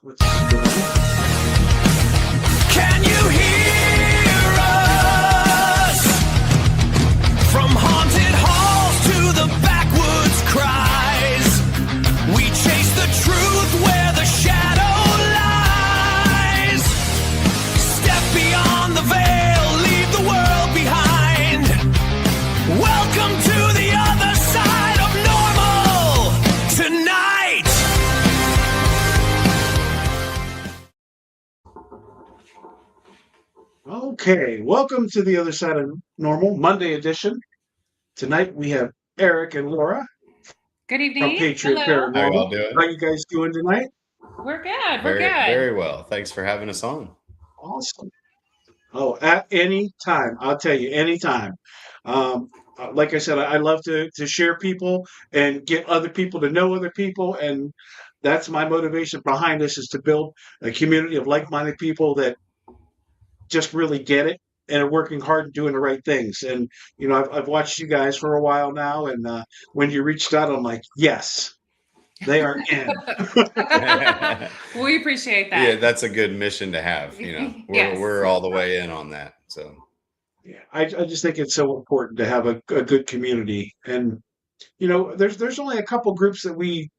What's going on? Can you hear us? From haunted halls to the backwoods cries, we chase the truth where the shadow lies. Step beyond the veil, leave the world behind. Welcome to the other side of normal tonight. Okay, welcome to the other side of normal, Monday edition. Tonight we have Eric and Laura Good from evening. Patriot Hello. How are y'all Paranormal. doing? How you guys doing tonight? We're good. We're Very, good. very well. Thanks for having us on. Awesome. Oh, at any time, I'll tell you, anytime. Like I said, I love to share people and get other people to know other people, and that's my motivation behind this is to build a community of like-minded people that just really get it and are working hard and doing the right things. And you know, I've watched you guys for a while now, and when you reached out, I'm like, yes, they are in. We appreciate that. Yeah, that's a good mission to have. You know, Yes. we're all the way in on that. So Yeah, I just think it's so important to have a good community, and you know, there's only a couple groups that we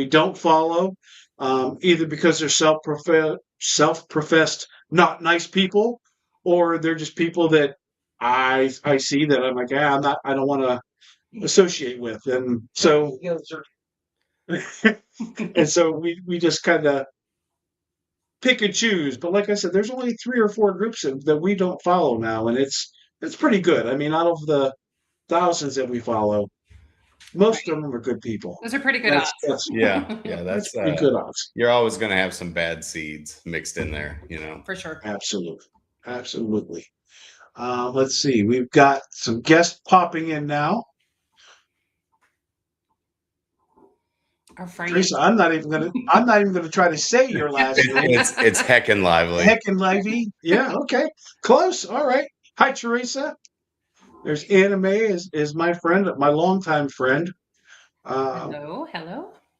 don't follow, either because they're self-professed not nice people, or they're just people that I see that I'm like, I don't want to associate with, and so and so we just kind of pick and choose. But like I said, there's only 3 or 4 groups that we don't follow now, and it's pretty good. I mean, out of the thousands that we follow, most of them are good people. Those are pretty good odds. yeah, That's that's pretty good odds. you're always going to have some bad seeds mixed in there. You know, For sure. Absolutely. Let's see. We've got some guests popping in now. Our friend. Teresa, I'm not even gonna try to say your last name. it's heckin' lively. Heckin' Levy. Yeah, okay. Close. All right. Hi, Teresa. There's Anime is my friend, my longtime friend. Hello.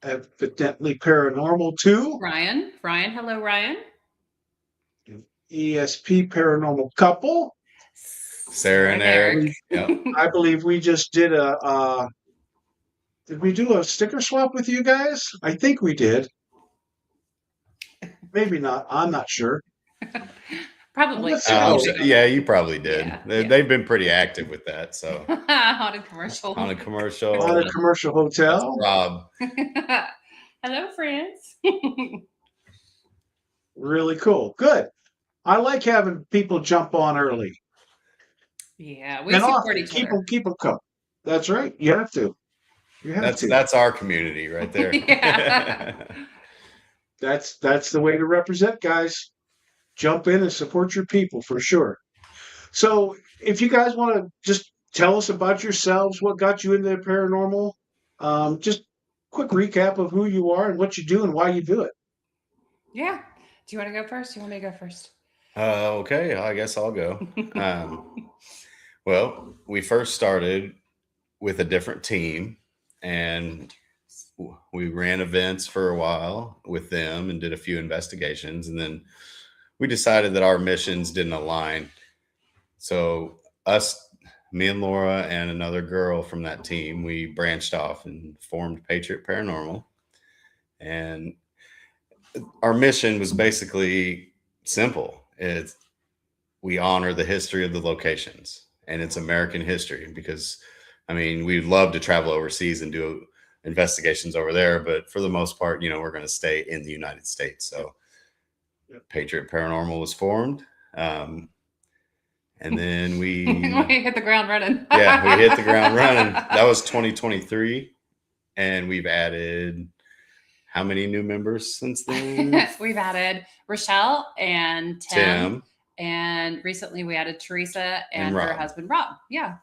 Evidently paranormal too. Ryan. Hello, Ryan. ESP paranormal couple. Sarah and Eric. Yep. I believe we just did did we do a sticker swap with you guys? I think we did. Maybe not. I'm not sure. Probably. Yeah, you probably did. Yeah. They've been pretty active with that. So Haunted commercial. on a commercial. On a commercial hotel. Rob. Hello, friends. Really cool. Good. I like having people jump on early. Yeah, we And support often. each other. Keep them coming. That's right. You have to. That's our community right there. Yeah. That's the way to represent, guys. Jump in and support your people for sure. So if you guys want to just tell us about yourselves, what got you into the paranormal, just quick recap of who you are and what you do and why you do it. Yeah. Do you want to go first? Do you want me to go first? Okay, I guess I'll go. Well, we first started with a different team, and we ran events for a while with them and did a few investigations, and then we decided that our missions didn't align. So me and Laura and another girl from that team, we branched off and formed Patriot Paranormal. And our mission was basically simple. We honor the history of the locations, and it's American history, because I mean, we'd love to travel overseas and do investigations over there, but for the most part, you know, we're going to stay in the United States. So Patriot Paranormal was formed. And then we hit the ground running. Yeah, we hit the ground running. That was 2023. And we've added how many new members since then? We've added Rochelle and Tim. And recently we added Teresa and her husband, Rob. Yeah.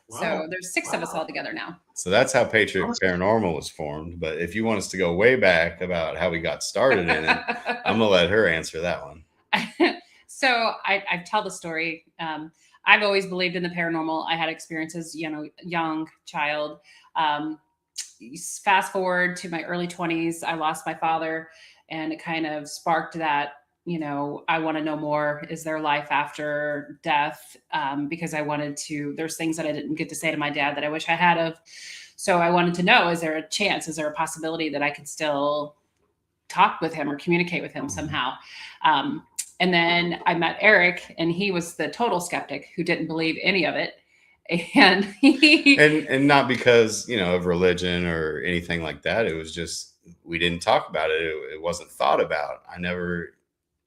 Wow. So there's 6 of us all together now. So that's how Patriot Paranormal was formed. But if you want us to go way back about how we got started in it, I'm going to let her answer that one. So I tell the story. I've always believed in the paranormal. I had experiences, young child. fast forward to my early 20s, I lost my father, and it kind of sparked that, I want to know more. Is there life after death? Because I wanted to, there's things that I didn't get to say to my dad that I wish I had of. So I wanted to know, is there a chance? Is there a possibility that I could still talk with him or communicate with him somehow? And then I met Eric, and he was the total skeptic who didn't believe any of it. And and not because, of religion or anything like that. It was just, we didn't talk about it. It wasn't thought about.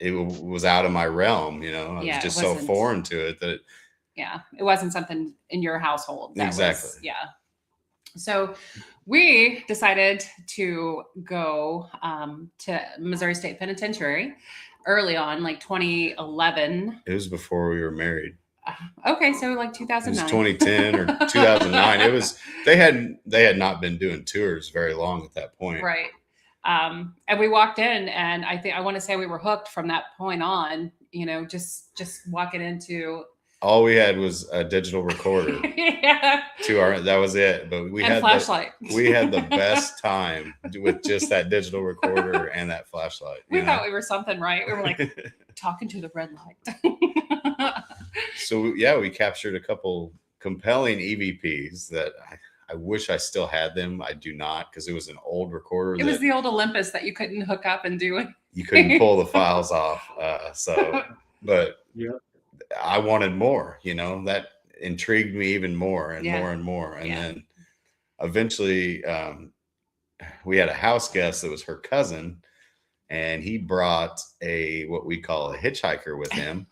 It was out of my realm, I was just so foreign to it that. Yeah. It wasn't something in your household. Exactly. So we decided to go to Missouri State Penitentiary early on, like 2011. It was before we were married. Okay, so like 2009. It was 2010 or 2009. It was they had not been doing tours very long at that point. Right. And we walked in, and I want to say we were hooked from that point on, just walking into. All we had was a digital recorder. Yeah. That was it. But we had flashlight. We had the best time with just that digital recorder and that flashlight. We thought we were something, right? We were like talking to the red light. So we captured a couple compelling EVPs that I wish I still had them. I do not, because it was an old recorder. It was the old Olympus that you couldn't hook up and do it. You couldn't pull the files off. But yeah. I wanted more, that intrigued me even more and more and more. And then eventually we had a house guest that was her cousin, and he brought what we call a hitchhiker with him.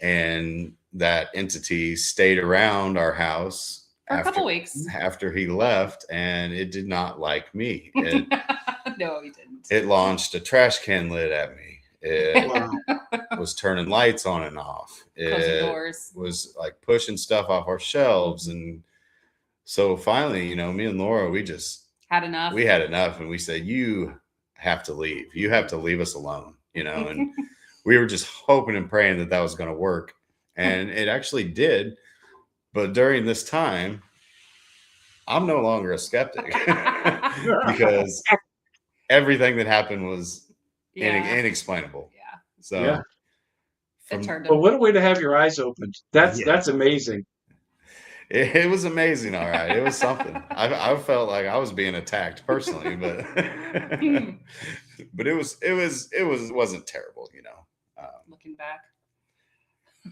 And that entity stayed around our house for a couple weeks after he left, and it did not like me. No, he didn't. It launched a trash can lid at me. It was turning lights on and off. Closing doors. Was like pushing stuff off our shelves. And so finally, me and Laura, we just had enough. We had enough, and we said, you have to leave. You have to leave us alone, and we were just hoping and praying that was going to work. And it actually did. But during this time, I'm no longer a skeptic because everything that happened was inexplainable. Yeah. So well, what a way to have your eyes opened. That's amazing. It was amazing. All right. It was something. I felt like I was being attacked personally, but but it wasn't terrible, looking back.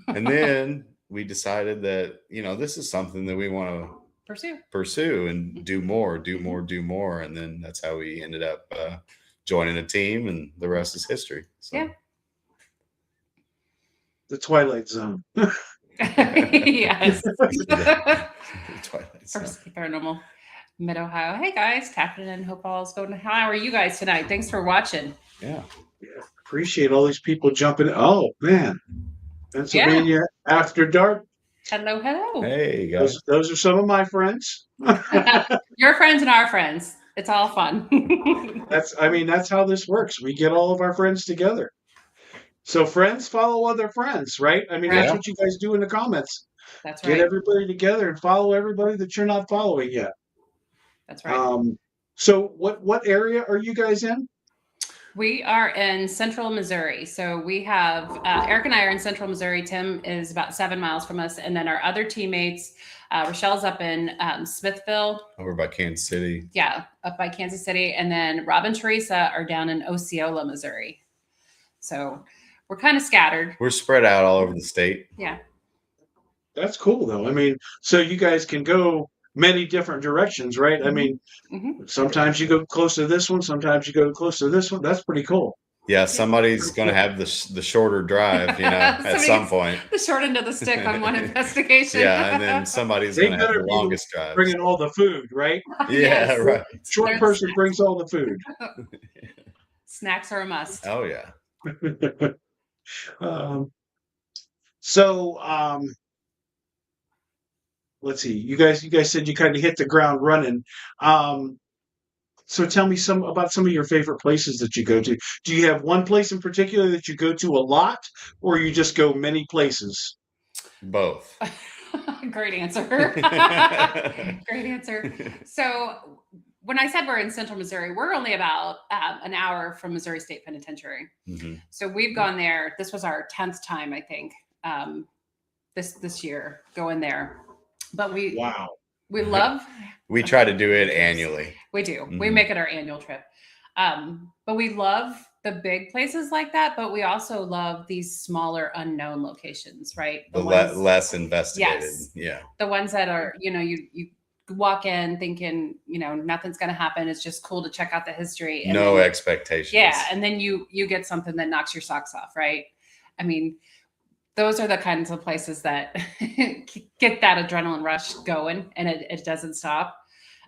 And then we decided that, this is something that we want to pursue and do more. And then that's how we ended up joining a team, and the rest is history. So. Yeah. The Twilight Zone. Yes. Twilight Zone. Paranormal, Mid-Ohio. Hey guys, tapping in. Hope all's going. How are you guys tonight? Thanks for watching. Yeah. Appreciate all these people jumping in. Oh man, Pennsylvania After Dark. Hello. Hey guys. Those are some of my friends. Your friends and our friends. It's all fun. That's how this works. We get all of our friends together. So friends follow other friends, right? That's what you guys do in the comments. That's right. Get everybody together and follow everybody that you're not following yet. That's right. So what area are you guys in? We are in central Missouri. So we have, Eric and I are in central Missouri. Tim is about 7 miles from us. And then our other teammates, Rochelle's up in Smithville. Over by Kansas City. Yeah, up by Kansas City. And then Rob and Teresa are down in Osceola, Missouri. So we're kind of scattered. We're spread out all over the state. Yeah. That's cool, though. So you guys can go many different directions, right? Sometimes you go close to this one, sometimes you go close to this one. That's pretty cool. Yeah, somebody's going to have the shorter drive, at some point. The short end of the stick on one investigation. Yeah, and then somebody's going to have the longest drive. Bringing all the food, right? Yeah, right. Short person brings all the food. Snacks are a must. Oh, yeah. Let's see. You guys said you kind of hit the ground running. So tell me about some of your favorite places that you go to. Do you have one place in particular that you go to a lot, or you just go many places? Both. Great answer. Great answer. So when I said we're in Central Missouri, we're only about an hour from Missouri State Penitentiary. Mhm. So we've gone there. This was our 10th time, I think, this year going there. But Wow. we love. We try to do it annually. We do. We Mhm. make it our annual trip. But we love the big places like that. But we also love these smaller, unknown locations, right? The ones- less investigated. Yes. Yeah. the ones that are, you walk in thinking, nothing's going to happen. It's just cool to check out the history. And No then, expectations. yeah. And then you get something that knocks your socks off, right? I mean, those are the kinds of places that get that adrenaline rush going, and it doesn't stop.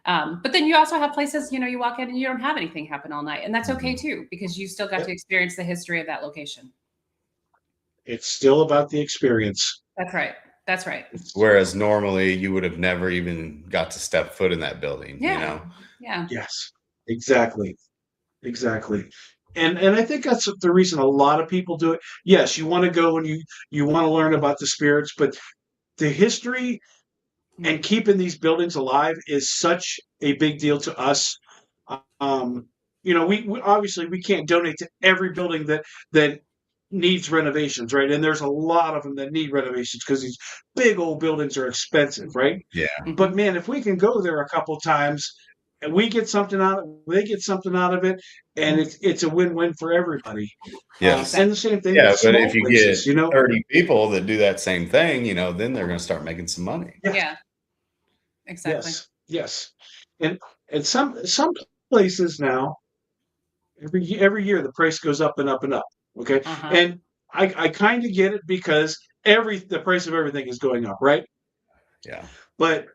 But then you also have places, you walk in and you don't have anything happen all night. And that's okay too, because you still got to experience the history of that location. It's still about the experience. That's right. That's right. Whereas normally you would have never even got to step foot in that building, Yeah. Yeah. Yes, exactly. Exactly. And I think that's the reason a lot of people do it. Yes, you want to go and you want to learn about the spirits, but the history and keeping these buildings alive is such a big deal to us. We obviously we can't donate to every building that needs renovations, right? And there's a lot of them that need renovations because these big old buildings are expensive, right? Yeah. But man, if we can go there a couple times and we get something out of it, they get something out of it, and it's a win-win for everybody. Yes. And the same thing Yeah, with but small if you places, get 30 people that do that same thing, then they're going to start making some money. Yeah. Exactly. Yes. And some places now, every year the price goes up and up and up. Okay. Uh-huh. And I kind of get it because the price of everything is going up, right? Yeah. But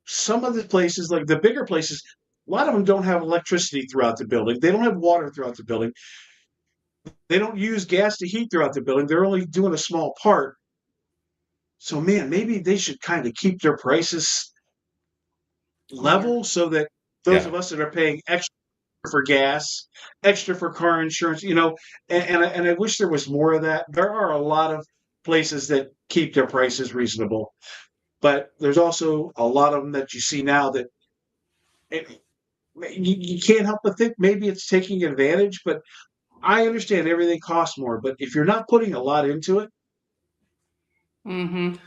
some of the places, like the bigger places, a lot of them don't have electricity throughout the building. They don't have water throughout the building. They don't use gas to heat throughout the building. They're only doing a small part. So, man, maybe they should kind of keep their prices level so that those of us that are paying extra for gas, extra for car insurance, and I wish there was more of that. There are a lot of places that keep their prices reasonable, but there's also a lot of them that you see now that you can't help but think maybe it's taking advantage. But I understand everything costs more, but if you're not putting a lot into it, I'm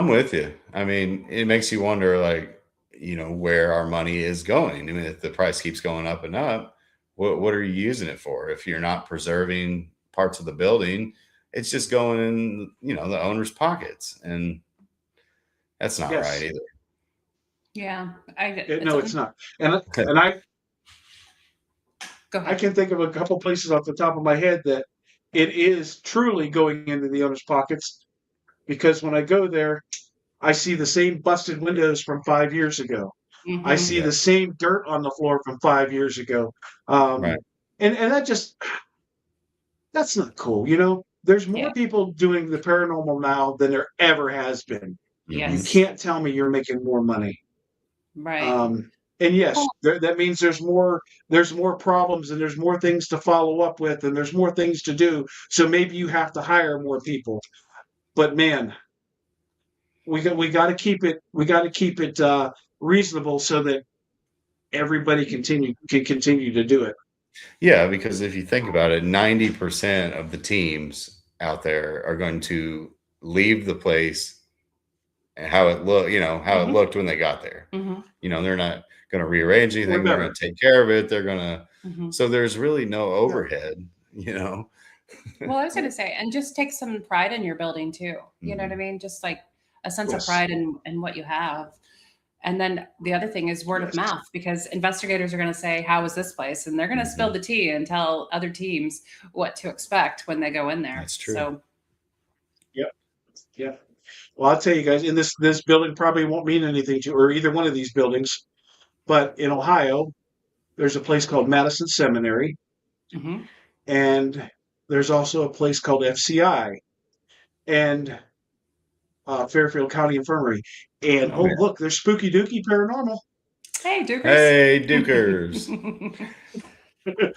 with you. I mean, it makes you wonder, where our money is going. I mean, if the price keeps going up and up, what are you using it for? If you're not preserving parts of the building, it's just going in, the owner's pockets, and that's not right either. Yeah, it's not. And I go ahead. I can think of a couple places off the top of my head that it is truly going into the owner's pockets, because when I go there, I see the same busted windows from 5 years ago. Mm-hmm. I see the same dirt on the floor from 5 years ago. And that's not cool. There's more people doing the paranormal now than there ever has been. Yes. You can't tell me you're making more money. Right. And yes, that means there's more problems, and there's more things to follow up with, and there's more things to do. So maybe you have to hire more people. But man, we got to keep it reasonable so that everybody can continue to do it. Yeah, because if you think about it, 90% of the teams out there are going to leave the place and how it it looked when they got there. They're not going to rearrange anything. They're going to take care of it. They're going to. So there's really no overhead. Well, I was going to say, and just take some pride in your building too. You know what I mean? Just like a sense of pride in what you have. And then the other thing is word of mouth, because investigators are going to say, how is this place? And they're going to spill the tea and tell other teams what to expect when they go in there. That's true. So, yeah. Well, I'll tell you guys, in this building probably won't mean anything to you, or either one of these buildings, but in Ohio, there's a place called Madison Seminary, and there's also a place called FCI, and Fairfield County Infirmary. And look, there's Spooky Dookie Paranormal. Hey, Dukers. Hey, Dukers. The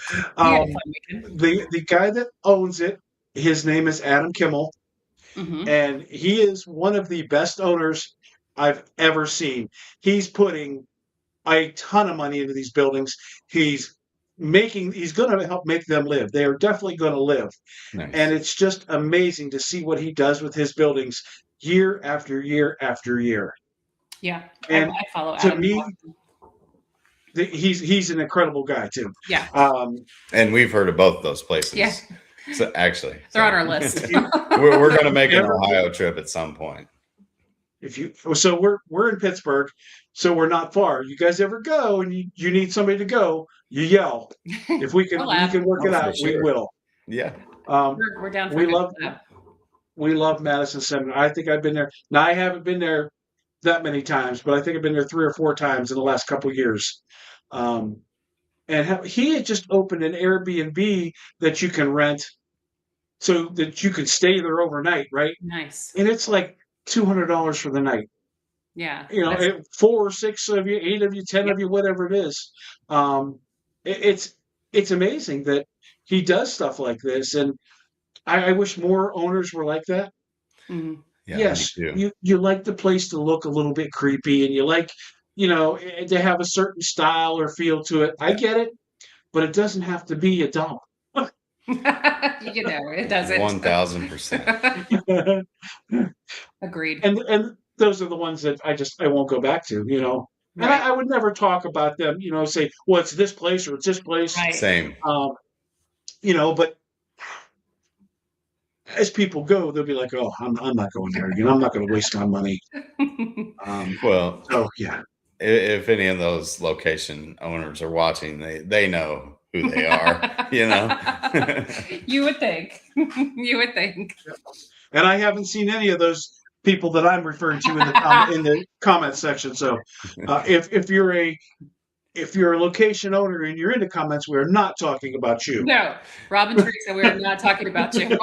guy that owns it, his name is Adam Kimmel, Mhm. and he is one of the best owners I've ever seen. He's putting a ton of money into these buildings. He's he's going to help make them live. They are definitely going to live. And Nice. it's just amazing to see what he does with his buildings year after year after year. Yeah. And I follow to Adam. me, he's an incredible guy too. Yeah. And we've heard of both those places. Yeah. So actually, They're on our list. we're going to make an Ever- Ohio trip at some point. so we're in Pittsburgh, so we're not far. You guys ever go and you need somebody to go, you yell. If we We'll laugh. can work Oh, it for out, we sure. will. Yeah. We're down for We a good love collab. we love Madison Seminary. I think I've been there. Now I haven't been there that many times, but I think I've been there 3 or 4 times in the last couple of years. And he had just opened an Airbnb that you can rent, so that you can stay there overnight, right? Nice. And it's like $200 for the night. Yeah. 4 or 6 of you, 8 of you, 10 Yep. of you, whatever it is. It's amazing that he does stuff like this, and I wish more owners were like that. Mhm. Yeah. Yes, Me too. you like the place to look a little bit creepy, and you like, to have a certain style or feel to it. I get it, but it doesn't have to be a dump. It doesn't. 1000%. Agreed. And those are the ones that I won't go back to. And Right. I would never talk about them. Say, well, it's this place or it's this place. Right. Same. But as people go, they'll be like, "Oh, I'm not going there. I'm not going to waste my money." Well, Oh yeah. if any of those location owners are watching, they know who they are. You would think. You would think. And I haven't seen any of those people that I'm referring to in the comment section. So, if you're a location owner and you're in the comments, we're not talking about you. No, Rob and Teresa, we're not talking about you.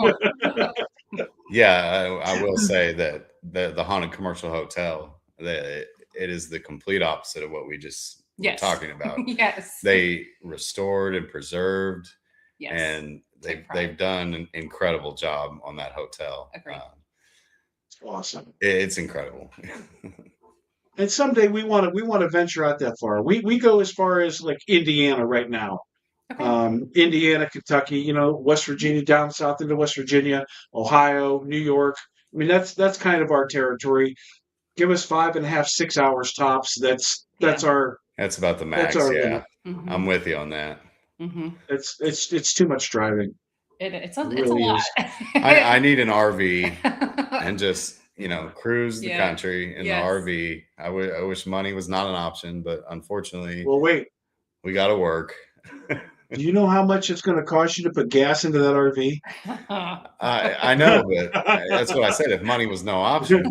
Yeah, I will say that the haunted commercial hotel, it is the complete opposite of what we just were talking about. Yes. They restored and preserved, Yes. and Take pride. they've done an incredible job on that hotel. Agreed. Awesome. It's incredible. And someday we want to venture out that far. We go as far as like Indiana right now. Okay. Indiana, Kentucky, West Virginia, down south into West Virginia, Ohio, New York. I mean, that's kind of our territory. Give us 5.5, 6 hours tops. That's our. That's about the max. That's our Yeah, limit. Mhm. I'm with you on that. Mhm. It's too much driving. It's It a really lot. is. I need an RV and just cruise the Yeah. country in Yes. the RV. I wish money was not an option, but unfortunately, Well, wait. we got to work. Do you know how much it's going to cost you to put gas into that RV? I know, but that's what I said. If money was no option,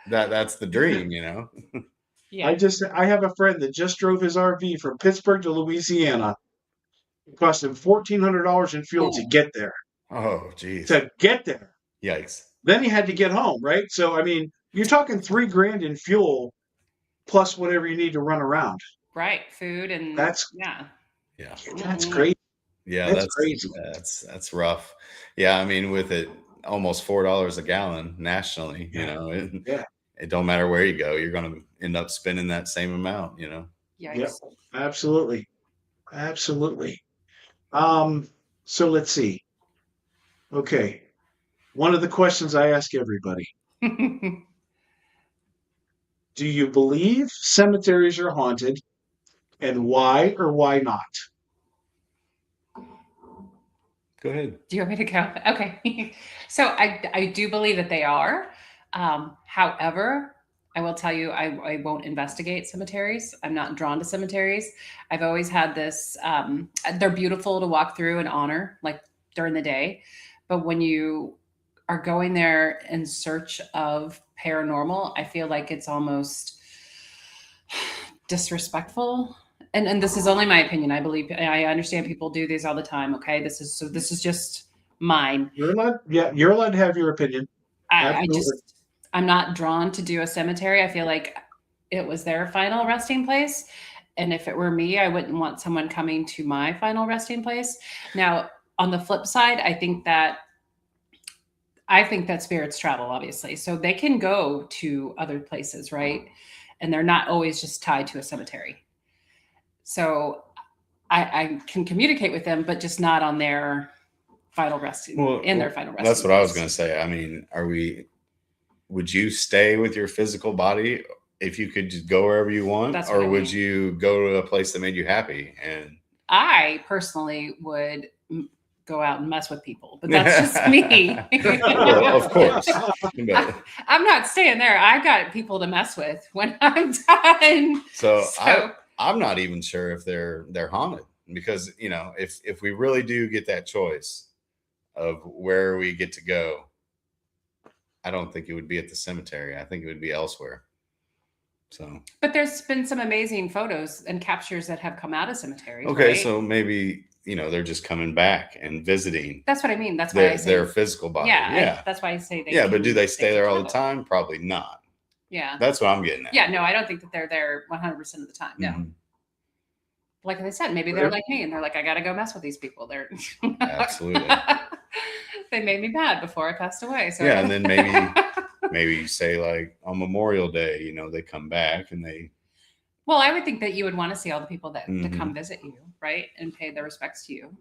that's the dream, Yeah. I have a friend that just drove his RV from Pittsburgh to Louisiana. It cost him $1,400 in fuel to get there. Oh, geez. To get there. Yikes. Then he had to get home, right? So, I mean, you're talking $3,000 in fuel plus whatever you need to run around. Right. Food and That's great. Yeah, That's crazy. That's rough. Yeah, I mean, with it almost $4 a gallon nationally, it don't matter where you go, you're going to end up spending that same amount, Yikes. Yep. Absolutely. So let's see. Okay. One of the questions I ask everybody: do you believe cemeteries are haunted, and why or why not? Go ahead. Do you want me to go? Okay. So I do believe that they are. However, I will tell you, I won't investigate cemeteries. I'm not drawn to cemeteries. I've always had this, they're beautiful to walk through and honor, like during the day. But when you are going there in search of paranormal, I feel like it's almost disrespectful. And this is only my opinion. I understand people do these all the time. Okay. This is just mine. You're allowed to have your opinion. I'm not drawn to do a cemetery. I feel like it was their final resting place. And if it were me, I wouldn't want someone coming to my final resting place. Now, on the flip side, I think that I think that spirits travel, obviously, so they can go to other places, right? And they're not always just tied to a cemetery. So I can communicate with them, but just not on their final resting, in their final resting. That's what I was place. going to say. I mean, would you stay with your physical body if you could just go wherever you want, That's what or I would mean. you go to a place that made you happy? And I personally would go out and mess with people, but that's just me. well, of course, but, I'm not staying there. I got people to mess with when I'm done. so I'm not even sure if they're haunted, because if we really do get that choice of where we get to go, I don't think it would be at the cemetery. I think it would be elsewhere. So, but there's been some amazing photos and captures that have come out of cemeteries. okay, right? so maybe they're just coming back and visiting That's what I mean. That's why I say their physical body. Yeah, that's why I say they. Yeah, but can- do they stay can there all the travel. time? Probably not. Yeah. That's what I'm getting at. Yeah, no, I don't think that they're there 100% of the time. No. Mhm. Like I said, maybe they're like me and they're like, I got to go mess with these people. They're Absolutely. They made me mad before I passed away. So Yeah, and then maybe you say like on Memorial Day, they come back and they. Well, I would think that you would want to see all the people that Mhm. come visit you, right, and pay their respects to you.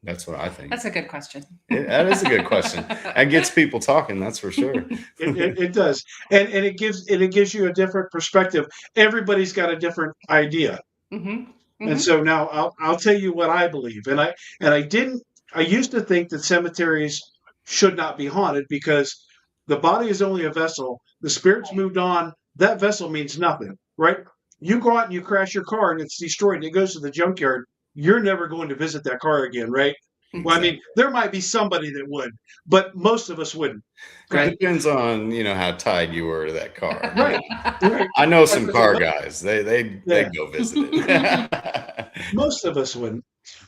That's what I think. That's a good question. That is a good question. That gets people talking. That's for sure. It does, and it gives you a different perspective. Everybody's got a different idea, Mm-hmm. and so now I'll tell you what I believe. And I used to think that cemeteries should not be haunted because the body is only a vessel. The spirit's moved on. That vessel means nothing, right? You go out and you crash your car and it's destroyed and it goes to the junkyard. You're never going to visit that car again, right? Well, I mean, there might be somebody that would, but most of us wouldn't. It depends on how tied you were to that car. Right. Right. I know some car guys. They Yeah. go visit it. Most of us wouldn't.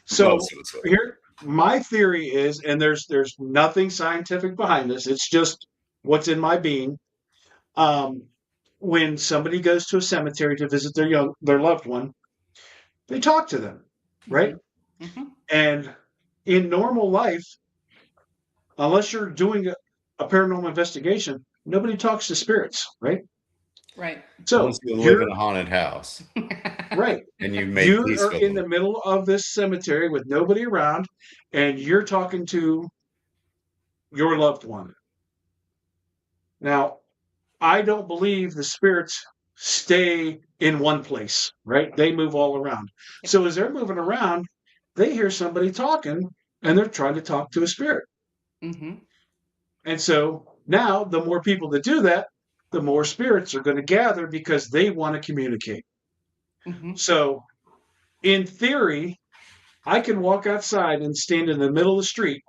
So Most of us would. here, my theory is, and there's nothing scientific behind this. It's just what's in my being. When somebody goes to a cemetery to visit their loved one, they talk to them, right? Mm-hmm. And in normal life, unless you're doing a paranormal investigation, nobody talks to spirits, right? Right. So Unless you live in a haunted house right. and you make You peace are with in them. the middle of this cemetery with nobody around, and you're talking to your loved one. Now, I don't believe the spirits stay in one place, right? They move all around. So as they're moving around, they hear somebody talking, and they're trying to talk to a spirit. Mm-hmm. And so now, the more people that do that, the more spirits are going to gather because they want to communicate. Mm-hmm. So, in theory, I can walk outside and stand in the middle of the street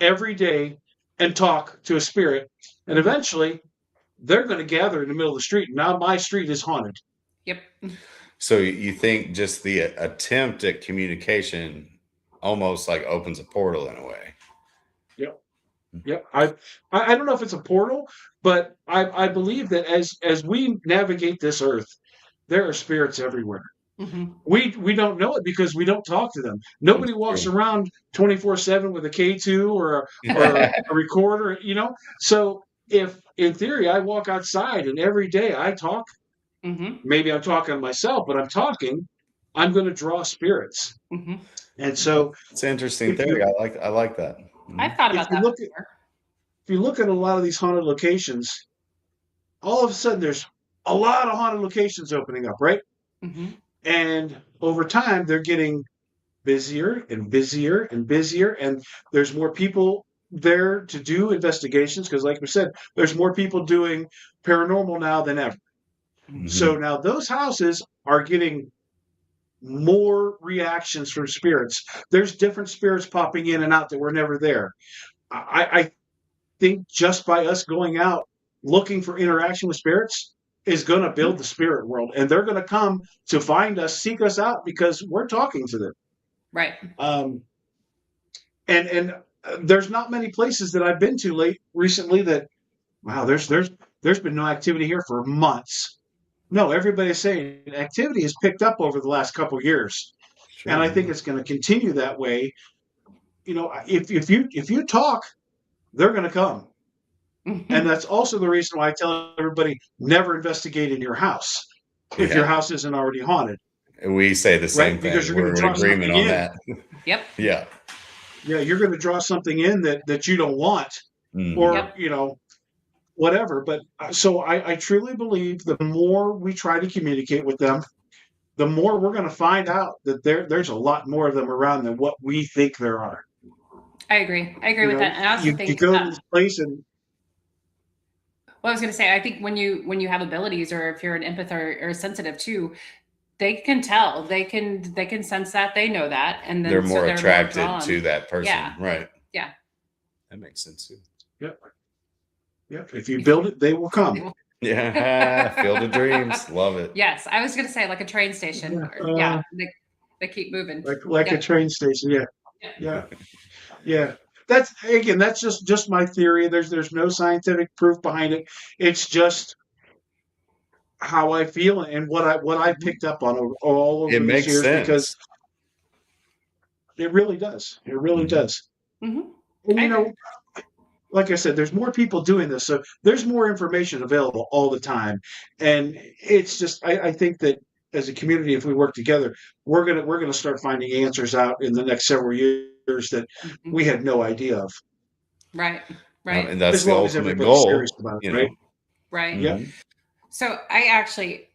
every day and talk to a spirit, and eventually they're going to gather in the middle of the street. Now my street is haunted. Yep. So you think just the attempt at communication almost like opens a portal in a way? Yep. I don't know if it's a portal, but I believe that as we navigate this earth, there are spirits everywhere. Mm-hmm. We don't know it because we don't talk to them. Nobody walks around 24/7 with a K2 or a recorder, So if in theory I walk outside and every day I talk, Mm-hmm. maybe I'm talking to myself, but I'm going to draw spirits. Mm-hmm. And so It's an interesting theory. I like that. I've thought about that before. if you look at a lot of these haunted locations, all of a sudden there's a lot of haunted locations opening up, right? Mm-hmm. And over time, they're getting busier and busier and busier, and there's more people there to do investigations because, like we said, there's more people doing paranormal now than ever. Mhm. So now those houses are getting more reactions from spirits. There's different spirits popping in and out that were never there. I think just by us going out looking for interaction with spirits is going to build the spirit world, and they're going to come to find us, seek us out because we're talking to them. Right. And there's not many places that I've been to recently that, wow, there's been no activity here for months. No, everybody's saying activity has picked up over the last couple of years, and I think it's going to continue that way. If you talk, they're going to come. And that's also the reason why I tell everybody never investigate in your house if your Yeah. house isn't already haunted, We say the same right? Because thing. you're going We're to in draw agreement something on in. that. Yep. Yeah. Yeah, you're going to draw something in that you don't want, Mhm. or Yep. whatever. But so I truly believe the more we try to communicate with them, the more we're going to find out that there's a lot more of them around than what we think there are. I agree. I agree You with know, that. And I also you think, go to this place and well, I was going to say, I think when you have abilities, or if you're an empath or sensitive too, they can tell, they can sense that, they know that, and They're then so more they're more attracted to drawn. that person. Yeah. Right. Yeah. That makes sense too. yeah, if you build it, they will come. Yeah. Field of Dreams. Love it. Yes, I was going to say like a train station. Yeah, They keep moving. like a Yep. train station. Yeah, Yeah. yeah, yeah. That's just my theory. There's no scientific proof behind it. It's just how I feel and what I picked up on all It over these makes years, because sense. it really does. It really Mhm. does. Hmm. And I agree. like I said, there's more people doing this, so there's more information available all the time. And it's just I think that as a community, if we work together, we're gonna start finding answers out in the next several years that Mhm. we had no idea of. Right. Right. And that's As the long as ultimate everybody's serious goal, about it, you right? know. Right. Yeah. Mhm. So I actually,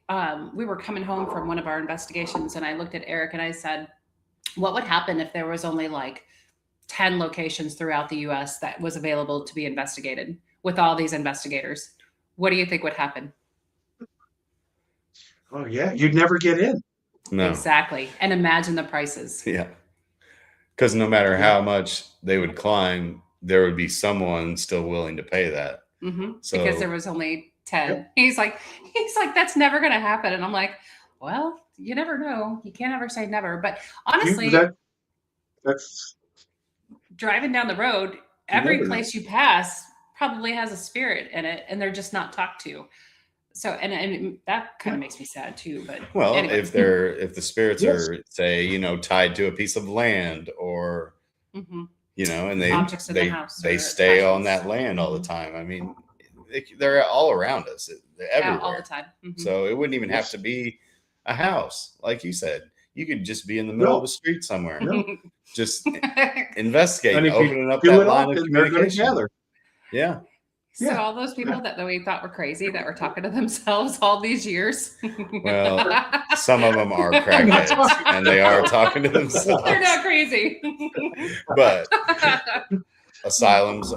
we were coming home from one of our investigations, and I looked at Eric and I said, what would happen if there was only like 10 locations throughout the US that was available to be investigated with all these investigators? What do you think would happen? Oh yeah, you'd never get in. No. Exactly. And imagine the prices. Yeah. Because no matter Yeah. how much they would climb, there would be someone still willing to pay that. Because there So was only 10. Yep. He's like, that's never going to happen. And I'm like, well, you never know. You can't ever say never. But honestly, That's driving down the road, you every never know. place you pass probably has a spirit in it, and they're just not talked to. So, and that kind of makes me sad too. But well, anyways. if the spirits Yes. are, say, tied to a piece of land, or Mhm. and they Objects in the they house they or stay on attachments. that land all the time. I mean, they're all around us. They're Yeah, everywhere. all the time. Mhm. So it wouldn't even have Yes. to be a house, like you said. You could just be in the middle of No. the street somewhere. No. Just investigate, And if you opening up do that it line of often, they're going to communication. gather. Yeah. So Yeah. all those people that we thought were crazy, that were talking to themselves all these years. Well, some of them are crackheads, and they are talking to themselves. They're not crazy. But asylums,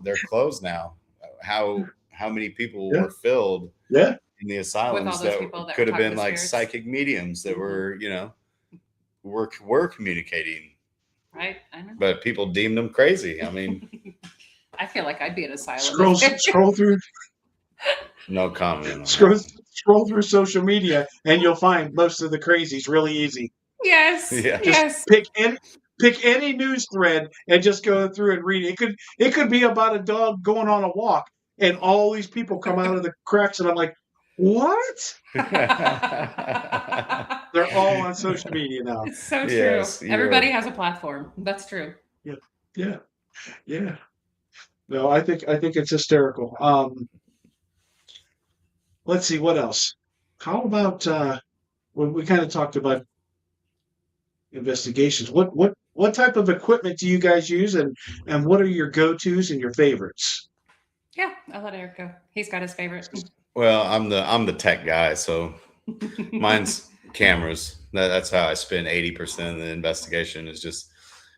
they're closed now. How many people Yeah. were filled Yeah. in the asylums those that people that could were have been talking to like spirits? psychic mediums that Mhm. were communicating, Right? I know. but people deemed them crazy. I mean, I feel like I'd be an asylum. Scroll through no comment on scroll through social media, and you'll find most of the crazies really easy. Yes. Yeah. Yes. Pick any news thread and just go through and read it. It could be about a dog going on a walk, and all these people come out of the cracks, and I'm like, what? that. They're all on social media now. It's so true. Yes, you're- Everybody has a platform. That's true. Yeah. No, I think it's hysterical. Let's see what else. How about we kind of talked about investigations. What type of equipment do you guys use, and what are your go-tos and your favorites? Yeah, I'll let Eric go. He's got his favorite. Well, I'm the tech guy, so mine's cameras. That's how I spend 80% of the investigation, is just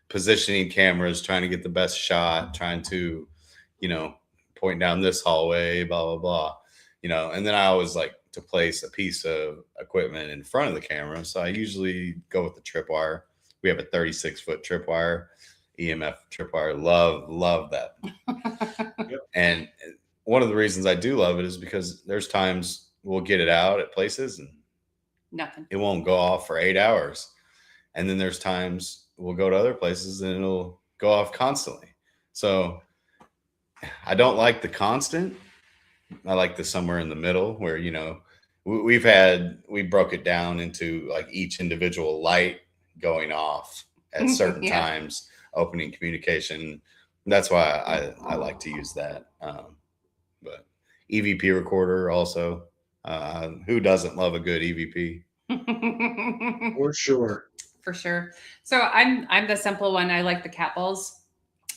positioning cameras, trying to get the best shot, trying to, point down this hallway, blah, blah, blah, and then I always like to place a piece of equipment in front of the camera. So I usually go with the tripwire. We have a 36-foot tripwire, EMF tripwire. Love that. And one of the reasons I do love it is because there's times we'll get it out at places and Nothing. it won't go off for 8 hours. And then there's times we'll go to other places and it'll go off constantly. So I don't like the constant. I like the somewhere in the middle where, we broke it down into like each individual light going off at certain Yeah. times, opening communication, That's why I like to use that. But EVP recorder also. Who doesn't love a good EVP? For sure. For sure. So I'm the simple one. I like the cat balls,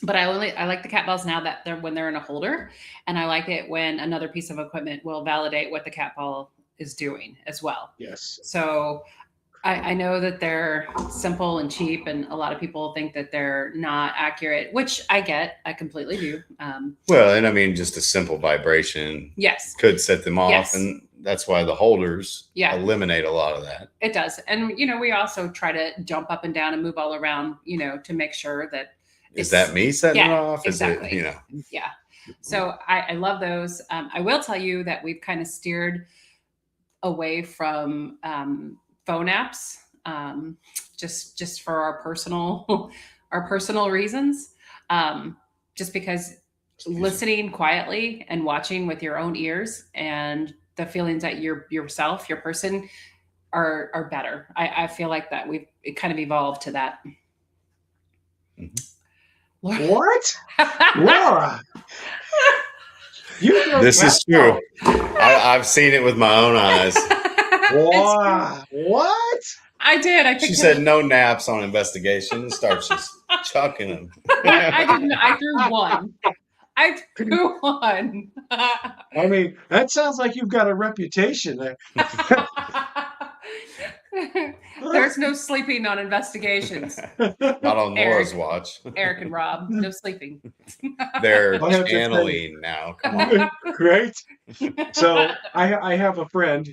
but I like the cat balls now that they're in a holder, and I like it when another piece of equipment will validate what the cat ball is doing as well. Yes. So I know that they're simple and cheap, and a lot of people think that they're not accurate, which I get. I completely do. Well, and I mean, just a simple vibration Yes, could set them off, Yes. and that's why the holders Yeah. eliminate a lot of that. it does. And we also try to jump up and down and move all around, to make sure that Is it's- that me setting it yeah, off? Is exactly. it, Yeah. So I love those. I will tell you that we've kind of steered away from phone apps, just for our personal reasons. Just because listening quietly and watching with your own ears and the feelings that your person are better. I feel like that it kind of evolved to that. What? Laura. This is true. I've seen it with my own eyes. Wow. What? I did. She said no naps on investigation and starts just chucking them. I didn't. I threw one. I mean, that sounds like you've got a reputation there. There's no sleeping on investigations. Not on Laura's watch. Eric and Rob, no sleeping. They're I have to channeling now. Come on. Great. So I have a friend.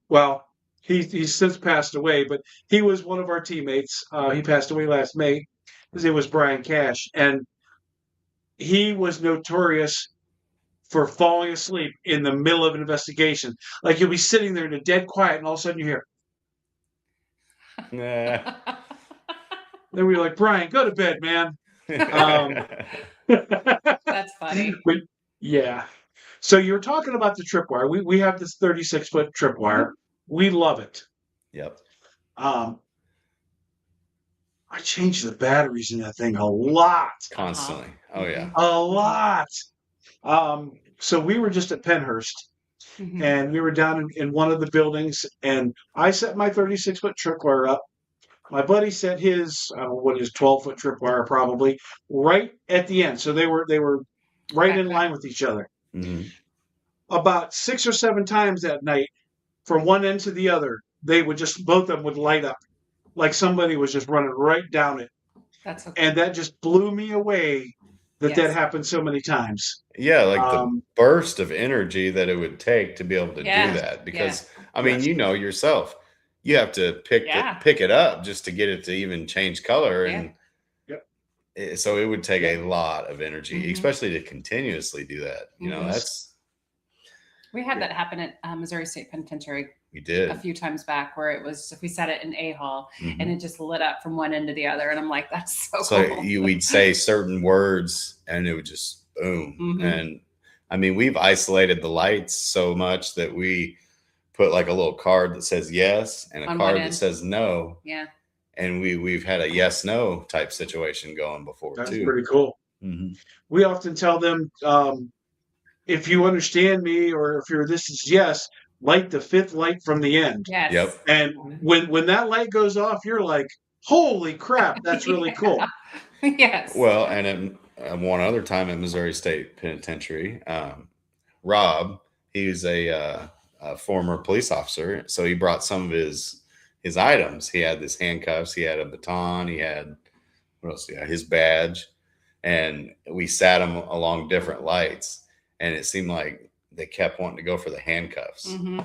Well, he's since passed away, but he was one of our teammates. He passed away last May. His name was Brian Cash, and he was notorious for falling asleep in the middle of an investigation. Like you'll be sitting there in a dead quiet, and all of a sudden you hear. Nah. Then we were like, Brian, go to bed, man. That's funny. But, yeah. So you're talking about the tripwire. We have this 36-foot tripwire. We love it. Yep. I changed the batteries in that thing a lot. Constantly. Oh yeah. A lot. So we were just at Penhurst, Mhm. and we were down in one of the buildings, and I set my 36-foot tripwire up. My buddy set his, I don't know what his 12-foot tripwire probably, right at the end. So they were right in line with each other. Mm-hmm. About 6 or 7 times that night, from one end to the other, both of them would light up, like somebody was just running right down it. That's okay. And that just blew me away that Yes. happened so many times. Yeah, like the burst of energy that it would take to be able to Yeah. do that. Because I mean, Yes. you know yourself, you have to pick it up just to get it to even change color, and so it would take a lot of energy, Mhm. especially to continuously do that. You know, Yes. We had that happen at Missouri State Penitentiary we did. a few times back, where it was we set it in A hall Mhm. and it just lit up from one end to the other, and I'm like, that's so So cool. we'd say certain words and it would just boom. Mhm. And I mean, we've isolated the lights so much that we put like a little card that says yes and a On card one that end. says no. Yeah. And we've had a yes no type situation going before That's too. pretty cool. Mm-hmm. We often tell them, if you understand me, or if this is yes, light the 5th light from the end. Yes. Yep. And when that light goes off, you're like, holy crap, that's really cool. Yes. Well, and one other time at Missouri State Penitentiary, Rob, he's a former police officer, so he brought some of his items. He had his handcuffs, he had a baton, he had what else? Yeah, his badge, and we sat him along different lights, and it seemed like they kept wanting to go for the handcuffs. Mm-hmm.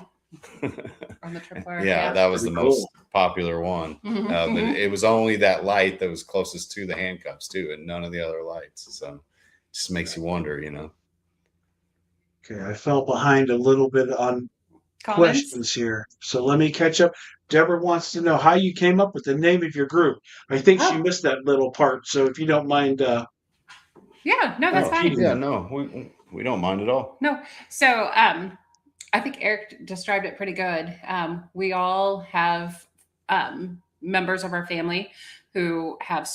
On the tripwire. Yeah, that was Pretty the cool. most popular one. Mhm. But it was only that light that was closest to the handcuffs too, and none of the other lights. So it just makes you wonder, you know. Okay, I fell behind a little bit on Comments? questions here. So let me catch up. Deborah wants to know how you came up with the name of your group. I think she missed that little part. So if you don't mind. Yeah, no, that's fine. Yeah, no, we don't mind at all. No. So I think Eric described it pretty good. We all have members of our family who have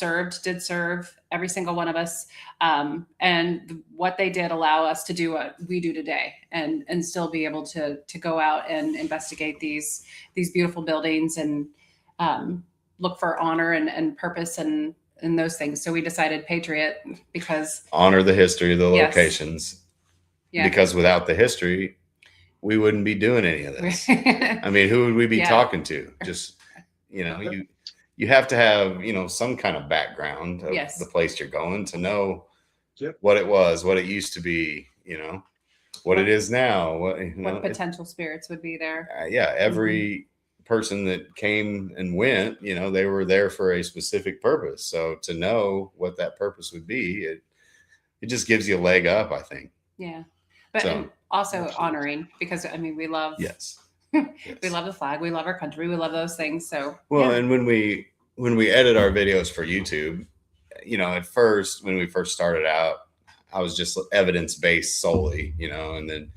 did serve, every single one of us. And what they did allow us to do what we do today, and still be able to go out and investigate these beautiful buildings, and look for honor and purpose and those things. So we decided Patriot because honor the history of the Yes. locations. Yeah. Because without the history, we wouldn't be doing any of this. I mean, who would we be Yeah. talking to? Just, you have to have, some kind of background of Yes. the place you're going to know Yep. what it was, what it used to be, what it is now. What potential spirits would be there. Yeah, every person that came and went, they were there for a specific purpose. So to know what that purpose would be, it just gives you a leg up, I think. Yeah. But So- and also Absolutely. honoring, because we love Yes. we love the flag, we love our country, we love those things. So Well, yeah. and when we edit our videos for YouTube, at first, when we first started out, I was just evidence-based solely, and then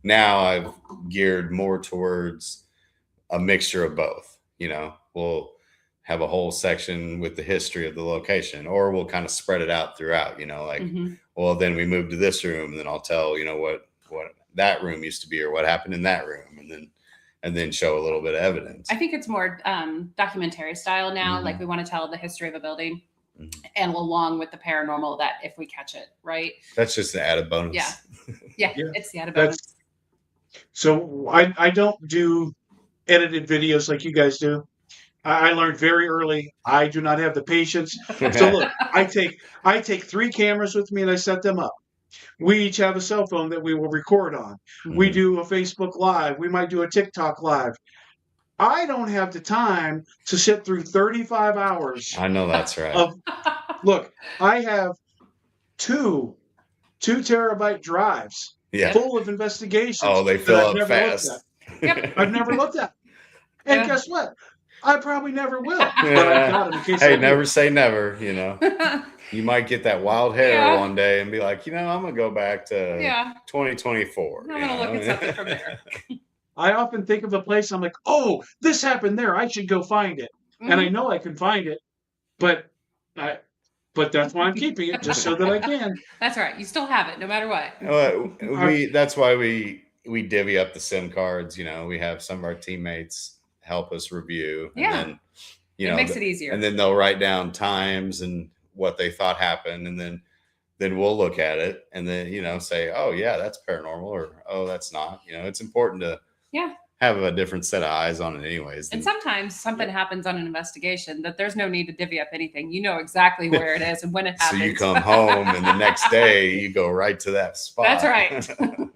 now I've geared more towards a mixture of both. We'll have a whole section with the history of the location, or we'll kind of spread it out throughout, like, Mhm. well, then we moved to this room, and then I'll tell, what that room used to be, or what happened in that room, and then show a little bit of evidence. I think it's more documentary style now. Mhm. Like we want to tell the history of a building, Mhm. and along with the paranormal, that if we catch it, right? That's just the added bonus. Yeah. Yeah, Yeah. it's the added That's- bonus. So I don't do edited videos like you guys do. I learned very early. I do not have the patience. So look, I take 3 cameras with me and I set them up. We each have a cell phone that we will record on. We Mhm. do a Facebook Live. We might do a TikTok Live. I don't have the time to sit through 35 hours I know that's right. of. Look, I have two 2-terabyte drives Yeah. full of investigations. Oh, they that fill I've up never looked fast. Yep. I've never looked at. And Yeah. guess what? I probably never will. But I've got them in case I Hey, do. never say never. You might get that wild hair Yeah. one day and be like, I'm gonna go back to Yeah. 2024. I'm gonna look at something from there. I often think of a place. I'm like, oh, this happened there. I should go find it. And I Mhm. know I can find it, but that's why I'm keeping it, just so that I can. That's right. You still have it, no matter what. That's why we divvy up the SIM cards. We have some of our teammates help us review. Yeah. And then, It makes it easier. and then they'll write down times and what they thought happened, and then we'll look at it and then say, oh yeah, that's paranormal, or oh, that's not. It's important to have a different set of eyes on it anyways. And sometimes something happens on an investigation that there's no need to divvy up anything. You know exactly where it is and when it So happens. you come home and the next day you go right to that spot. That's right.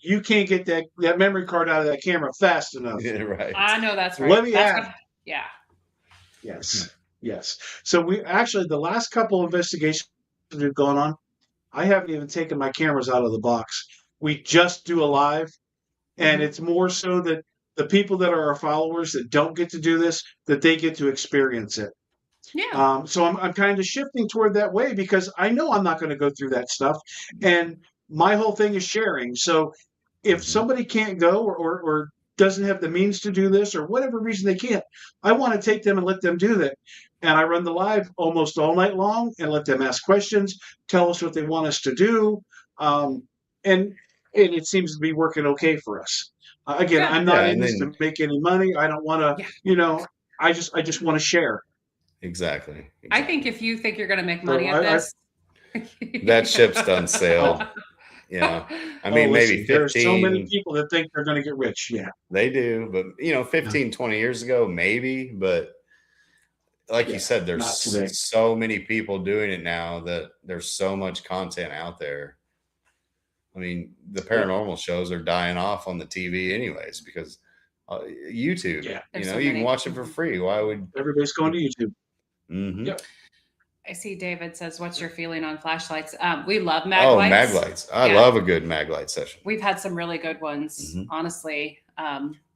You can't get that memory card out of that camera fast enough. Yeah, right. I know that's right. Let me That's add. what- yeah. Yes. So we actually, the last couple of investigations we've gone on, I haven't even taken my cameras out of the box. We just do a live, and it's more so that the people that are our followers that don't get to do this, that they get to experience it. Yeah. So I'm kind of shifting toward that way, because I know I'm not going to go through that stuff, and my whole thing is sharing. So if somebody can't go or doesn't have the means to do this, or whatever reason they can't, I want to take them and let them do that. And I run the live almost all night long and let them ask questions, tell us what they want us to do, and it seems to be working okay for us. Again, Good. I'm not Yeah, in this to make any money. I don't want to, I just want to share. Exactly. I think if you think you're going to make money So at this, that ship's done sail. I mean, maybe 15. There's so many people that think they're going to get rich. Yeah, they do, but 15, 20 years ago, maybe. But like you said, not there's today. so many people doing it now that there's so much content out there. I mean, the paranormal shows are dying off on the TV anyways, because YouTube, There's so you can many. watch it for free. Why would Everybody's going to YouTube. Mhm. Yep. I see David says, what's your feeling on flashlights? We love mag Oh, lights. mag lights. I Yeah. love a good mag light session. We've had some really good ones, Mhm. honestly.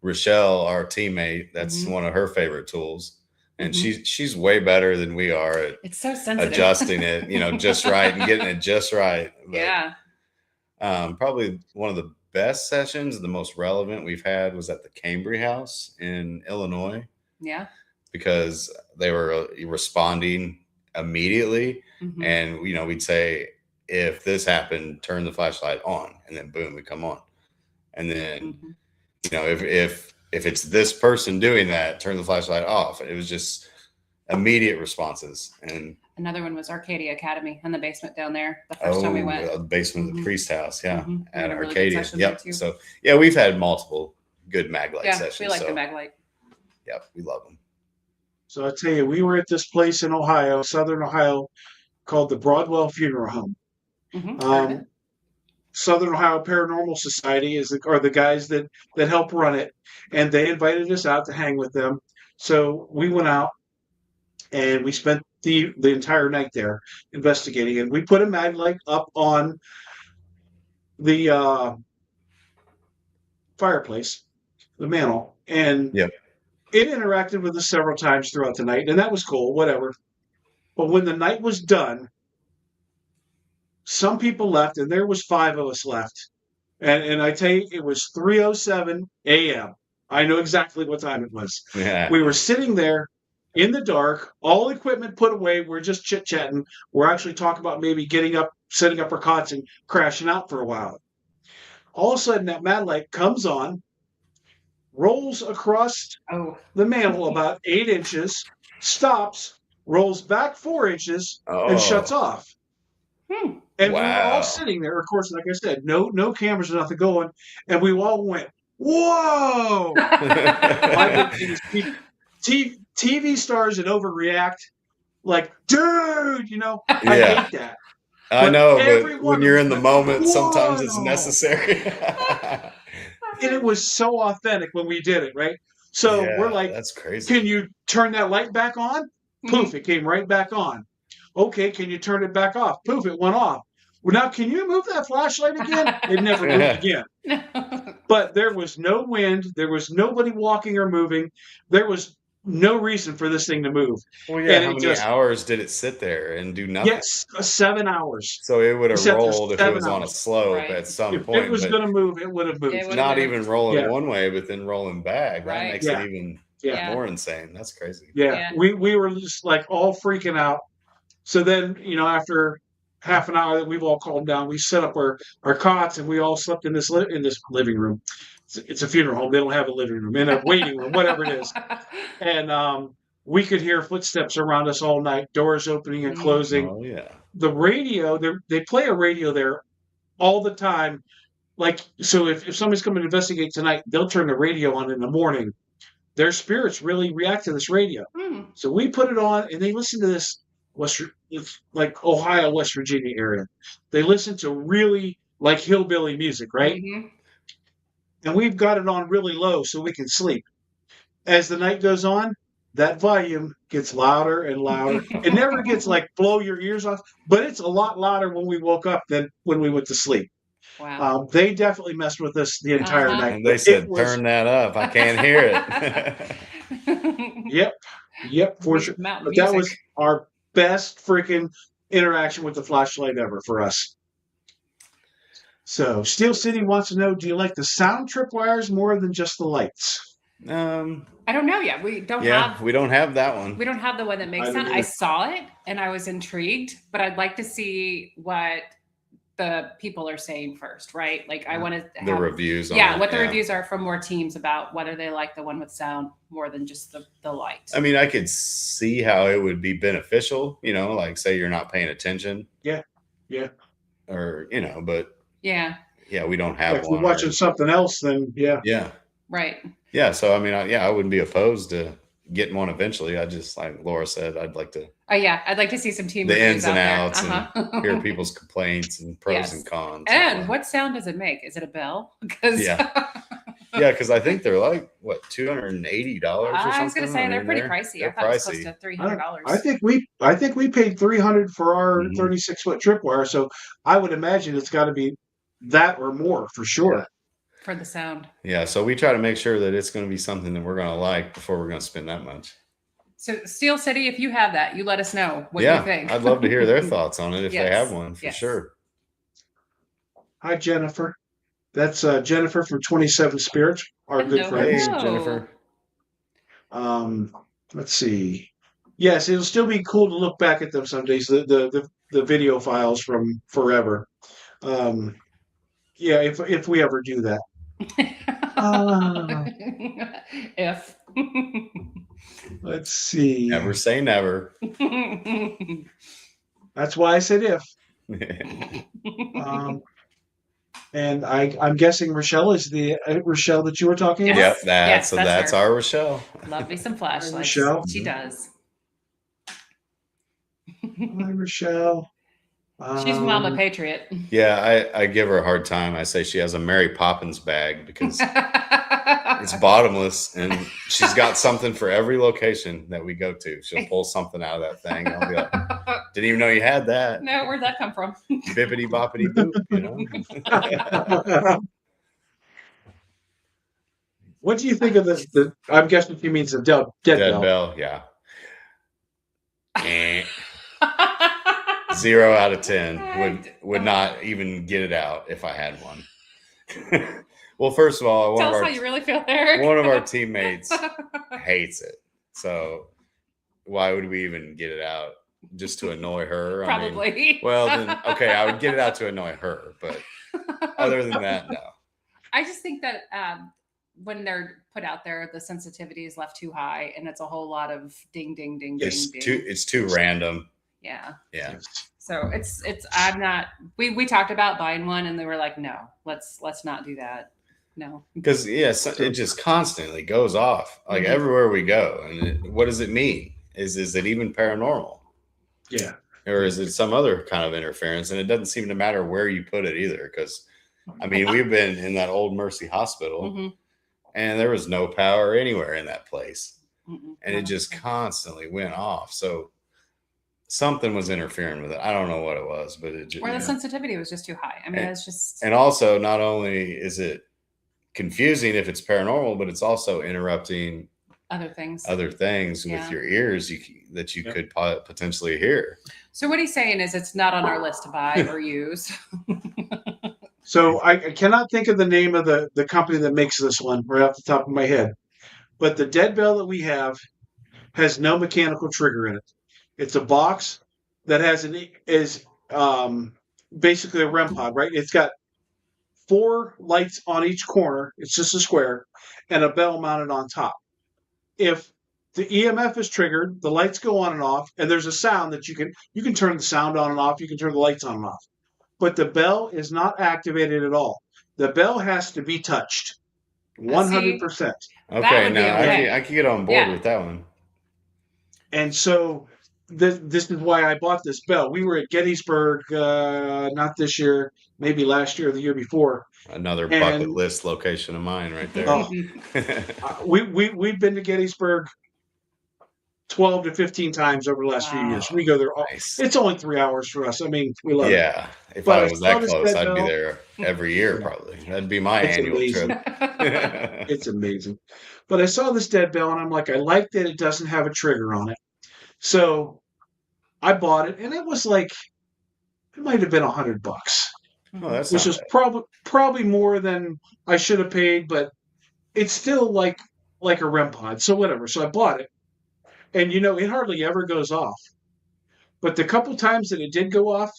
Rochelle, our teammate, that's Mhm. one of her favorite tools. And Mhm. she's way better than we are at It's so sensitive. adjusting it, just right and getting it just right. But, Yeah. probably one of the best sessions, the most relevant we've had, was at the Cambry House in Illinois. Yeah. because they were responding immediately. Mhm. And, we'd say, if this happened, turn the flashlight on, and then boom, we come on. And then, Mhm. if it's this person doing that, turn the flashlight off. It was just immediate responses. And Another one was Arcadia Academy in the basement down there. The first time we went. the basement of the Mhm. priest house, yeah, Mhm. We at had a really good Arcadia. session there, Yep. too. So yeah, we've had multiple good Maglite Yeah, sessions. we like so the Maglite. yeah, we love them. So I tell you, we were at this place in Ohio, Southern Ohio, called the Broadwell Funeral Home. Mhm, heard of it. Southern Ohio Paranormal Society are the guys that help run it, and they invited us out to hang with them. So we went out and we spent the entire night there investigating, and we put a mag light up on the fireplace, the mantle, and Yep. it interacted with us several times throughout the night, and that was cool, whatever. But when the night was done, some people left, and there was 5 of us left. And I tell you, it was 3:07 a.m. I know exactly what time it was. Yeah. We were sitting there in the dark, all equipment put away. We're just chit-chatting. We're actually talking about maybe getting up, setting up our cots, and crashing out for a while. All of a sudden, that mad light comes on, rolls across Oh. the mantle about 8 inches, stops, rolls back 4 inches, and shuts off. Hmm. And we were all Wow. sitting there, of course, like I said, no cameras or nothing going, and we all went, "Whoa!" My big thing is TV stars that overreact, like, dude, I Yeah. hate that. I know, every but one when of you're us in the went, moment, sometimes it's "Whoa!" necessary. And it was so authentic when we did it, right? So we're Yeah, like, that's crazy. "Can you turn that light back on?" Poof, it came right back on. Okay, can you turn it back off? Poof, it went off. Well, now can you move that flashlight again? It never moved again. But there was no wind. There was nobody walking or moving. There was no reason for this thing to move. Well, yeah. And How it many just, hours did it sit there and do nothing? yes, 7 hours. So it would We have sat there rolled if it 7 was on a hours. slope Right. at some If it point, was but going to move, it would have It moved. would not have even rolling Yeah. one way, but then rolling back. That Right. makes Yeah. it even Yeah. more insane. That's crazy. Yeah. Yeah. We were just like all freaking out. So then, after half an hour that we've all calmed down, we set up our cots and we all slept in this living room. It's a funeral home. They don't have a living room, in a waiting room, whatever it is. And we could hear footsteps around us all night, doors opening and closing. Oh yeah. The radio, they play a radio there all the time. Like, so if somebody's coming to investigate tonight, they'll turn the radio on in the morning. Their spirits really react to this radio. Hmm. So we put it on and they listen to this like Ohio, West Virginia area. They listen to really like hillbilly music, right? Mhm. And we've got it on really low so we can sleep. As the night goes on, that volume gets louder and louder. It never gets like blow your ears off, but it's a lot louder when we woke up than when we went to sleep. Wow. They definitely messed with us the entire Uh-huh. night. And they but said, it was, "Turn that up. I can't hear it." yep, for sure. Mountain But that was music. our best freaking interaction with the flashlight ever for us. So, Steel City wants to know, do you like the sound tripwires more than just the lights? I don't know yet. We don't Yeah, have we don't have that one. we don't have the one that makes I don't sound. I either. saw it and I was intrigued, but I'd like to see what the people are saying first, right? Like I want to The have, reviews. yeah, on what it, the reviews are from more teams about whether they like the one with sound more than just the light. I mean, I could see how it would be beneficial. Like say you're not paying attention. Yeah. Or but Yeah. yeah, we don't have If one. you're watching something else, then yeah. Yeah. Right. Yeah. So I mean, I wouldn't be opposed to getting one eventually. I just, like Laura said, I'd like to Oh yeah, I'd like to see some team the reviews ins and out outs there. and hear people's complaints and pros Yes. and cons. And what sound does it make? Is it a bell? Because Yeah. Yeah, because I think they're like what $280 or something. I was going to say they're mean, pretty pricey. They're I thought it was close pricey. to $300. I think we paid $300 for our Mhm. 36-foot tripwire, so I would imagine it's got to be that or more for sure. for the sound. Yeah, so we try to make sure that it's going to be something that we're going to like before we're going to spend that much. So Steel City, if you have that, you let us know what Yeah, you think. I'd love to hear their thoughts on it if they Yes. have one for Yes. sure. Hi, Jennifer. That's Jennifer from 27 Spirits, our good Hello. friends. Hey, Jennifer. let's see. Yes, it'll still be cool to look back at them some days. The video files from forever. Um, yeah, if we ever do that. If. Let's see. Never say never. That's why I said if. Um, and I'm guessing Rochelle is the Rochelle that you were talking Yes. about. Yep, Yes, that's that's her. our Rochelle. Love me some flashlights. Rochelle. She does. Hi, Rochelle. She's Mama Patriot. Yeah, I give her a hard time. I say she has a Mary Poppins bag because it's bottomless, and she's got something for every location that we go to. She'll pull something out of that thing. I'll be like, didn't even know you had that. No, where'd that come from? Bippity boppity boop, you know. What do you think of the I'm guessing she means the dead Dead bell. bell, yeah. 0 out of 10 would not even get it out if I had one. Well, first of all, Tell us how you really feel, Eric. one of our teammates hates it. So why would we even get it out? Just to annoy her? Probably. I mean, well, then, okay, I would get it out to annoy her. But other than that, no. I just think that when they're put out there, the sensitivity is left too high, and it's a whole lot of ding, ding, ding, It's ding, ding. it's too random. Yeah. Yeah. So it's I'm not. We talked about buying one, and they were like, no, let's not do that. No. Because it just constantly goes off like everywhere we go. And what does it mean? Is it even paranormal? Yeah. Or is it some other kind of interference? And it doesn't seem to matter where you put it either. Because I mean, we've been in that old Mercy Hospital, and there was no power anywhere in that place, and it just constantly went off. So something was interfering with it. I don't know what it was, but it just, or the sensitivity was just too high. I mean, it's just. And also, not only is it confusing if it's paranormal, but it's also interrupting other things with your ears that you could potentially hear. So what he's saying is it's not on our list to buy or use. So I cannot think of the name of the company that makes this one right off the top of my head, but the dead bell that we have has no mechanical trigger in it. It's a box that is basically a REM pod, right? It's got 4 lights on each corner. It's just a square, and a bell mounted on top. If the EMF is triggered, the lights go on and off, and there's a sound that you can turn the sound on and off. You can turn the lights on and off, but the bell is not activated at all. The bell has to be touched, 100%. Okay, now I can get on board with that one. And so this is why I bought this bell. We were at Gettysburg, not this year, maybe last year or the year before. Another bucket list location of mine right there. We've been to Gettysburg 12 to 15 times over the last few years. We go there. Nice. It's only 3 hours for us. I mean, we love it. Yeah. If I was that close, I'd be there every year probably. That'd be my annual trip. It's amazing. But I saw this dead bell, and I'm like, I like that it doesn't have a trigger on it. So I bought it, and it was like, it might have been $100, which was probably more than I should have paid, but it's still like a REM pod. So whatever. So I bought it, and it hardly ever goes off. But the couple times that it did go off,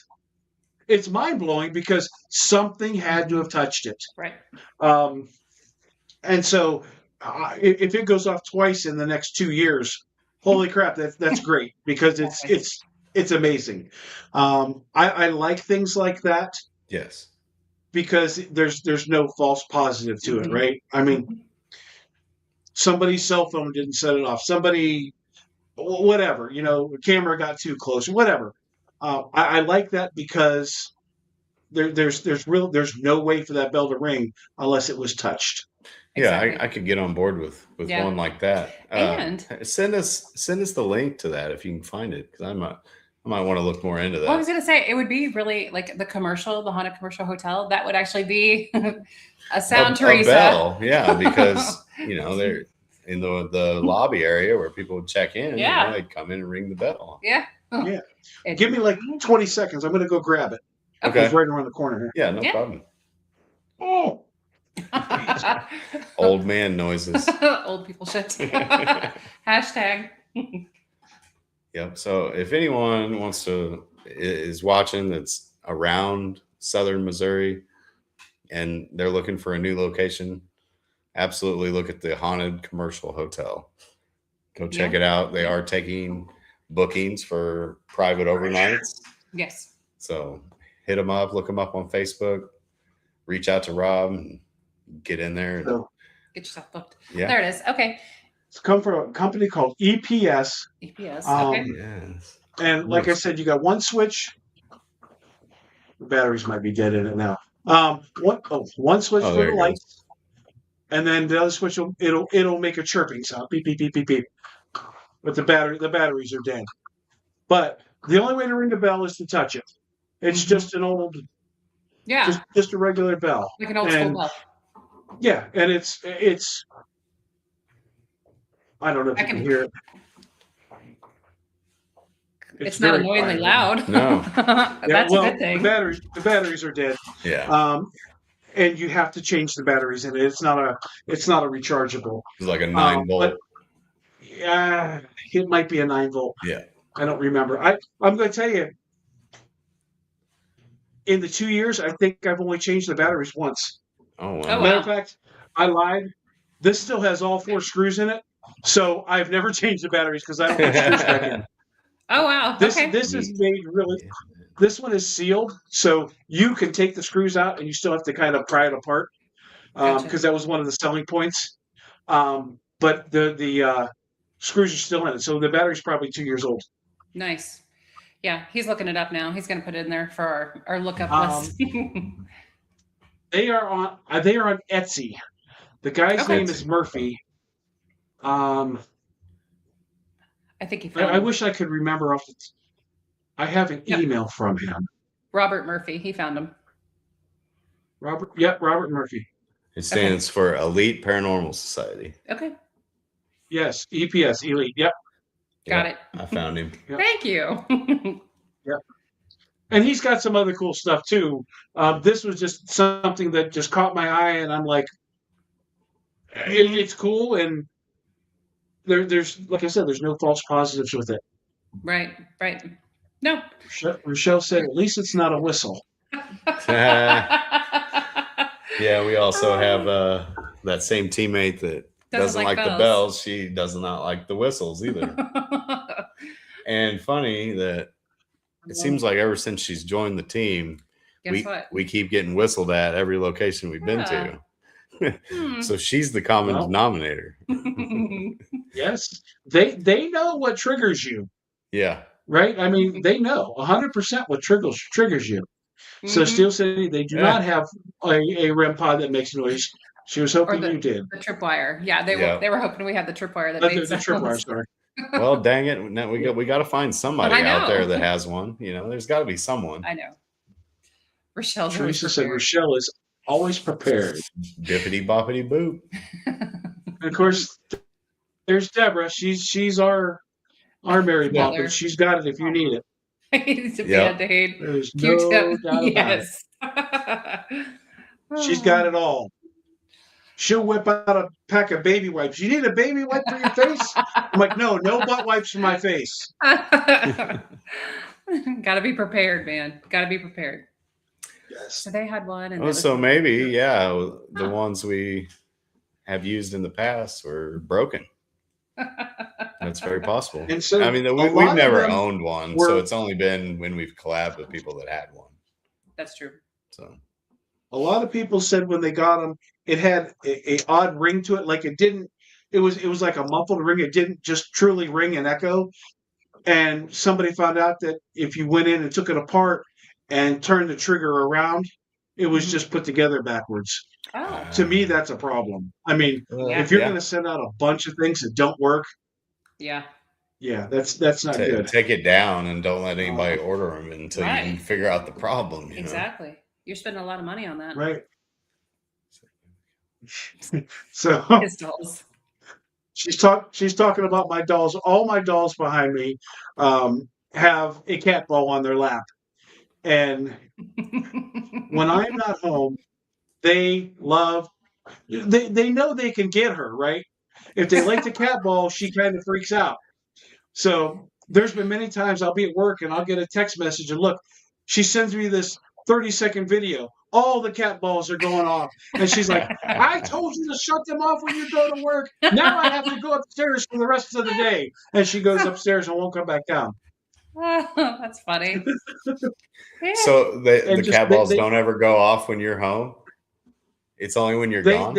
it's mind blowing because something had to have touched it. Right. And so if it goes off twice in the next 2 years. Holy crap! That's great because it's amazing. I like things like that. Yes. Because there's no false positive to it, right? I mean, somebody's cell phone didn't set it off. Somebody, whatever, the camera got too close, whatever. I like that because there's no way for that bell to ring unless it was touched. Exactly. Yeah, I could get on board with one like that. And send us the link to that if you can find it, because I might want to look more into that. Well, I was going to say it would be really like the haunted commercial hotel. That would actually be a sound, Teresa. A bell, yeah, because they're in the lobby area where people would check in. Yeah, they'd come in and ring the bell. Yeah, yeah. Give me like 20 seconds. I'm going to go grab it. Okay, it's right around the corner here. Yeah, no problem. Oh. Old man noises. Old people shit. Hashtag. Yep. So if anyone is watching that's around Southern Missouri and they're looking for a new location, absolutely look at the Haunted Commercial Hotel. Go check it out. They are taking bookings for private overnights. Yes. So hit them up, look them up on Facebook, reach out to Rob and get in there. So, get yourself booked. Yeah. There it is. Okay. It's come from a company called EPS. EPS. Okay. Yes. And like I said, you got one switch. The batteries might be dead in it now. One switch for the lights, and then the other switch it'll make a chirping sound, beep beep beep beep beep. But the batteries are dead. But the only way to ring the bell is to touch it. It's just an old, just a regular bell, like an old school bell. Yeah, and it's. I don't know if you can hear it. It's not annoyingly loud. No. That's a good thing. The batteries are dead. Yeah. And you have to change the batteries in it. It's not a rechargeable. It's like a 9-volt. Yeah, it might be a 9-volt. Yeah. I don't remember. I'm going to tell you, in the 2 years, I think I've only changed the batteries once. Oh, wow. Matter of fact, I lied. This still has all 4 screws in it, so I've never changed the batteries because I don't put screws back in. Oh, wow. This is made really. This one is sealed, so you can take the screws out, and you still have to kind of pry it apart because that was one of the selling points. But the screws are still in it, so the battery's probably 2 years old. Nice. Yeah, he's looking it up now. He's going to put it in there for our lookup list. They are on Etsy. The guy's name is Murphy. I think he found I wish I could remember off. I have an email from him. Robert Murphy. He found him. Robert. Yep, Robert Murphy. It stands for Elite Paranormal Society. Okay. Yes, EPS, Elite. Yep. Got it. I found him. Yep. Thank you. Yep. And he's got some other cool stuff too. This was just something that just caught my eye, and I'm like, it's cool. And there's, like I said, there's no false positives with it. Right. No. Rochelle said, at least it's not a whistle. Yeah, we also have that same teammate that doesn't like the bells. She does not like the whistles either. And funny that it seems like ever since she's joined the team, we keep getting whistled at every location we've been to. So she's the common denominator. Yes, they know what triggers you. Yeah. Right. I mean, they know 100% what triggers you. So Steel City, they do not have a REM pod that makes noise. She was hoping you did. The tripwire. Yeah, they were hoping we had the tripwire that made the tripwire. Sorry. Well, dang it! Now we got to find somebody out there that has one. You know, there's got to be someone. I know. Rochelle's Teresa said Rochelle is always prepared. Bippity boppity boop. And of course, there's Deborah. She's our Mary Poppins. She's got it if you need it. There's no doubt about it. She's got it all. She'll whip out a pack of baby wipes. You need a baby wipe for your face? I'm like, no butt wipes for my face. Got to be prepared, man. Got to be prepared. Yes. So they had one. And so maybe, the ones we have used in the past were broken. That's very possible. And so, I mean, we've never owned one, so it's only been when we've collabed with people that had one. That's true. So a lot of people said when they got them, it had a odd ring to it. Like it didn't. It was like a muffled ring. It didn't just truly ring and echo. And somebody found out that if you went in and took it apart and turned the trigger around, it was just put together backwards. Oh. To me, that's a problem. I mean, if you're going to send out a bunch of things that don't work, that's not good. Take it down and don't let anybody order them until you can figure out the problem. Exactly. You're spending a lot of money on that, right? So his dolls. She's talking about my dolls. All my dolls behind me have a cat ball on their lap, and when I'm not home, they know they can get her, right? If they like the cat ball, she kind of freaks out. So there's been many times I'll be at work and I'll get a text message and look, she sends me this 30-second video. All the cat balls are going off. And she's like, I told you to shut them off when you go to work. Now I have to go upstairs for the rest of the day. And she goes upstairs and won't come back down. That's funny. Yeah. So the And cat balls don't ever go off when you're home? It's only when you're gone?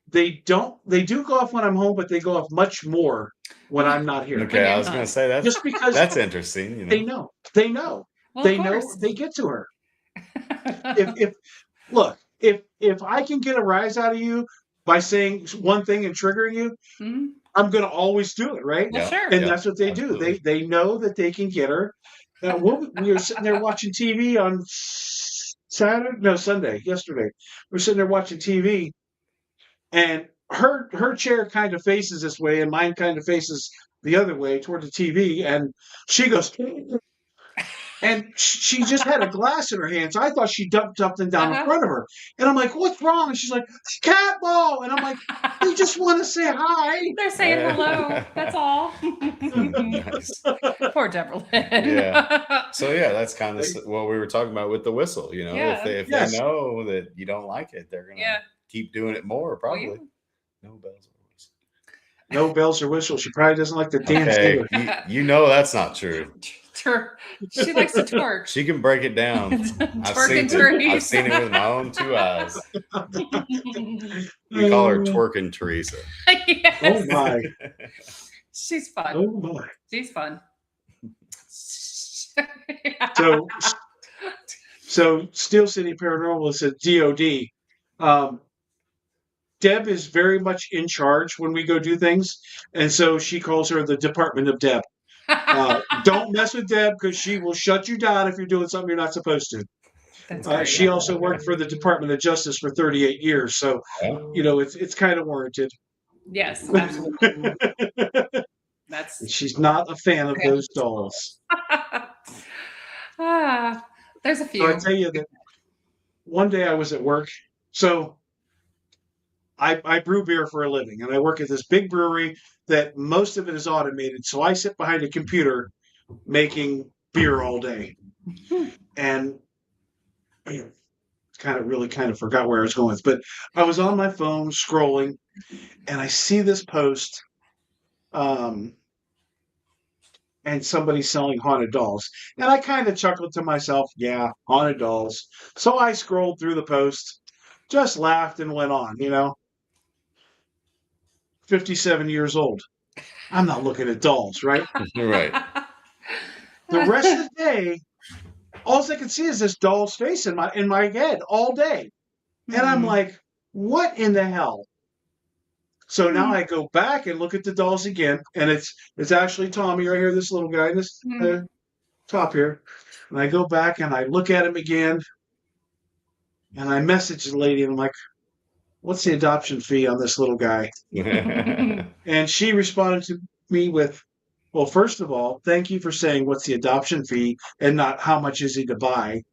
They don't. They do go off when I'm home, but they go off much more when I'm not here. Okay, I was going to say that. Just because that's interesting. You know? They know. Well, They know. They get to her. If I can get a rise out of you by saying one thing and triggering you, mm-hmm. I'm going to always do it, right? Well, sure. And that's what they do. They know that they can get her. We were sitting there watching TV on Sunday, yesterday. We're sitting there watching TV, and her chair kind of faces this way, and mine kind of faces the other way toward the TV, and she goes, and she just had a glass in her hand, so I thought she dumped something down in front of her, and I'm like, "What's wrong?" And she's like, "Cat ball," and I'm like, "You just want to say hi." They're saying hello. That's all. Poor Deborah Lynn. Yeah. So yeah, that's kind of what we were talking about with the whistle. You know, Yeah. if they know that you don't like it, they're gonna keep doing it more. Probably. Well, No bells or whistles. No bells or whistles. She probably doesn't like the dance either. You know that's not true. She likes to twerk. She can break it down. I've seen it with my own 2 eyes. We call her Twerking Teresa. Yes. Oh my. She's fun. Oh my. She's fun. So Steel City Paranormal is a DOD. Deb is very much in charge when we go do things, and so she calls her the Department of Deb. Don't mess with Deb because she will shut you down if you're doing something you're not supposed to. She also worked for the Department of Justice for 38 years, so it's kind of warranted. Yes, absolutely. She's not a fan of those dolls. There's a few. So I tell you that one day I was at work. So I brew beer for a living, and I work at this big brewery that most of it is automated. So I sit behind a computer making beer all day. And I kind of forgot where I was going with, but I was on my phone scrolling, and I see this post, and somebody's selling haunted dolls. And I kind of chuckled to myself, yeah, haunted dolls. So I scrolled through the post, just laughed and went on, 57 years old. I'm not looking at dolls, right? Right. The rest of the day, all I can see is this doll's face in my head all day. And I'm like, what in the hell? So now I go back and look at the dolls again, and it's actually Tommy right here, this little guy, this top here. And I go back and I look at him again, and I message the lady, and I'm like, what's the adoption fee on this little guy? And she responded to me with, well, first of all, thank you for saying what's the adoption fee and not how much is he to buy,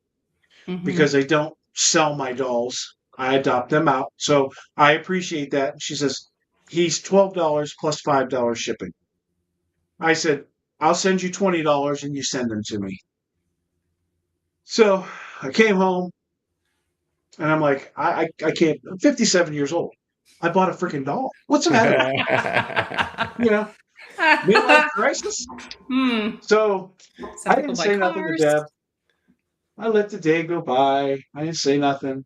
because I don't sell my dolls. I adopt them out. So I appreciate that. She says, he's $12 plus $5 shipping. I said, I'll send you $20 and you send them to me. So I came home, and I'm like, I can't. I'm 57 years old. I bought a freaking doll. What's the matter? Midlife crisis. So I didn't say nothing to Deb. I let the day go by. I didn't say nothing.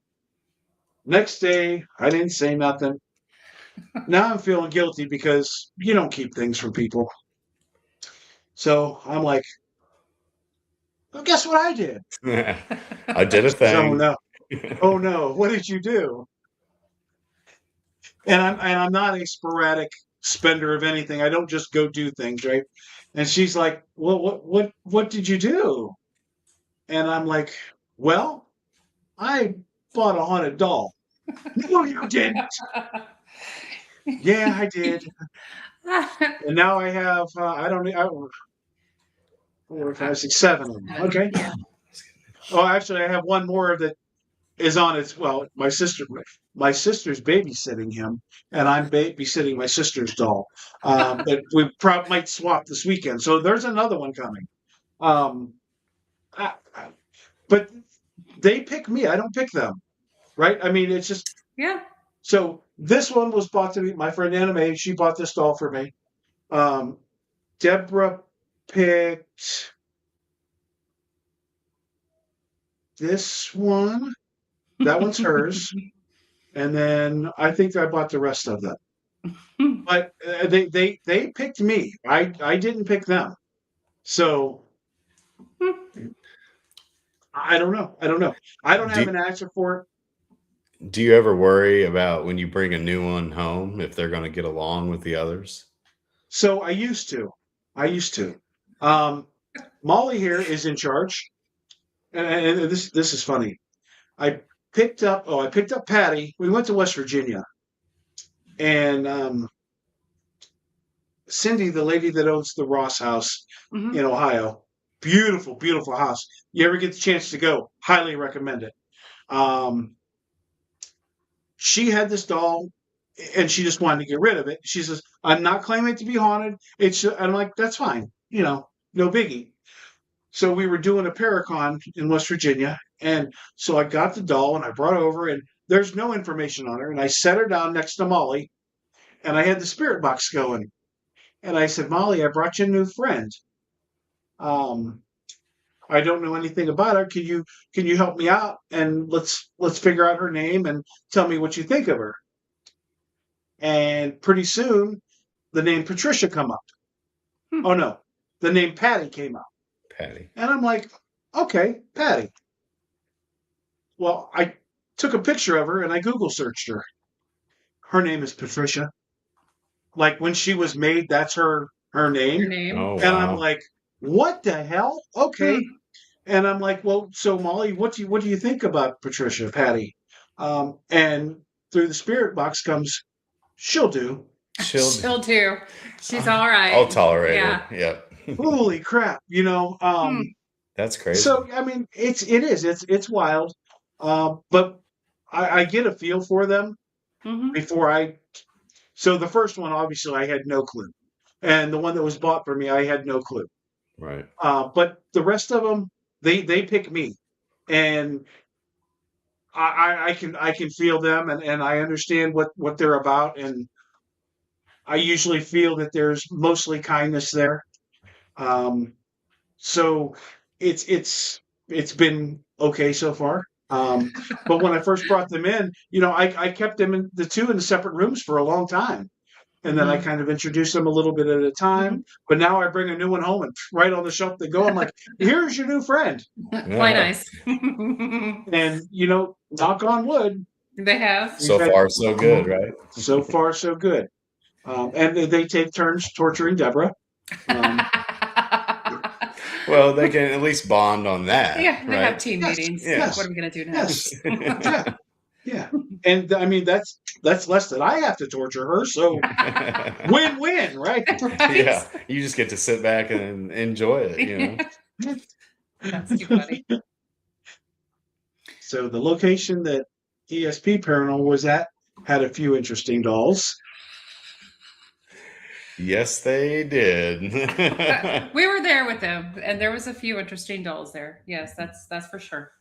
Next day, I didn't say nothing. Now I'm feeling guilty because you don't keep things from people. So I'm like, well, guess what I did? I did a thing. Oh no. Oh no, what did you do? And I'm not a sporadic spender of anything. I don't just go do things, right? And she's like, well, what did you do? And I'm like, well, I bought a haunted doll. No, you didn't. Yeah, I did. And now I have, 4, 5, 6, 7 of them. Okay. Oh, actually, I have one more that is on its my sister's babysitting him, and I'm babysitting my sister's doll. But we probably might swap this weekend. So there's another one coming. Um, but they pick me. I don't pick them, right? I mean, it's just Yeah. so this one was bought to me. My friend Anna Mae, she bought this doll for me. Deborah picked this one. That one's hers. And then I think I bought the rest of them. But they picked me. I didn't pick them. So I don't know. I don't have an answer for it. Do you ever worry about when you bring a new one home if they're going to get along with the others? So I used to. Molly here is in charge, and this is funny. I picked up Patty. We went to West Virginia, and Cindy, the lady that owns the Ross House in Ohio, beautiful, beautiful house. You ever get the chance to go? Highly recommend it. She had this doll, and she just wanted to get rid of it. She says, "I'm not claiming it to be haunted." I'm like, "That's fine, no biggie." So we were doing a Paracon in West Virginia, and so I got the doll and I brought it over, and there's no information on her, and I set her down next to Molly, and I had the spirit box going, and I said, "Molly, I brought you a new friend. I don't know anything about her. Can you help me out, and let's figure out her name and tell me what you think of her?" And pretty soon, the name Patricia come up. Oh no, the name Patty came up. Patty. And I'm like, "Okay, Patty." Well, I took a picture of her and I Google searched her. Her name is Patricia. Like when she was made, that's her name. Your name. Oh, And wow. I'm like, "What the hell?" Okay. And I'm like, "Well, so Molly, what do you think about Patricia, Patty?" And through the spirit box comes, "She'll do." She'll do. She's all right. I'll tolerate Yeah. her. Yep. Holy crap, That's crazy. So I mean, it's wild, but I get a feel for them before I. So the first one, obviously, I had no clue, and the one that was bought for me, I had no clue. Right. But the rest of them, they pick me, and I can feel them, and I understand what they're about, and I usually feel that there's mostly kindness there. So it's been okay so far. But when I first brought them in, I kept them in the separate rooms for a long time. And then I kind of introduced them a little bit at a time. But now I bring a new one home and right on the shelf they go. I'm like, "Here's your new friend." Quite nice. And, knock on wood. They have. So far, so good, right? So far, so good. And they take turns torturing Deborah. Well, they can at least bond on that. Yeah, they right? have team meetings. Yes. What are we going to do now? Yes. Yeah. And I mean, that's less that I have to torture her. So win-win, right? Yeah, you just get to sit back and enjoy it. That's too funny. So the location that ESP Paranormal was at had a few interesting dolls. Yes, they did. We were there with them, and there was a few interesting dolls there. Yes, that's for sure.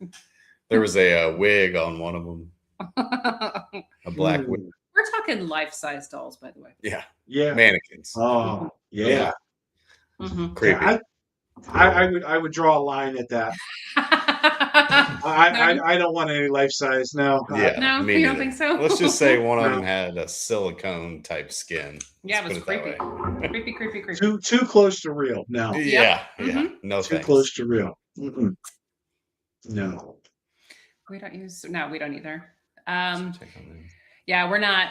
There was a wig on one of them, a black wig. We're talking life-size dolls, by the way. Yeah, Yeah. mannequins. Oh, yeah. Creepy. I would draw a line at that. I don't want any life size. No. Yeah. No, me you don't neither. think so? Let's just say one of No. them had a silicone type skin. Yeah, it Let's was put creepy. that way. Creepy. Too close to real. No. Yeah. Mhm. No Too thanks. close to real. Mm-mm. No. We don't either. Check on them. Yeah,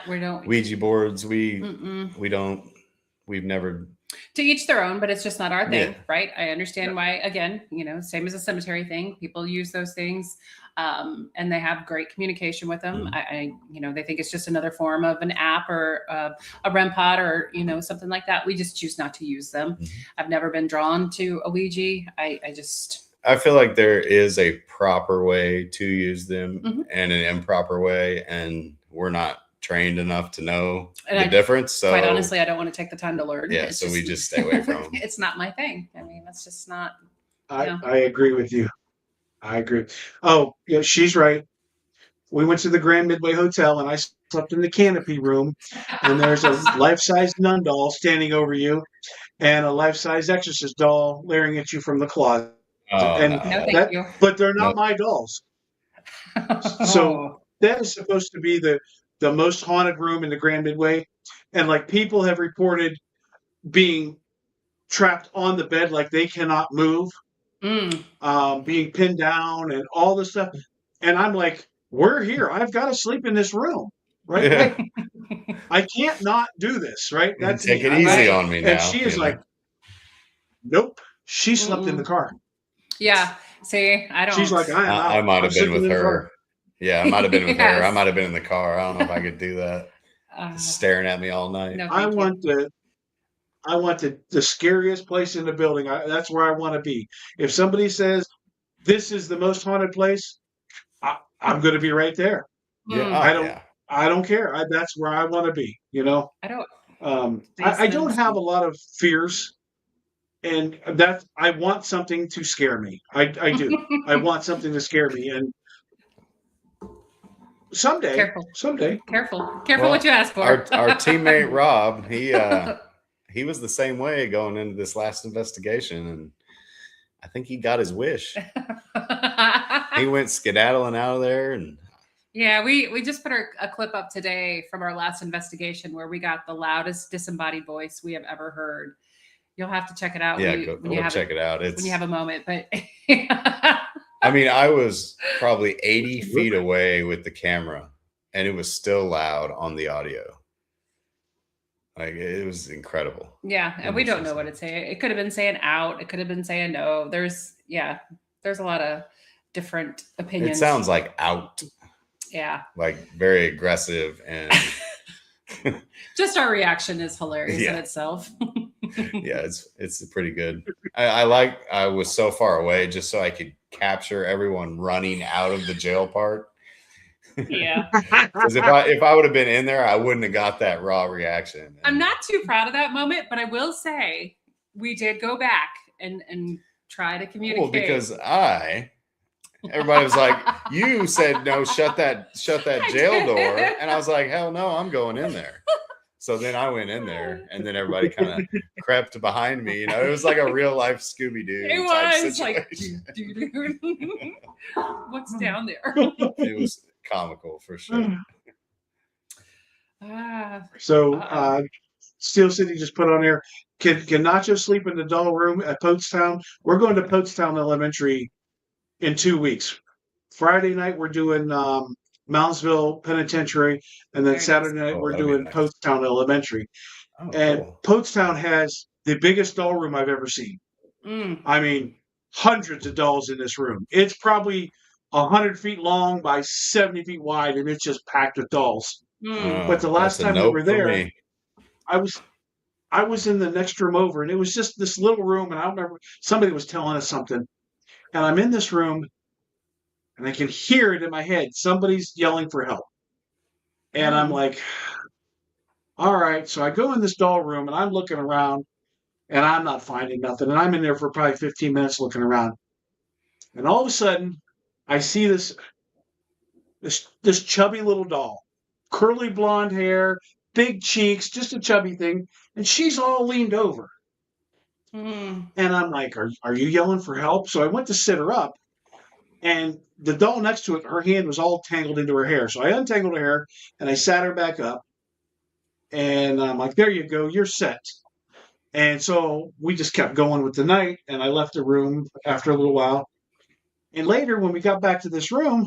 we don't. Ouija boards. We Mm-mm. don't. We've never. To each their own, but it's just not our thing, Yeah. right? I understand why, again, same as a cemetery thing. People use those things and they have great communication with them. I they think it's just another form of an app or a REM pod or, something like that. We just choose not to use them. I've never been drawn to a Ouija. I feel like there is a proper way to use them Mhm. and an improper way, and we're not trained enough to know And the difference. So quite honestly, I don't want to take the time to learn. yeah, It's so we just stay away from them. It's not my thing. I mean, that's just not. I agree with you. I agree. Oh, yeah, she's right. We went to the Grand Midway Hotel, and I slept in the canopy room, and there's a life-size nun doll standing over you, and a life-size exorcist doll leering at you from the closet. Oh, And No, thank that, you. but they're No. not my dolls. So that is supposed to be the most haunted room in the Grand Midway, and like people have reported being trapped on the bed, like they cannot move, being pinned down, and all this stuff. And I'm like, we're here. I've got to sleep in this room, right? Yeah. Like, I can't not do this, right? That's Take me. it easy Right. on me now. And she is you know? like, nope. She slept in the car. Yeah. See, I don't. She's like, I am out. I might I'm have been sleeping with in the car. her. Yeah, I might have been with her. I Yes. might have been in the car. I don't know if I could do that. Staring at me all night. No, I thank you. want the scariest place in the building. That's where I want to be. If somebody says this is the most haunted place, I'm going to be right there. Yeah, I don't care. That's where I want to be. You know. I don't. I don't have a lot of fears, and that I want something to scare me. I do. I want something to scare me, and someday, Careful. Careful Well, what you ask for. Our teammate Rob, he was the same way going into this last investigation, and I think he got his wish. He went skedaddling out of there, and Yeah, we just put a clip up today from our last investigation where we got the loudest disembodied voice we have ever heard. You'll have to check it out. yeah, when you have check it out. It's when you have a moment. But I mean, I was probably 80 feet away with the camera, and it was still loud on the audio. Like, it was incredible. yeah, and we don't know what it's saying. It could have been saying out. It could have been saying no. There's a lot of different opinions. It sounds like out. Yeah. Like very aggressive, and just our reaction is hilarious Yeah. in itself. yeah, it's pretty good. I was so far away just so I could capture everyone running out of the jail part. Yeah. Because if I would have been in there, I wouldn't have got that raw reaction. I'm not too proud of that moment, but I will say we did go back and try to communicate. Well, because everybody was like, you said no, shut that jail door. And I was like, hell no, I'm going in there. So then I went in there, and then everybody kind of crept behind me. You know, it was like a real life Scooby-Doo. It type was like, situation. what's down there? It was comical for sure. So Steel City just put on there. Can Nacho sleep in the doll room at Poatstown? We're going to Poatstown Elementary in 2 weeks. Friday night we're doing Moundsville Penitentiary, and then Very Saturday night we're that'd be doing nice. Poatstown Elementary. Oh, And cool. Poatstown has the biggest doll room I've ever seen. I mean, hundreds of dolls in this room. It's probably 100 feet long by 70 feet wide, and it's just packed with dolls. But the last That's a time we nope were for there, me. I was in the next room over, and it was just this little room, and I remember somebody was telling us something, and I'm in this room, and I can hear it in my head. Somebody's yelling for help. And I'm like, all right. So I go in this doll room, and I'm looking around, and I'm not finding nothing. And I'm in there for probably 15 minutes looking around. And all of a sudden, I see this chubby little doll, curly blonde hair, big cheeks, just a chubby thing, and she's all leaned over. And I'm like, are you yelling for help? So I went to sit her up, and the doll next to it, her hand was all tangled into her hair. So I untangled her hair, and I sat her back up, and I'm like, there you go, you're set. And so we just kept going with the night, and I left the room after a little while. And later, when we got back to this room,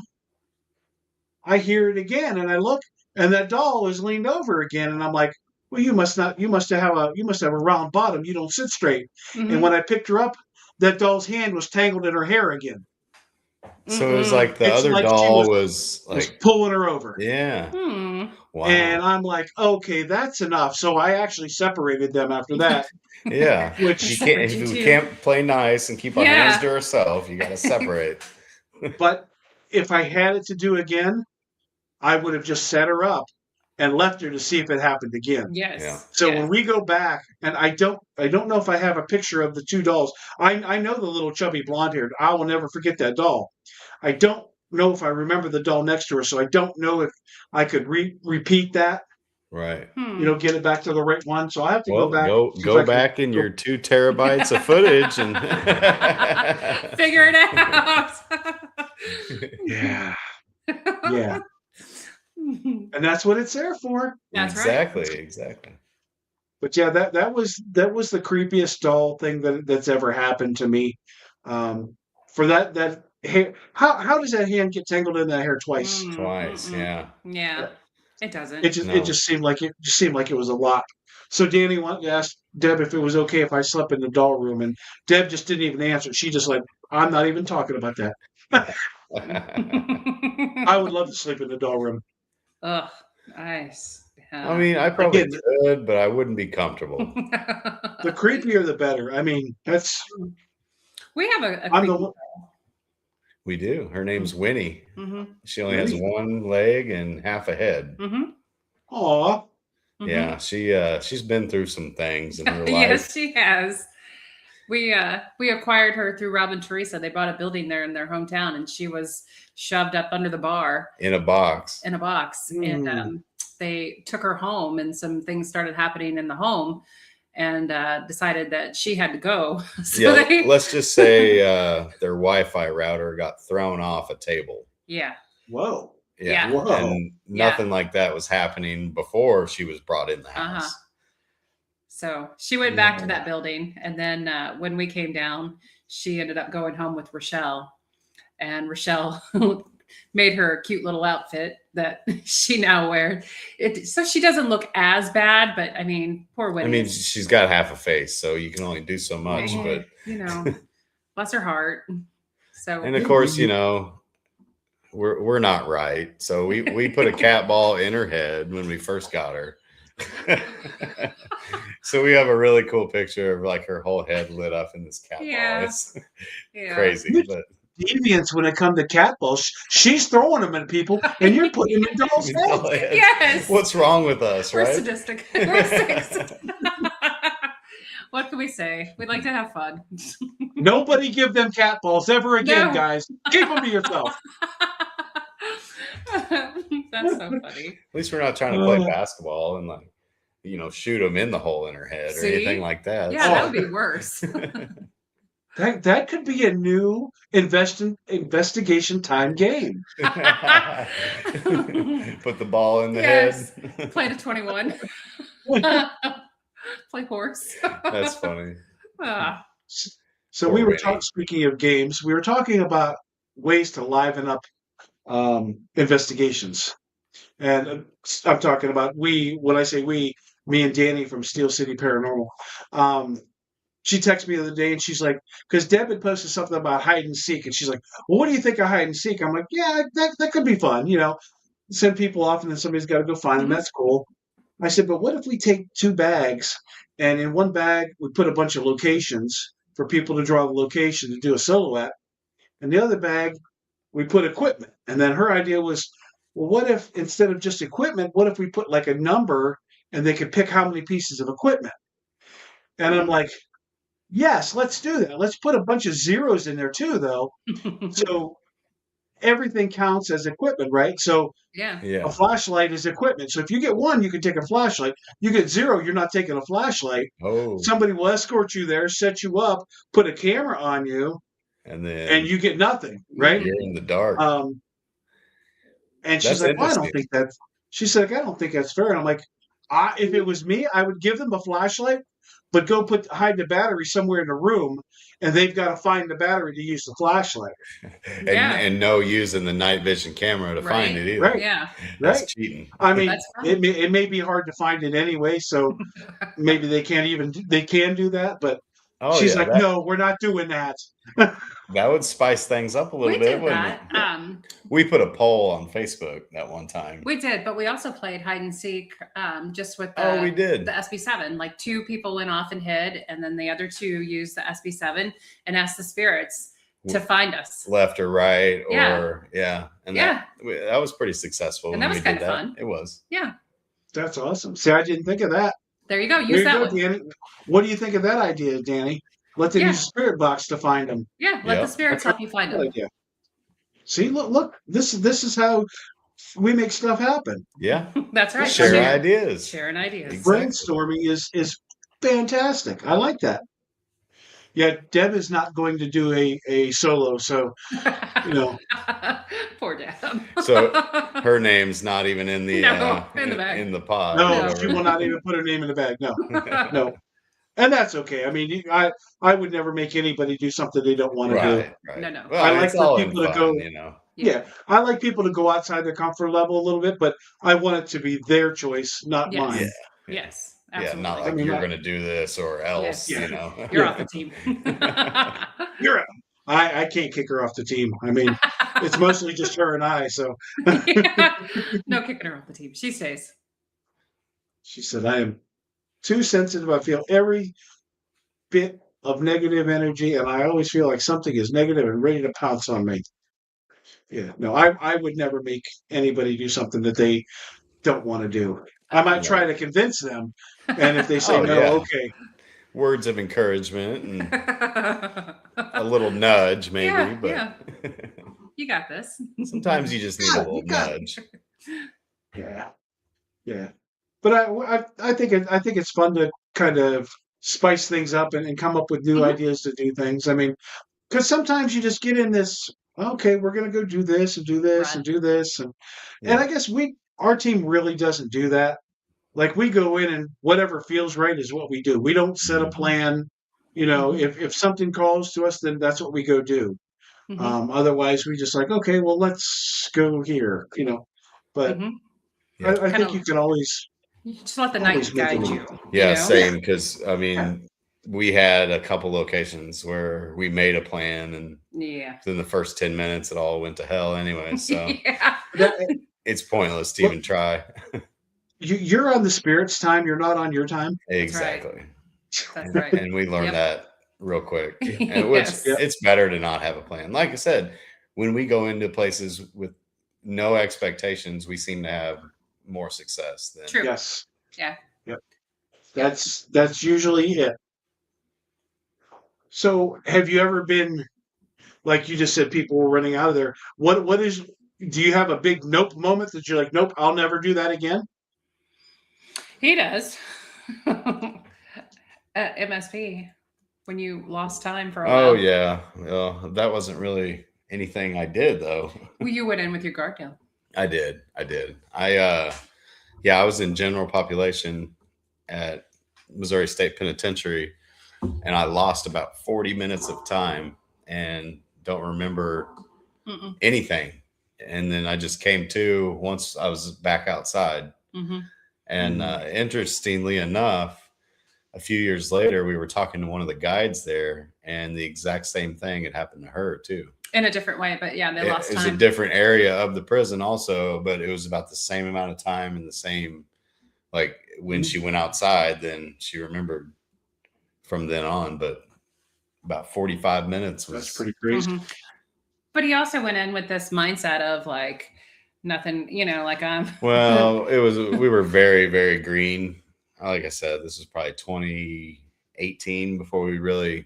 I hear it again, and I look, and that doll is leaned over again, and I'm like, well, you must have a round bottom. You don't sit straight. And when I picked her up, that doll's hand was tangled in her hair again. So it was like the It's other like she doll was was like, pulling her over. yeah, Hmm. wow, And I'm like, okay, that's enough. So I actually separated them after that, yeah. which, You can't Separate if you we too. can't play nice and keep our hands Yeah. to ourselves. You got to separate. but if I had it to do again, I would have just set her up and left her to see if it happened again. Yeah. Yes. So Yes. when we go back, and I don't know if I have a picture of the two dolls. I know the little chubby blonde haired. I will never forget that doll. I don't know if I remember the doll next to her, so I don't know if I could repeat that. Right. Get it back to the right one. So I have to go Well, back, see if go I can back in go. your 2 terabytes of footage and Figure it out. Yeah, yeah, and that's what it's there for. That's right. Exactly. But yeah, that was the creepiest doll thing that's ever happened to me. For that hair, how does that hand get tangled in that hair twice? Twice, yeah. Yeah. Uh, It doesn't. It No. just seemed like it was a lot. So Danny asked Deb if it was okay if I slept in the doll room, and Deb just didn't even answer. She just like, I'm not even talking about that. I would love to sleep in the doll room. Ugh. Nice. I mean, I probably Again, could, but I wouldn't be comfortable. the creepier the better. I mean, that's We have a I'm the creepy one. We do. Her name's Winnie. Mm-hmm. She only has Winnie. 1 leg and half a head. Mm-hmm. Aw, Yeah, she's been through some things in her life. Yes, she has. We acquired her through Rob and Teresa. They bought a building there in their hometown, and she was shoved up under the bar In a box. in a box. And they took her home, and some things started happening in the home, and decided that she had to go. So Yeah, let's just say their Wi-Fi router got thrown off a table. yeah. whoa, Yeah. whoa. And nothing like that was happening before she was brought in the house. Uh-huh. So she went back to that building, and then when we came down, she ended up going home with Rochelle, and Rochelle made her a cute little outfit that she now wears. So she doesn't look as bad, but I mean, poor Winnie. I mean, she's got half a face, so you can only do so much. But bless her heart. So, and of course, we're not right. So we put a cat ball in her head when we first got her. So we have a really cool picture of like her whole head lit up in this cat ball. It's crazy, but Deviants when it comes to cat balls. She's throwing them at people, and you're putting them in doll's head. Yes. What's wrong with us, We're right? sadistic. We're sadistic. What can we say? We'd like to have fun. Nobody give them cat balls ever again, No. guys. Keep them to yourself. That's so funny. At least we're not trying to play basketball and like, shoot them in the hole in her head or anything like that. Yeah, that would be worse. That could be a new investigation time game. Put the ball in the Yes. head. Play to 21. Play horse. That's funny. Ah. So Poor we were Winnie. speaking of games, we were talking about ways to liven up investigations. And I'm talking about when I say we, me and Danny from Steel City Paranormal. She texted me the other day and she's like, because Deb had posted something about hide and seek, and she's like, well, what do you think of hide and seek? I'm like, yeah, that could be fun, send people off and then somebody's got to go find them. That's cool. I said, but what if we take 2 bags, and in one bag we put a bunch of locations for people to draw the location to do a silhouette, and the other bag we put equipment. And then her idea was, well, what if instead of just equipment, what if we put like a number and they could pick how many pieces of equipment? And I'm like, yes, let's do that. Let's put a bunch of zeros in there too, though. So everything counts as equipment, right? So Yeah. a flashlight is equipment. So if you get 1, you can take a flashlight. You get 0, you're not taking a flashlight. Oh, Somebody will escort you there, set you up, put a camera on you, and then and you get nothing, right? you're in the dark. And she's That's like, well, interesting. she's like, I don't think that's fair. And I'm like, if it was me, I would give them a flashlight, but go hide the battery somewhere in the room, and they've got to find the battery to use the flashlight. And no using the night vision camera to find it either. Right. Yeah. That's Right. cheating. I mean, That's fun. it may be hard to find it anyway, so maybe they can do that. But she's like, no, we're not doing that. That would spice things up a little We bit, did wouldn't that. it? We put a poll on Facebook that one time. We did, but we also played hide and seek just with Oh, we did. the SB7. Like 2 people went off and hid, and then the other 2 used the SB7 and asked the spirits to find us. Left or right, Yeah. or and Yeah. that was pretty successful. And when that was we did kinda fun. It was. Yeah. That's awesome. See, I didn't think of that. There you go. There Use you that go, one. Danny. What do you think of that idea, Danny? Let them Yeah. use spirit box to find them. Yeah. Let Yep. the spirits help you find Good them. idea. See, look. This is how we make stuff happen. Yeah. That's right. Share ideas. Sharing ideas. Exactly. Brainstorming is fantastic. I like that. Yeah, Deb is not going to do a solo, so you know. Poor Deb. So her name's not even in the No, in the bag. in the pod. No, whatever. she will not even put her name in the bag. No, no, and that's okay. I mean, I would never make anybody do something they don't want to do. Right. No. Well, I like it's for all in people to fun, go- you know. Yeah, I like people to go outside their comfort level a little bit, but I want it to be their choice, not Yes. mine. Yes. Yeah, Absolutely. not like I mean, you're I- going to do this or else, Yes. you know. You're off the team. You're. I can't kick her off the team. I mean, it's mostly just her and I. So Yeah. No kicking her off the team. She stays. she said, "I am too sensitive. I feel every bit of negative energy, and I always feel like something is negative and ready to pounce on me." Yeah, no, I would never make anybody do something that they don't want to do. I might try to convince them, and if they say Oh, no, yeah. okay. Words of encouragement and a little nudge, maybe, Yeah, but yeah. You got this. sometimes you just need a Yeah, little you got it. nudge. Yeah, yeah. But I think it's fun to kind of spice things up and come up with new Mhm. ideas to do things. I mean, because sometimes you just get in this. Okay, we're gonna go do this and do this and Right. do this, and Yeah. I guess our team really doesn't do that. Like we go in and whatever feels right is what we do. We don't set a Mhm. plan. You know, Mhm. if something calls to us, then that's what we go do. Mhm. Otherwise, we just like, okay, well, let's go here. You know, but Mhm. Yeah. I think Kinda- you can always. You just let the night Always make guide it- you. Yeah, you know? same. Because I mean, we had a couple locations where we made a plan, and Yeah. within the first 10 minutes, it all went to hell anyway. So Yeah. That, it's pointless to Well- even try. you're on the spirits' time. You're not on your time. Exactly. That's right. And we learned Yep. that real quick. And which Yes. it's better to not have a plan. Like I said, when we go into places with no expectations, we seem to have more success than True. Yes. Yeah. Yep. That's usually it. So, have you ever been, like you just said, people were running out of there? What is? Do you have a big nope moment that you're like, nope, I'll never do that again? He does. At MSP, when you lost time for a while. Oh yeah. Well, that wasn't really anything I did though. Well, you went in with your guard down. I did. I I was in general population at Missouri State Penitentiary, and I lost about 40 minutes of time and don't remember Mm-mm. anything. And then I just came to once I was back outside. Mm-hmm. And interestingly enough, a few years later, we were talking to one of the guides there, and the exact same thing had happened to her too. In a different way, but yeah, they lost It was a time. different area of the prison also, but it was about the same amount of time and the same, like when she went outside, then she remembered from then on, but about 45 minutes was That's pretty crazy. Mhm. But he also went in with this mindset of like nothing, like I'm. Well, we were very, very green. Like I said, this was probably 2018 before we really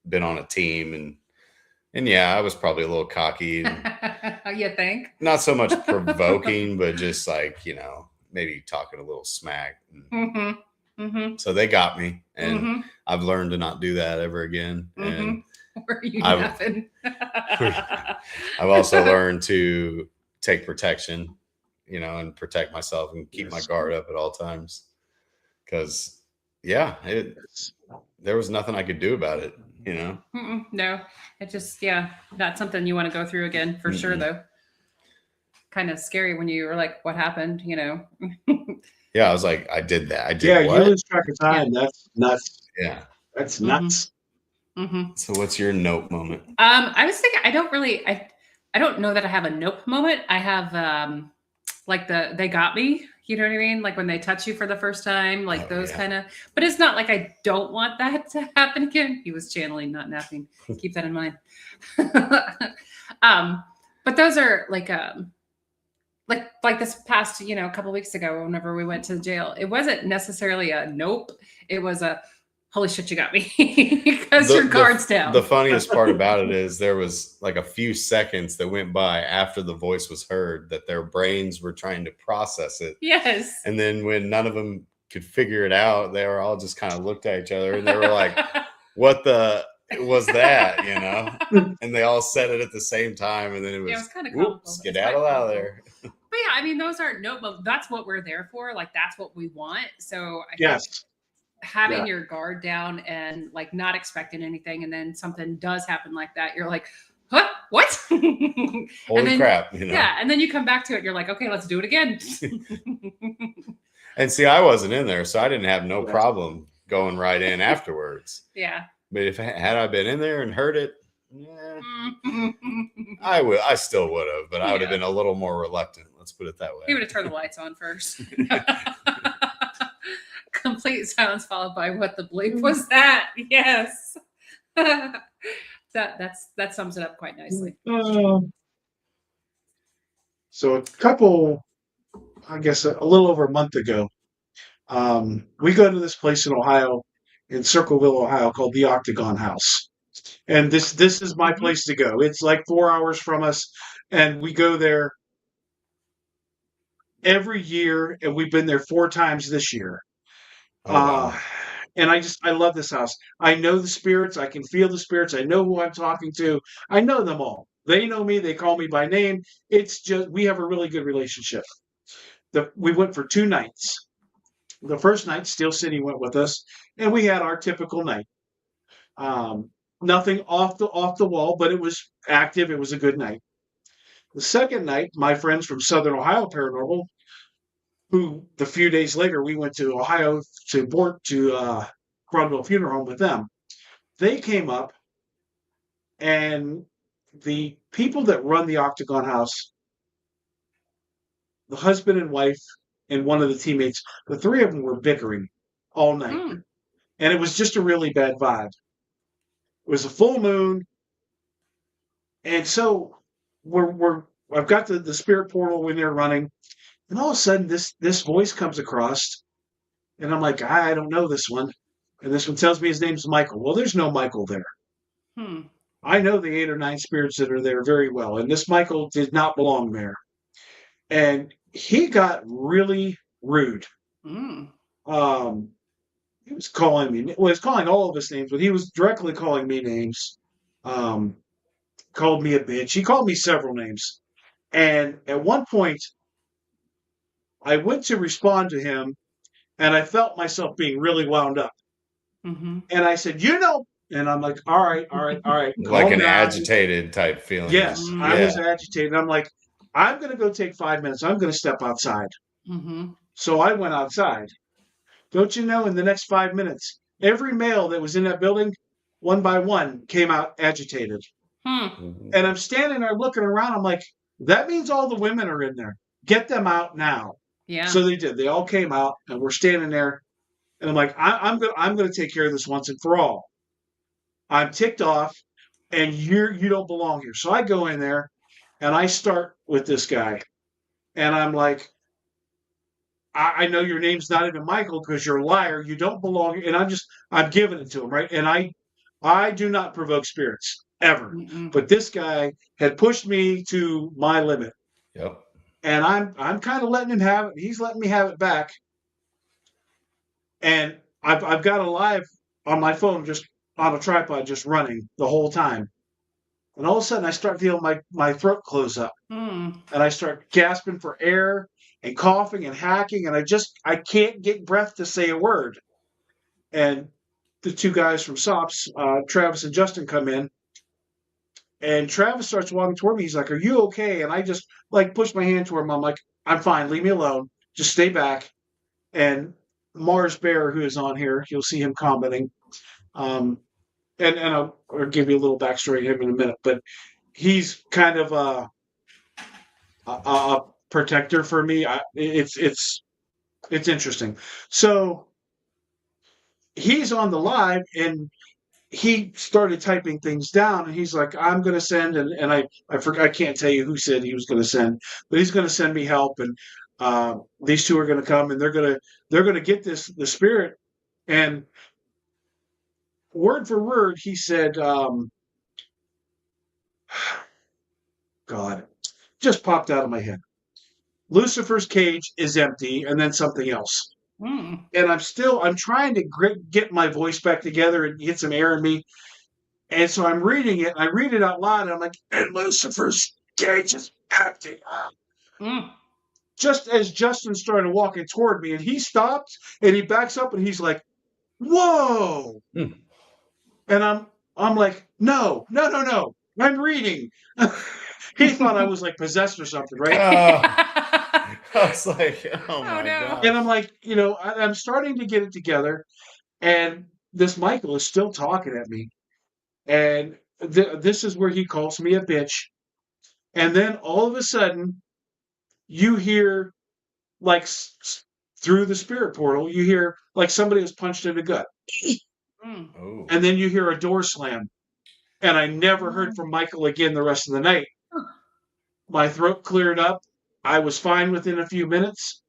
been on a team. And yeah, I was probably a little cocky and You think? not so much provoking, but just like, maybe talking a little smack. Mm-hmm. Mm-hmm. So they got me, and Mm-hmm. I've learned to not do that ever again. And Were you I've- nothing? I've also learned to take protection, and protect myself and keep my Yes. guard up at all times. Because, yeah, there was nothing I could do about it, Mm-mm, no, it just not something you want to go through again for sure Mm-mm. though. Kind of scary when you were like, "What happened?" Yeah, I was like, I did that. I did Yeah, what? you lose track of time. That's nuts. Yeah. That's Mhm. nuts. Mm-hmm. So what's your nope moment? I was thinking, I don't know that I have a nope moment. I have like they got me. You know what I mean? Like when they touch you for the first time, like those Yeah. kind of. But it's not like I don't want that to happen again. He was channeling, not napping. Keep that in mind. But those are like this past, a couple weeks ago, whenever we went to the jail, it wasn't necessarily a nope. It was a holy shit, you got me because your guard's down. The funniest part about it is there was like a few seconds that went by after the voice was heard that their brains were trying to process it. Yes. And then when none of them could figure it out, they were all just kind of looked at each other and they were like, what the was that, And they all said it at the same time. And then it was kind of comical. Skedaddle out of there. But yeah, I mean, those aren't that's what we're there for. Like, that's what we want. So I Yes. think having your guard down and like not expecting anything, and then something does happen like that, you're like, huh? What? Holy crap. Yeah. And then you come back to it. You're like, okay, let's do it again. And see, I wasn't in there, so I didn't have no problem going right in afterwards. Yeah. But had I been in there and heard it, I still would have, but I would have been a little more reluctant. Let's put it that way. He would have turned the lights on first. Complete silence followed by what the bleep was that? Yes. That sums it up quite nicely. So I guess a little over a month ago, we go to this place in Ohio, in Circleville, Ohio, called the Octagon House. And this is my place to go. It's like 4 hours from us, and we go there every year, and we've been there 4 times this year. Wow. And I love this house. I know the spirits. I can feel the spirits. I know who I'm talking to. I know them all. They know me. They call me by name. It's just, we have a really good relationship. We went for 2 nights. The first night, Steel City went with us, and we had our typical night. Nothing off the wall, but it was active. It was a good night. The second night, my friends from Southern Ohio Paranormal, who the few days later we went to Ohio to Broadwell Funeral Home with them. They came up, and the people that run the Octagon House, the husband and wife and one of the teammates, the 3 of them were bickering all night. And it was just a really bad vibe. It was a full moon. And so I've got the spirit portal when they're running. And all of a sudden this voice comes across, and I'm like, I don't know this one. And this one tells me his name's Michael. Well, there's no Michael there. I know the 8 or 9 spirits that are there very well. And this Michael did not belong there. And he got really rude. He was calling me. Well, he was calling all of us names, but he was directly calling me names. Called me a bitch. He called me several names. And at one point, I went to respond to him, and I felt myself being really wound up. And I said, and I'm like, all right. Like an agitated type feeling. Yes, I was agitated. I'm like, I'm going to go take 5 minutes. I'm going to step outside. So I went outside. Don't you know, in the next 5 minutes, every male that was in that building, one by one, came out agitated. And I'm standing there looking around. I'm like, that means all the women are in there. Get them out now. Yeah. So they did. They all came out, and we're standing there. And I'm like, I'm going to take care of this once and for all. I'm ticked off, and you don't belong here. So I go in there, and I start with this guy, and I'm like, I know your name's not even Michael because you're a liar. You don't belong here. And I'm giving it to him, right? And I do not provoke spirits ever. But this guy had pushed me to my limit. Yep. And I'm kind of letting him have it. He's letting me have it back. And I've got it live on my phone, just on a tripod, just running the whole time. And all of a sudden, I start feeling my throat close up. And I start gasping for air and coughing and hacking. And I can't get breath to say a word. And the 2 guys from SOPS, Travis and Justin, come in. And Travis starts walking toward me. He's like, are you okay? And I just push my hand toward him. I'm like, I'm fine. Leave me alone. Just stay back. And Mars Bear, who is on here, you'll see him commenting. and I'll give you a little backstory of him in a minute, but he's kind of a protector for me. It's interesting. So he's on the live, and he started typing things down, and he's like, I'm going to send, and I forgot, I can't tell you who said he was going to send, but he's going to send me help, and these two are going to come, and they're going to get the spirit. And word for word, he said, God, just popped out of my head. Lucifer's cage is empty, and then something else. Mm. And I'm trying to get my voice back together and get some air in me. And so I'm reading it, and I read it out loud, and I'm like, and Lucifer's cage is empty. Mm. Just as Justin started walking toward me, and he stops, and he backs up, and he's like, whoa. Mm. And I'm like, no, I'm reading. He thought I was like possessed or something, right? I was like, oh my no. God. And I'm like, I'm starting to get it together, and this Michael is still talking at me. And this is where he calls me a bitch. And then all of a sudden, you hear, like, through the spirit portal, you hear like somebody was punched in the gut. Mm. Oh. And then you hear a door slam. And I never heard from Michael again the rest of the night. My throat cleared up. I was fine within a few minutes.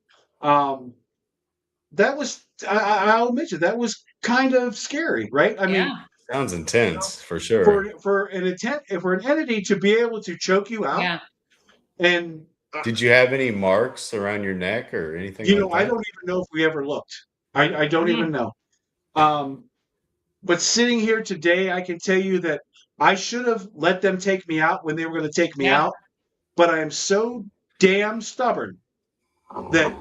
That was, I'll admit you, that was kind of scary, right? I mean, sounds intense for sure. for an entity to be able to choke you out. Yeah. And did you have any marks around your neck or anything like that? I don't even know if we ever looked. I don't even know. But sitting here today, I can tell you that I should have let them take me out when they were going to take me out. But I am so damn stubborn that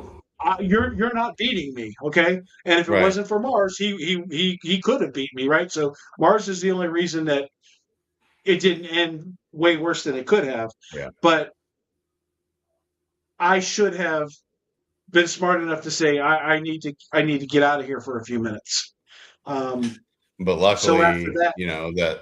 you're not beating me, okay? And if it wasn't for Mars, he could have beat me, right? So Mars is the only reason that it didn't end way worse than it could have. Yeah. But I should have been smart enough to say I need to get out of here for a few minutes. But luckily, so after that, that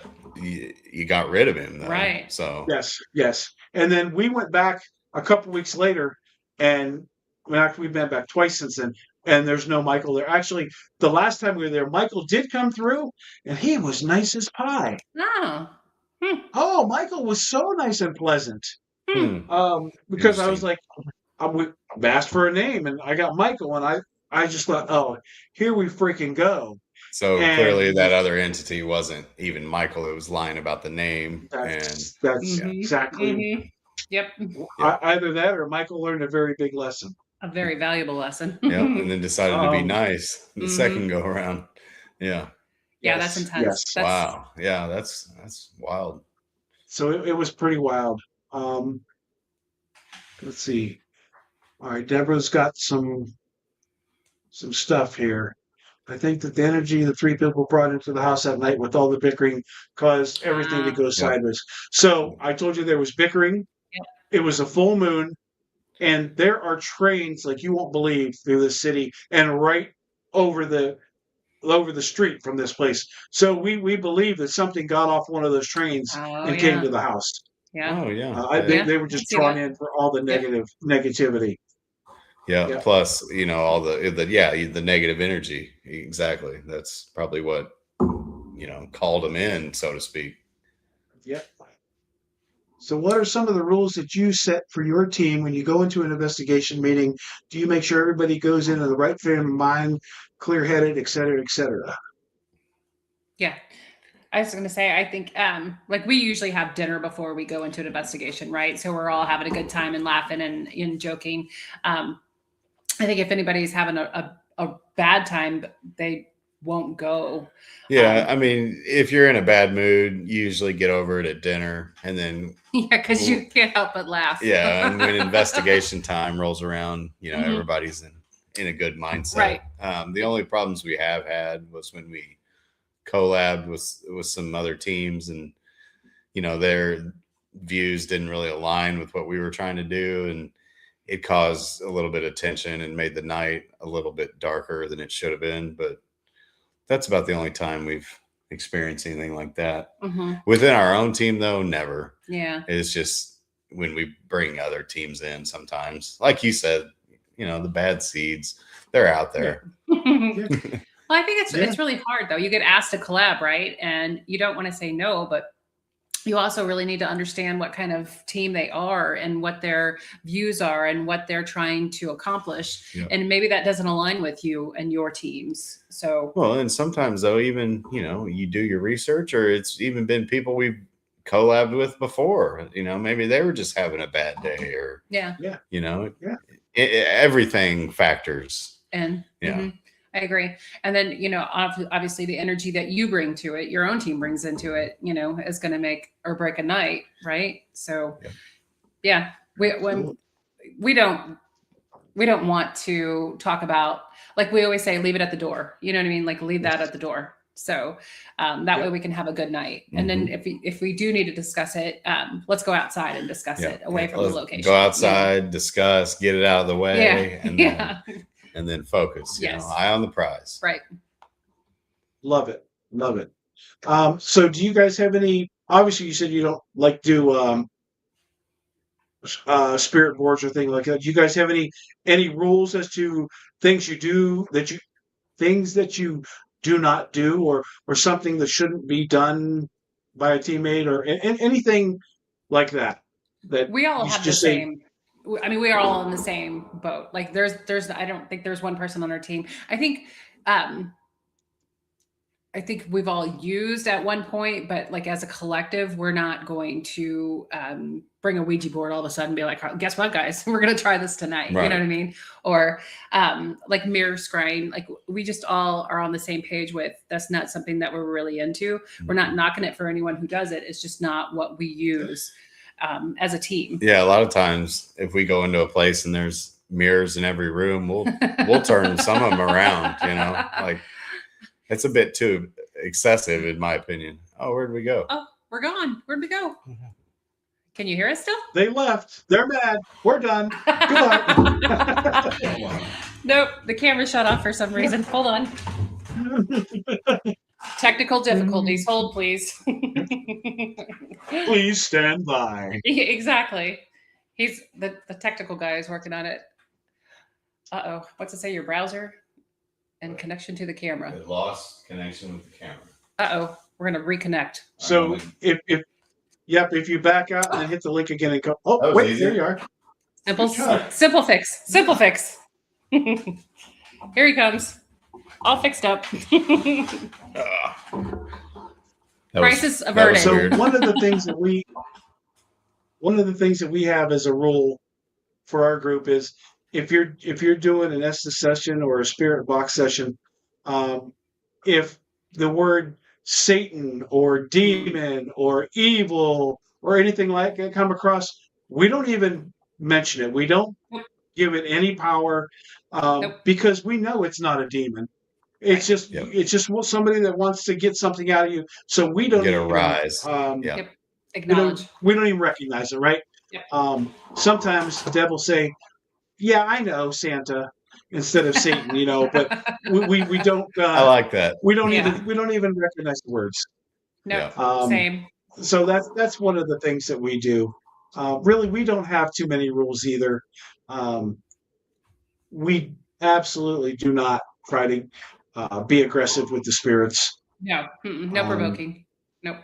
you got rid of him, though. Right. So yes. And then we went back a couple weeks later, and we've been back twice since then, and there's no Michael there. Actually, the last time we were there, Michael did come through, and he was nice as pie. Oh. Oh, Michael was so nice and pleasant. Because I was like, I asked for a name, and I got Michael, and I just thought, oh, here we freaking go. So clearly that other entity wasn't even Michael. It was lying about the name. That's exactly. Mm-hmm. Yep. Either that or Michael learned a very big lesson. A very valuable lesson. Yep. And then decided to be nice the second go around. Yeah. Yeah, that's intense. Yes. Wow. Yeah, that's wild. So it was pretty wild. Let's see. All right, Deborah's got some stuff here. I think that the energy the three people brought into the house that night with all the bickering caused everything to go sideways. So I told you there was bickering. Yep. It was a full moon, and there are trains like you won't believe through the city and right over the street from this place. So we believe that something got off one of those trains and came to the house. Yeah. Oh yeah. They were just drawn in for all the negativity. Yeah. Plus, all the negative energy. Exactly. That's probably what, called them in, so to speak. Yep. So what are some of the rules that you set for your team when you go into an investigation meeting? Do you make sure everybody goes in the right frame of mind, clear-headed, et cetera, et cetera? Yeah. I was going to say, I think, like we usually have dinner before we go into an investigation, right? So we're all having a good time and laughing and joking. I think if anybody's having a bad time, they won't go. Yeah. I mean, if you're in a bad mood, you usually get over it at dinner, and then because you can't help but laugh. Yeah. And when investigation time rolls around, everybody's in a good mindset. Right. The only problems we have had was when we collabed with some other teams, and their views didn't really align with what we were trying to do, and it caused a little bit of tension and made the night a little bit darker than it should have been. But that's about the only time we've experience anything like that. Mm-hmm. Within our own team, though, never. Yeah. It's just when we bring other teams in sometimes, like you said, the bad seeds, they're out there. Well, I think it's really hard though. You get asked to collab, right? And you don't want to say no, but you also really need to understand what kind of team they are and what their views are and what they're trying to accomplish. Yeah. And maybe that doesn't align with you and your teams. So, well, and sometimes though, even, you do your research, or it's even been people we've collabed with before, maybe they were just having a bad day, or, everything factors. And yeah. Mm-hmm. I agree. And then, obviously the energy that you bring to it, your own team brings into it, is going to make or break a night. Right. So we don't want to talk about, like we always say, leave it at the door. You know what I mean? Like leave that at the door. So that way we can have a good night. And then if we do need to discuss it, let's go outside and discuss it away from the location. Go outside, discuss, get it out of the way. And then focus, eye on the prize. Right. Love it. Love it. So do you guys have any, obviously you said you don't like do spirit boards or things like that. Do you guys have any rules as to things you do things that you do not do, or something that shouldn't be done by a teammate, or anything like that we all have the just same. I mean, we are all in the same boat. Like there's, I don't think there's one person on our team. I think we've all used at one point, but like as a collective, we're not going to bring a Ouija board all of a sudden and be like, guess what, guys, we're going to try this tonight. Right. You know what I mean? Or like mirror scrying, like we just all are on the same page with, that's not something that we're really into. We're not knocking it for anyone who does it. It's just not what we use as a team. Yeah. A lot of times if we go into a place and there's mirrors in every room, we'll turn some of them around, like it's a bit too excessive in my opinion. Oh, where'd we go? Oh, we're gone. Where'd we go? Can you hear us still? They left. They're mad. We're done. Goodbye. Nope. The camera shut off for some reason. Hold on. Technical difficulties. Hold, please. Please stand by. Exactly. He's the technical guy is working on it. Uh-oh. What's it say? Your browser and connection to the camera. It lost connection with the camera. Uh-oh. We're going to reconnect. So if you back out and hit the link again and go, wait, easy. There you are. Simple fix. Simple fix. Here he comes. All fixed up. Crisis averted. So one of the things that we have as a rule for our group is if you're doing an Estes session or a spirit box session, if the word Satan or demon or evil or anything like that come across, we don't even mention it. We don't give it any power because we know it's not a demon. It's just somebody that wants to get something out of you. So we don't get a rise. Acknowledge. We don't even recognize it, right? Yep. Sometimes Deb will say, "Yeah, I know Santa," instead of Satan, but we don't. I like that. We don't even recognize the words. No, same. So that's one of the things that we do. Really, we don't have too many rules either. We absolutely do not try to be aggressive with the spirits. No, no provoking. Nope.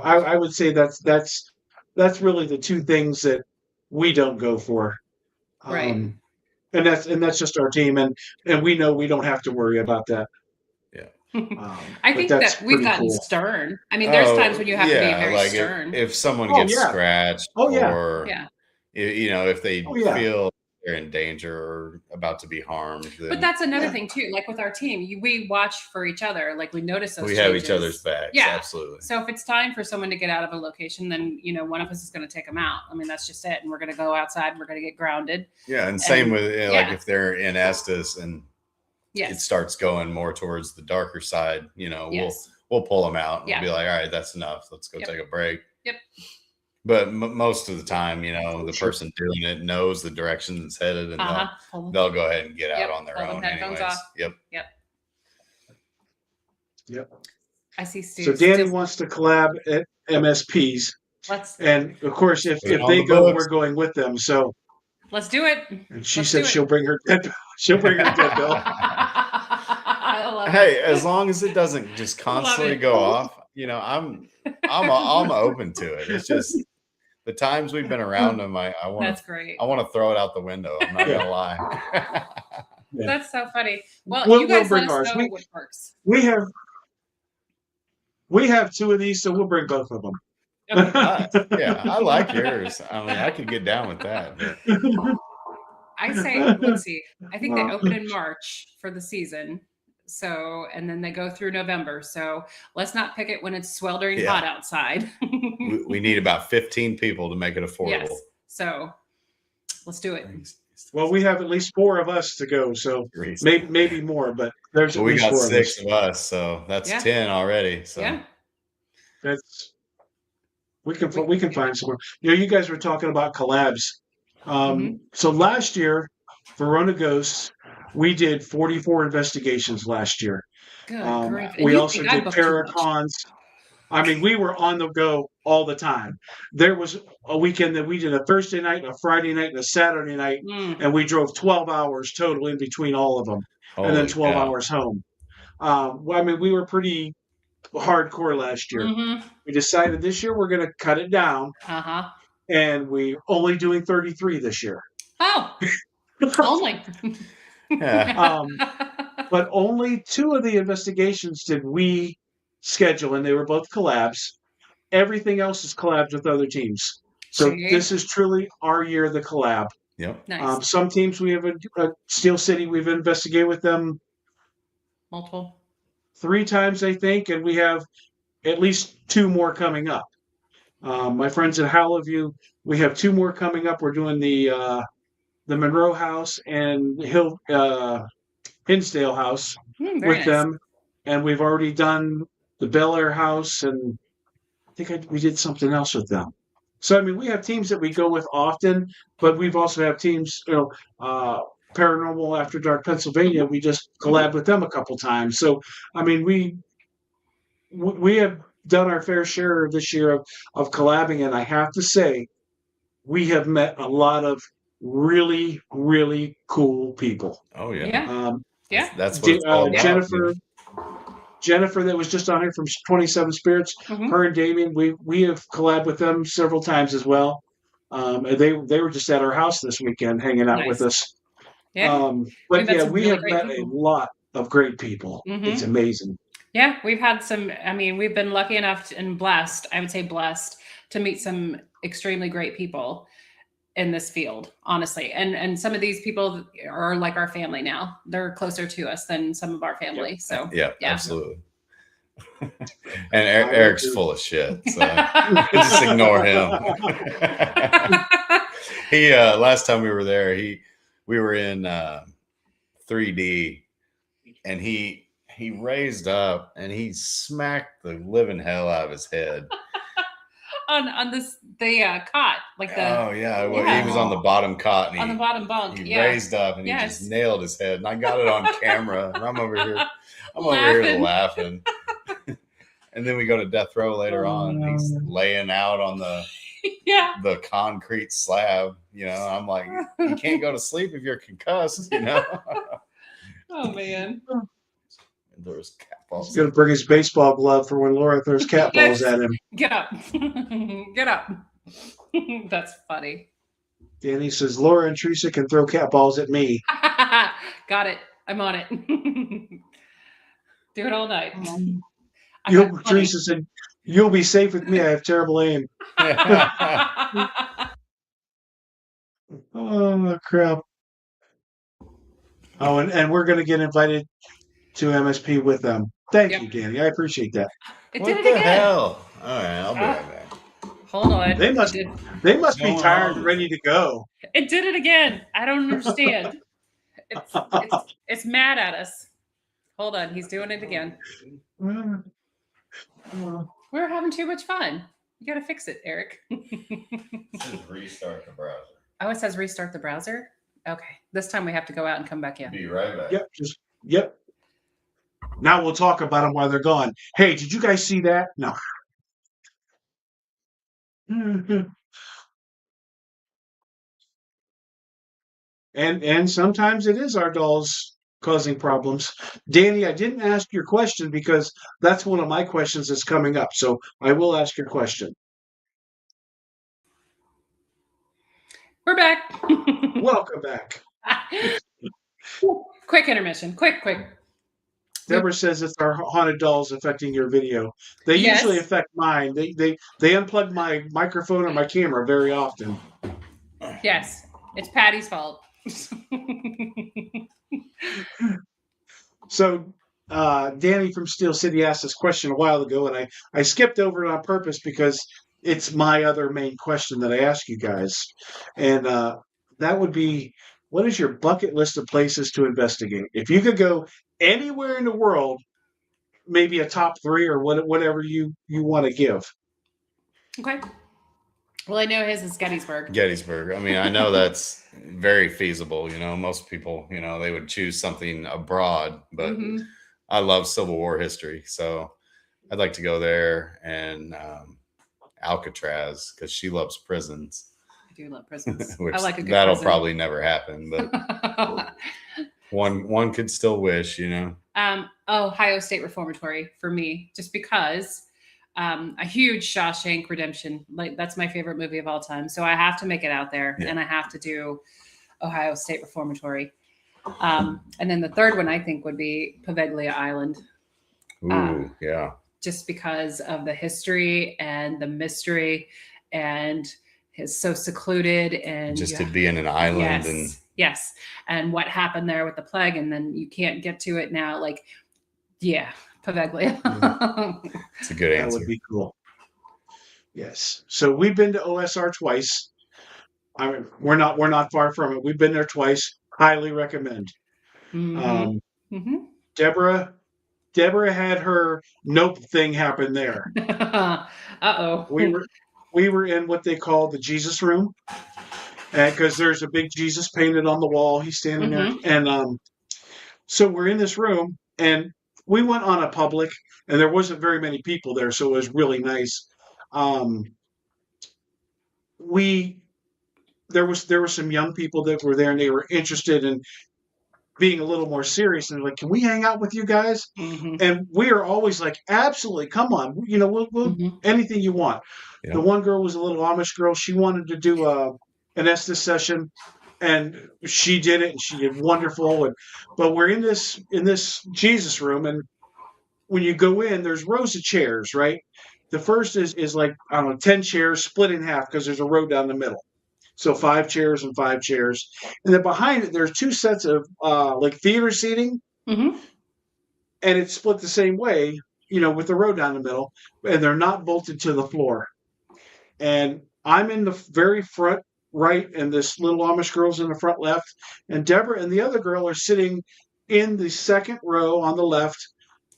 I would say that's really the two things that we don't go for. Right. And that's just our team, and we know we don't have to worry about that. Yeah. I think that we've gotten stern. I mean, there's times when you have to be very stern. If someone gets scratched, or if they feel they're in danger or about to be harmed. Then, but that's another thing too. Like with our team, we watch for each other. Like we notice those. We changes. have each other's backs. Yeah, absolutely. So if it's time for someone to get out of a location, then one of us is going to take them out. I mean, that's just it. And we're going to go outside. And we're going to get grounded. Yeah, and same with like if they're in Estes and it starts going more towards the darker side, we'll pull them out and we'll be like, all right, that's enough. Let's go take a break. Yep. But most of the time, the person doing it knows the direction it's headed, and they'll go ahead and get out on their own anyways. Off. Yep. I see Stu. So Danny Still, wants to collab at MSPs, let's and of course, if Put it if on they the go, books. we're going with them. So, do it. and she Let's said do it. she'll bring her dead. She'll bring her dead bill. I love Hey, it. as long as it doesn't just Love constantly it. go off, I'm open to it. It's just the times we've been around them, I want That's to great. throw it out the window. I'm not Yeah. gonna lie. Yeah. That's so funny. Well, We'll you guys bring let us ours. know what works. We have two of these, so we'll bring both of them. Okay. Yeah, I like yours. I mean, I could get down with that. But I say, let's see. I think they open in March for the season. So, and then they go through November. So let's not pick it when it's sweltering Yeah. hot outside. we need about 15 people to make it affordable. Yes. So let's do it. Well, we have at least 4 of us to go, so maybe more, but there's at we least got 4 6 of us. of us, so that's Yeah. 10 already. So Yeah. That's we can find somewhere. You guys were talking about collabs. So last year, Verona Ghosts, we did 44 investigations last year. Good grief. And We you also think I did booked too much. Paracons. I mean, we were on the go all the time. There was a weekend that we did a Thursday night, a Friday night, and a Saturday night, and we drove 12 hours total in between all of them, and then 12 hours home. Well, I mean, we were pretty hardcore last year. We decided this year we're going to cut it down, and we're only doing 33 this year. Oh, only. Yeah. But only 2 of the investigations did we schedule, and they were both collabs. Everything else is collabs with other teams. So this is truly our year of the collab. Yep. Nice. Some teams we have a Steel City. We've investigated with them Multiple. 3 times, I think, and we have at least 2 more coming up. My friends at Howlview, we have 2 more coming up. We're doing the Monroe House and Hinsdale House with nice. them, and we've already done the Bel Air House, and I think we did something else with them. So I mean, we have teams that we go with often, but we've also have teams, Paranormal After Dark Pennsylvania. We just collabed with them a couple times. So I mean, we have done our fair share this year of collabing, and I have to say, we have met a lot of really, really cool people. Oh yeah. Yeah. That's what it's all about. Jennifer, that was just on here from 27 Spirits. Her and Damien, we have collabed with them several times as well. And they were just at our house this weekend, hanging out with us. Yeah. But yeah, we have met a lot of great people. It's amazing. Yeah, we've had some. I mean, we've been lucky enough and blessed. I would say blessed to meet some extremely great people in this field, honestly. And some of these people are like our family now. They're closer to us than some of our family. So yeah, absolutely. And Eric's full of shit, so just ignore him. He last time we were there, we were in 3D, and he raised up and he smacked the living hell out of his head. on the cot, like the he was on the bottom cot, and on the bottom bunk. He raised up and he just nailed his head, and I got it on camera, and I'm over here laughing. And then we go to death row later on. He's laying out on the concrete slab. I'm like, you can't go to sleep if you're concussed. Oh man. And there was cat balls. He's gonna bring his baseball glove for when Laura throws cat balls at him. Get up. Get up. That's funny. Danny says Laura and Teresa can throw cat balls at me. Got it. I'm on it. Do it all night. Teresa said, "You'll be safe with me. I have terrible aim." Oh crap! Oh, and we're gonna get invited to MSP with them. Thank you, Danny. I appreciate that. It What did it the again. hell? All right, I'll be right back. Hold on. They must be tired and ready to go. It did it again. I don't understand. It's mad at us. Hold on. He's doing it again. We're having too much fun. You got to fix it, Eric. It says restart the browser. Oh, it says restart the browser? Okay. This time we have to go out and come back in. Be right back. Yep. Now we'll talk about them while they're gone. Hey, did you guys see that? No. And sometimes it is our dolls causing problems. Danny, I didn't ask your question because that's one of my questions that's coming up. So I will ask your question. We're back. Welcome back. Quick intermission. Quick. Deborah says it's our haunted dolls affecting your video. They usually affect mine. They unplug my microphone or my camera very often. Yes, it's Patty's fault. So Danny from Steel City asked this question a while ago, and I skipped over it on purpose because it's my other main question that I ask you guys. And that would be, what is your bucket list of places to investigate? If you could go anywhere in the world, maybe a top 3 or whatever you want to give. Okay. Well, I know his is Gettysburg. Gettysburg. I mean, I know that's very feasible. You know, most people, you know, they would choose something abroad, but I love Civil War history. So I'd like to go there, and Alcatraz, because she loves prisons. I do love prisons. Which I like a good that'll prison. probably never happen, but one could still wish, you know. Ohio State Reformatory for me, just because a huge Shawshank Redemption. Like, that's my favorite movie of all time. So I have to make it out there, and I have to do Ohio State Reformatory. And then the third one I think would be Poveglia Island. Ooh, yeah. Just because of the history and the mystery, and it's so secluded, and just to be in an island. Yes. And what happened there with the plague, and then you can't get to it now. Like, yeah, Poveglia. It's a good answer. That would be cool. Yes. So we've been to OSR twice. I mean, we're not far from it. We've been there twice. Highly recommend. Deborah had her nope thing happen there. Uh-oh. We were in what they call the Jesus room, because there's a big Jesus painted on the wall. He's standing there, and so we're in this room, and we went on a public, and there wasn't very many people there, so it was really nice. There were some young people that were there, and they were interested in being a little more serious, and they're like, "Can we hang out with you guys?" And we are always like, "Absolutely, come on, you know, we'll anything you want." Yeah. The one girl was a little Amish girl. She wanted to do an Estes session, and she did it, and she did wonderful. But we're in this Jesus room, and when you go in, there's rows of chairs, right? The first is like, I don't know, 10 chairs split in half because there's a row down the middle. So 5 chairs and 5 chairs. And then behind it, there's 2 sets of like theater seating. And it's split the same way, you know, with the row down the middle. And they're not bolted to the floor. And I'm in the very front right, and this little Amish girl's in the front left. And Deborah and the other girl are sitting in the second row on the left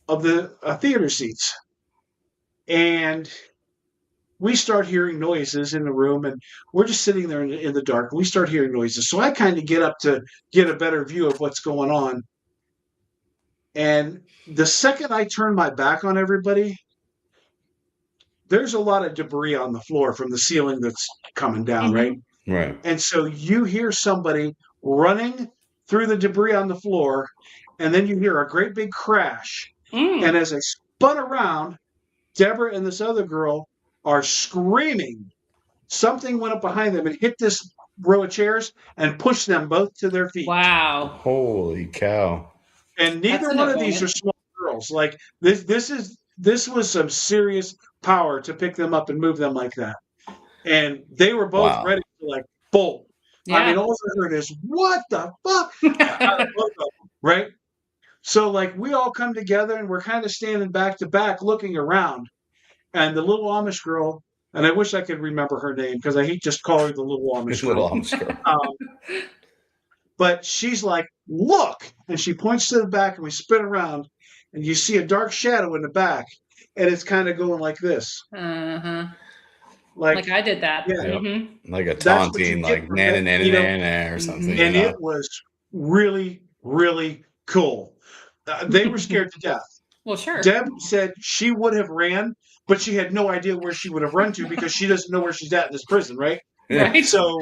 of the theater seats. And we start hearing noises in the room, and we're just sitting there in the dark. We start hearing noises. So I kind of get up to get a better view of what's going on. And the second I turn my back on everybody, there's a lot of debris on the floor from the ceiling that's coming down, right? Right. And so you hear somebody running through the debris on the floor, and then you hear a great big crash. And as I spun around, Deborah and this other girl are screaming. Something went up behind them and hit this row of chairs and pushed them both to their feet. Wow. Holy cow. And neither one of these are small girls. Like this was some serious power to pick them up and move them like that. And they were both ready to like bolt. Yeah. I mean, all I heard is, what the fuck? Right? So like we all come together, and we're kind of standing back to back looking around. And the little Amish girl, and I wish I could remember her name because I hate just calling her the little Amish girl. But she's like, look, and she points to the back, and we spin around, and you see a dark shadow in the back, and it's kind of going like this. Like I did that. Yeah. Like a taunting, like na or something. And it was really, really cool. They were scared to death. Well, sure. Deb said she would have ran, but she had no idea where she would have run to because she doesn't know where she's at in this prison, right? Right. So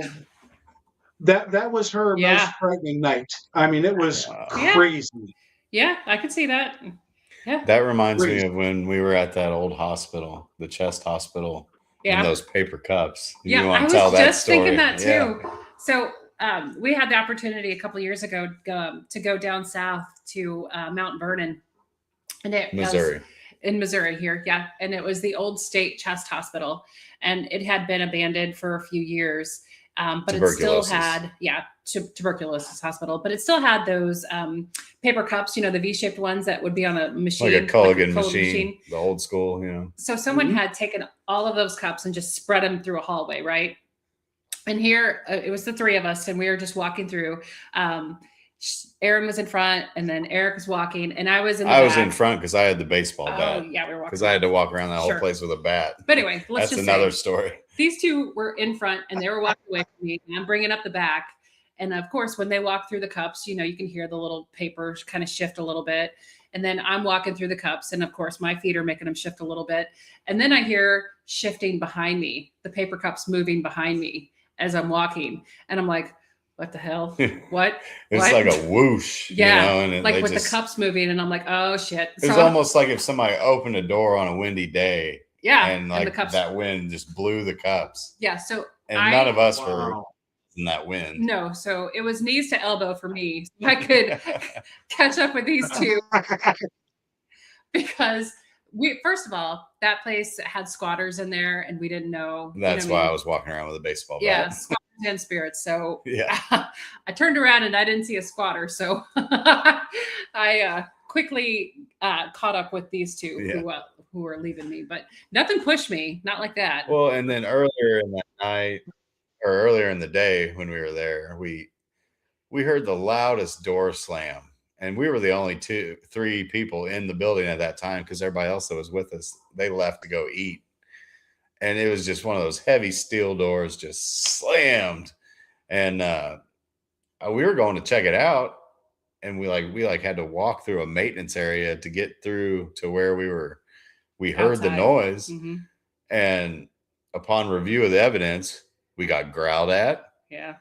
that was her Yeah. most frightening night. I mean, it was Yeah. crazy. Yeah, I can see that. Yeah. That reminds me Crazy. of when we were at that old hospital, the chest hospital, in Yeah. those paper cups. Yeah, You I want was to tell that just thinking story? that too. Yeah. So we had the opportunity a couple years ago to go down south to Mount Vernon, and it was Missouri. in Missouri here, yeah. And it was the old state chest hospital, and it had been abandoned for a few years, but it still Tuberculosis. had, tuberculosis hospital, but it still had those paper cups, the V-shaped ones that would be on a machine, Like a Culligan Culligan machine, the old school, you know. So someone Mhm. had taken all of those cups and just spread them through a hallway, right? And here it was the three of us, and we were just walking through. Aaron was in front, and then Eric was walking, and I was in the I back. was in front because I had the baseball bat. Oh, yeah, we were walking. Because I had to walk around that whole Sure. place with a bat. But anyway, let's That's just another say story. these two were in front, and they were walking away from me, and I'm bringing up the back. And of course, when they walk through the cups, you can hear the little paper kind of shift a little bit. And then I'm walking through the cups, and of course, my feet are making them shift a little bit. And then I hear shifting behind me, the paper cups moving behind me as I'm walking. And I'm like, what the hell? What? It's What? like a whoosh. Yeah, and it, like they with just, the cups moving, and I'm like, oh shit. It was almost like if somebody opened a door on a windy day, yeah, and like the cups. that wind just blew the cups. Yeah, so And none of us were Wow. in that wind. no, so it was knees to elbow for me. So I could catch up with these two because first of all, that place had squatters in there, and we didn't know. That's you know what why I I mean? was walking around with a baseball Yeah, bat. squatters and spirits. So Yeah. I turned around and I didn't see a squatter. So I quickly caught up with these two Yeah. who were leaving me, but nothing pushed me, not like that. Well, and then earlier in that night, or earlier in the day when we were there, we heard the loudest door slam. And we were the only 3 people in the building at that time because everybody else that was with us, they left to go eat. And it was just one of those heavy steel doors just slammed. And we were going to check it out. And we had to walk through a maintenance area to get through to where we heard the Outside. noise. Mm-hmm. And upon review of the evidence, we got growled at. Yeah.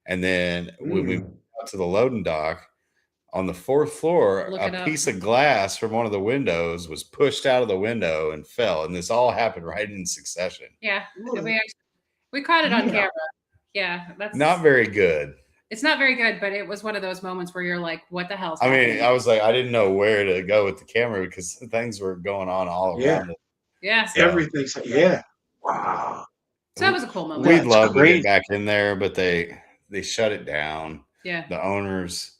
And then when we got to the loading dock, on the 4th floor, Looking a up. piece of glass from one of the windows was pushed out of the window and fell. And this all happened right in succession. Yeah. We caught it on Yeah. camera. Yeah. That's Not very good. It's not very good, but it was one of those moments where you're like, what the hell's I happening? mean, I was like, I didn't know where to go with the camera because things were going on all Yeah. around us. Yeah. So Everything's wow. So that was a cool moment. we'd That's love to crazy. get back in there, but they shut it down. Yeah. The owners,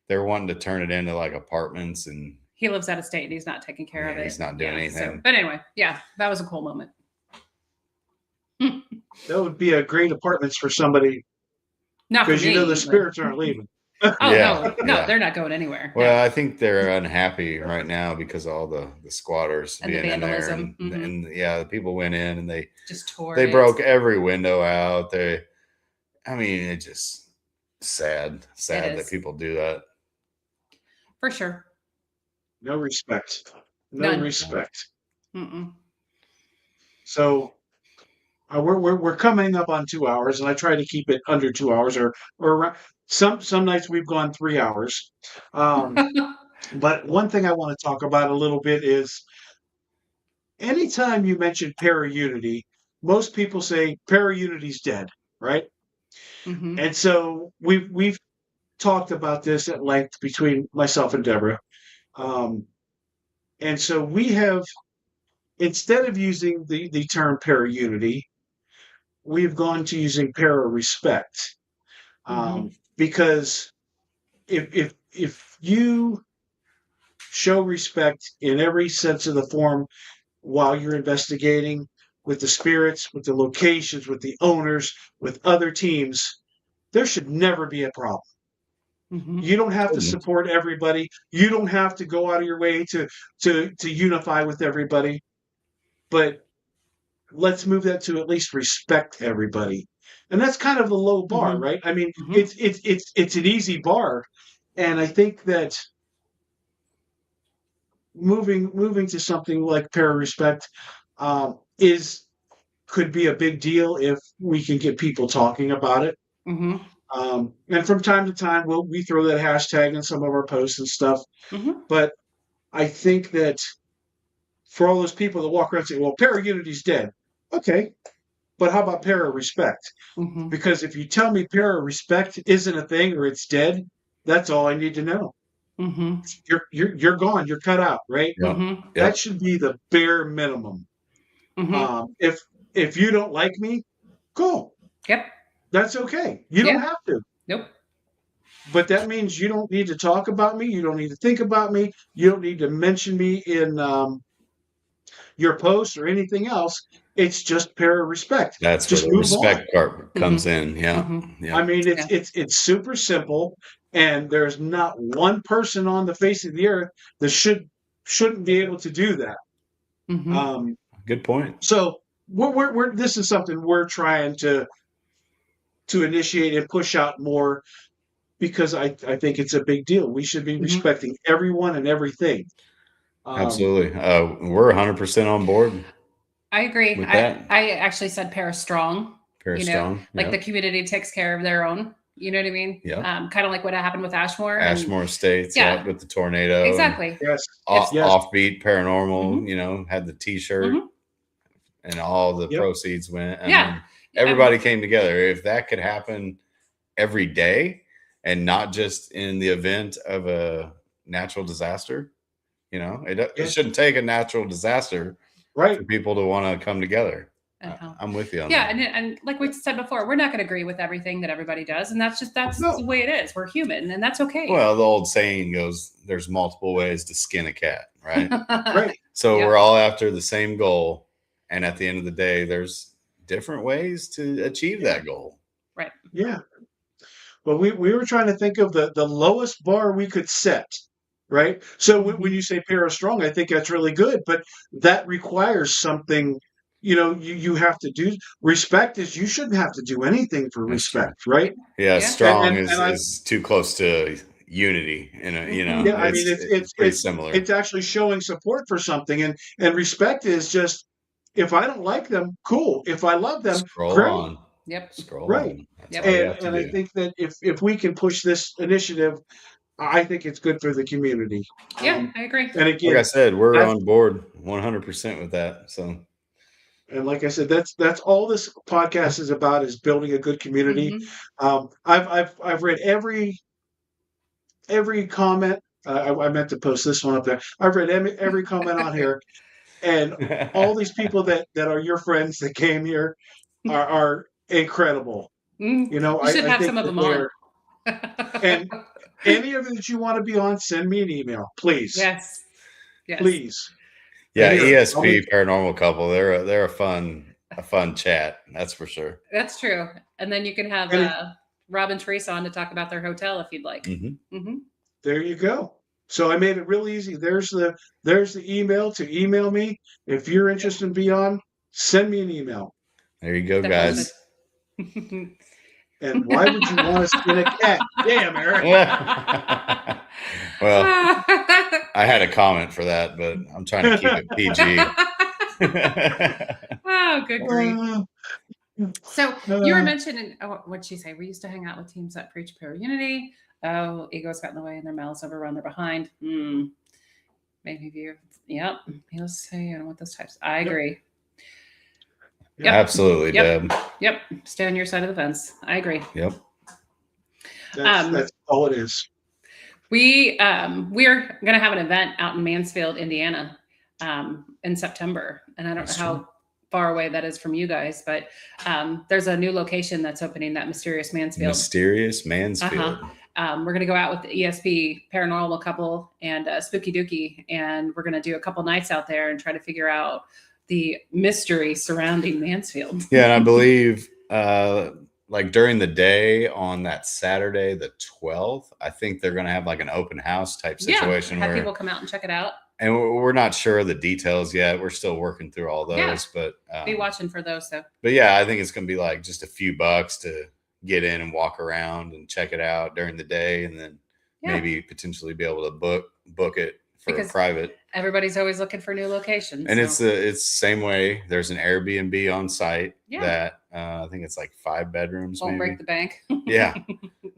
they're wanting to turn it into like apartments, and He lives out of state and he's not taking care of it. he's not doing anything. But anyway, yeah, that was a cool moment. That would be a great apartments for somebody Not for because me. the but- spirits aren't leaving. Oh Yeah, no, yeah. they're not going anywhere. Well, I think they're unhappy right now because of all the squatters And the being in there, vandalism. and, Mhm. and yeah, the people went in and they Just tore they it. broke every window out. I mean, it just sad is. that people do that. For sure. No respect. No None. respect. Mm-mm. So we're coming up on 2 hours, and I try to keep it under 2 hours, or around, some nights we've gone 3 hours. But one thing I want to talk about a little bit is anytime you mention para-unity, most people say para-unity's dead, right? Mhm. And so we've talked about this at length between myself and Deborah. And so we have, instead of using the term para-unity, we've gone to using para-respect. Because if you show respect in every sense of the form while you're investigating with the spirits, with the locations, with the owners, with other teams, there should never be a problem. Mhm. You don't have to support everybody. You don't have to go out of your way to unify with everybody. But let's move that to at least respect everybody. And that's kind of a low bar, Mhm. right? I mean, Mhm. it's an easy bar. And I think that moving to something like Para-Respect is could be a big deal if we can get people talking about it. Mm-hmm. And from time to time, we throw that hashtag in some of our posts and stuff. Mm-hmm. But I think that for all those people that walk around and say, "Well, Para-Unity's dead," okay, but how about Para-Respect? Mm-hmm. Because if you tell me Para-Respect isn't a thing or it's dead, that's all I need to know. Mm-hmm. You're gone. You're cut out, right? Yep. Mm-hmm. That should be the bare minimum. Mm-hmm. If you don't like me, cool. Yep. That's okay. You don't have to. Nope. But that means you don't need to talk about me. You don't need to think about me. You don't need to mention me in your posts or anything else. It's just Para-Respect. That's just where the move on. respect part comes in. Yeah. Mm-hmm. Yeah. I mean, it's super simple, and there's not one person on the face of the earth that shouldn't be able to do that. Mm-hmm. Good point. So we're this is something we're trying to initiate and push out more, because I think it's a big deal. We should be respecting everyone and everything. Absolutely. We're 100% on board. I agree. With that. I actually said Para-Strong. Para-Strong, like the community takes care of their own. You know what I mean? Yeah. Kind of like what happened with Ashmore. Ashmore Estates, with the tornado. Exactly. Yes. Offbeat Paranormal, had the T-shirt, and all the proceeds went. I mean, everybody came together. If that could happen every day, and not just in the event of a natural disaster, it shouldn't take a natural disaster for people to want to come together. I'm with you on that. And like we said before, we're not going to agree with everything that everybody does, and that's the way it is. We're human, and that's okay. Well, the old saying goes, "There's multiple ways to skin a cat," right? Right. So we're all after the same goal, and at the end of the day, there's different ways to achieve that goal. Right. Yeah. Well, we were trying to think of the lowest bar we could set. Right. So when you say Para-Strong, I think that's really good, but that requires something. You have to do. Respect is you shouldn't have to do anything for respect, right? Yeah, strong is too close to unity. Yeah, I mean it's pretty similar. It's actually showing support for something, and respect is just, if I don't like them, cool. If I love them, scroll great. on. Yep. Scroll right. on. And I think that if we can push this initiative, I think it's good for the community. Yeah, I agree. And again, like I said, we're on board 100% with that. So. And like I said, that's all this podcast is about, is building a good community. I've read every comment. I meant to post this one up there. I've read every comment on here, and all these people that are your friends that came here are incredible. You should have some of them on. And any of it that you want to be on, send me an email, please. Yes. Please. Yeah, ESP Paranormal Couple. They're a fun chat. That's for sure. That's true. And then you can have Rob and Teresa on to talk about their hotel if you'd like. There you go. So I made it real easy. There's the email to email me if you're interested in being on. Send me an email. There you go, guys. And why would you want to skin a cat? Damn, Eric. Well, I had a comment for that, but I'm trying to keep it PG. Oh, good grief. So you were mentioning, what'd she say? We used to hang out with teams that preach pure unity. Oh, egos got in the way and their mouths overrun, they're behind. Maybe view. Yep. He'll say, I don't want those types. I agree. Yep. Absolutely, Deb. Yep. Stay on your side of the fence. I agree. Yep. That's all it is. We're going to have an event out in Mansfield, Indiana, in September. And I don't know how far away that is from you guys, but there's a new location that's opening, that Mysterious Mansfield. Mysterious Mansfield. We're going to go out with the ESP Paranormal Couple and Spooky Dookie, and we're going to do a couple nights out there and try to figure out the mystery surrounding Mansfield. Yeah, and I believe like during the day on that Saturday, the 12th, I think they're going to have like an open house type situation have people come out and check it out. And we're not sure of the details yet. We're still working through all those, but be watching for those though. But yeah, I think it's going to be like just a few bucks to get in and walk around and check it out during the day, and then maybe potentially be able to book it for Because a private. everybody's always looking for new locations. And so. it's the same way. There's an Airbnb on site Yeah. that I think it's like 5 bedrooms. Won't maybe. break the bank. Yeah.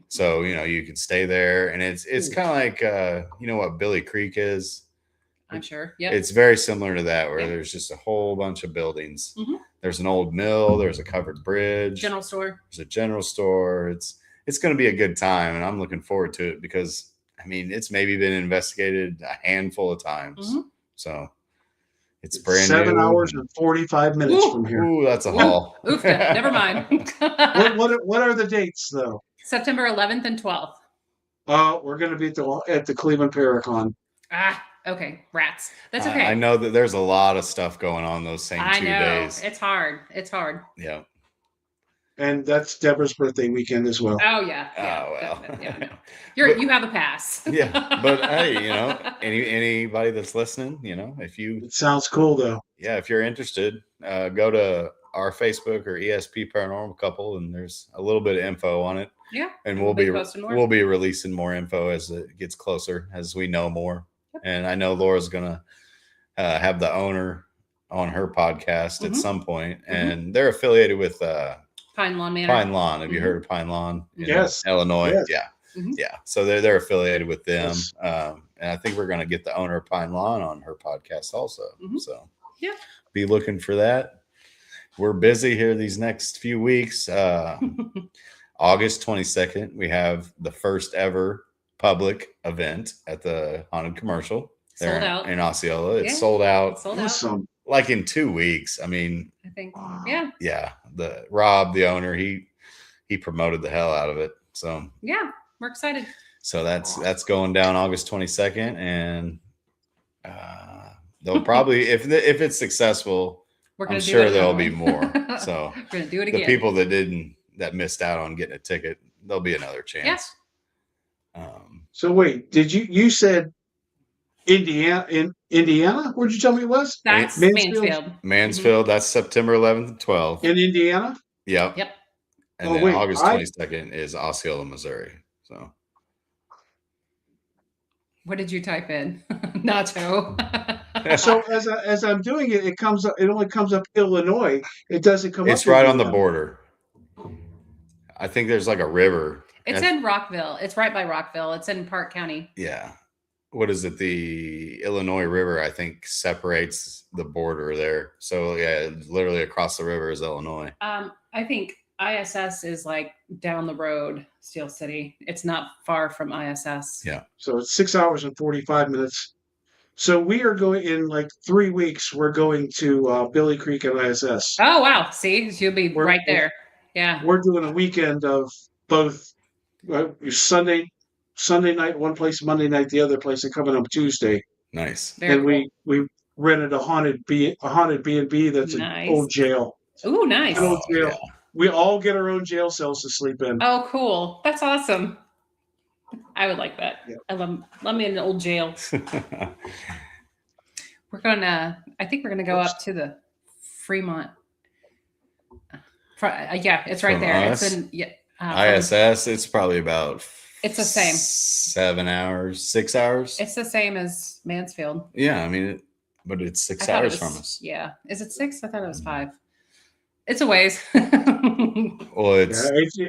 So, you can stay there, and it's kind of like, what Billy Creek is. I'm sure. Yeah. It's very similar to that, where Yep. there's just a whole bunch of buildings. Mhm. There's an old mill. There's a covered bridge. General store. There's a general store. It's going to be a good time, and I'm looking forward to it because, it's maybe been investigated a handful of times. Mhm. So it's brand 7 new. hours and 45 minutes from here. Ooh, that's a haul. Oof, never mind. What are the dates though? September 11th and 12th. We're going to be at the Cleveland Paracon. Okay. Rats. That's okay. I know that there's a lot of stuff going on those same 2 days. It's hard. It's hard. Yeah. And that's Deborah's birthday weekend as well. Oh yeah. Oh, well. Yeah, no. You have a pass. Yeah, but hey, anybody that's listening, if you, It sounds cool though. if you're interested, go to our Facebook or ESP Paranormal Couple, and there's a little bit of info on it. Yeah. And we'll be posting more. we'll be releasing more info as it gets closer, as we know more. Yep. And I know Laura's gonna have the owner on her podcast at some point, and they're affiliated with Pine Lawn Manor. Pine Lawn. Have you heard of Pine Lawn? Yes. Illinois. Yes. Yeah. Mhm. Yeah. So they're affiliated with them. Yes. And I think we're going to get the owner of Pine Lawn on her podcast also. Mhm. So Yeah. be looking for that. We're busy here these next few weeks. August 22nd, we have the first ever public event at the Haunted Commercial there Sold out. in Osceola. It's Yeah. sold out Sold out. Awesome. like in 2 weeks. I think. Wow. Yeah. Yeah, the Rob, the owner, he promoted the hell out of it. So Yeah. We're excited. So that's going down August 22nd, and they'll probably, if it's successful, I'm sure there'll be more. So we're gonna do it again. the people that missed out on getting a ticket, there'll be another chance. So wait, you said Indiana? Where'd you tell me it was? That's Mansfield? Mansfield. Mansfield, that's September 11th and 12th. In Indiana? Yep. Yep. And Oh, then wait, August 22nd is Osceola, Missouri. So What did you type in? Nacho. So as I'm doing it, it only comes up Illinois. It doesn't come up. it's right on the Indiana. border. I think there's like a river. It's in Rockville. It's right by Rockville. It's in Park County. Yeah. What is it? The Illinois River, I think, separates the border there. So yeah, literally across the river is Illinois. I think ISS is like down the road, Steel City. It's not far from ISS. Yeah. So it's 6 hours and 45 minutes. So we are going in like 3 weeks. We're going to Billy Creek and ISS. Oh wow! See, you'll be We're- right there. Yeah. We're doing a weekend of both Sunday night one place, Monday night the other place, and coming up Tuesday. Nice. Very And cool. we rented a haunted B&B that's Nice. an old jail. Ooh, nice. An old Oh, jail. yeah. We all get our own jail cells to sleep in. Oh, cool. That's awesome. I would like that. Yeah. I love me in an old jail. I think we're gonna go up to the Fremont. Yeah, it's right From there. us? It's in ISS, it's probably about It's the same. 7 hours, 6 hours. It's the same as Mansfield. Yeah, I mean, but it's 6 I thought it hours was- from us. Yeah. Is it 6? I thought it was 5. It's a ways. Well, it's Yeah,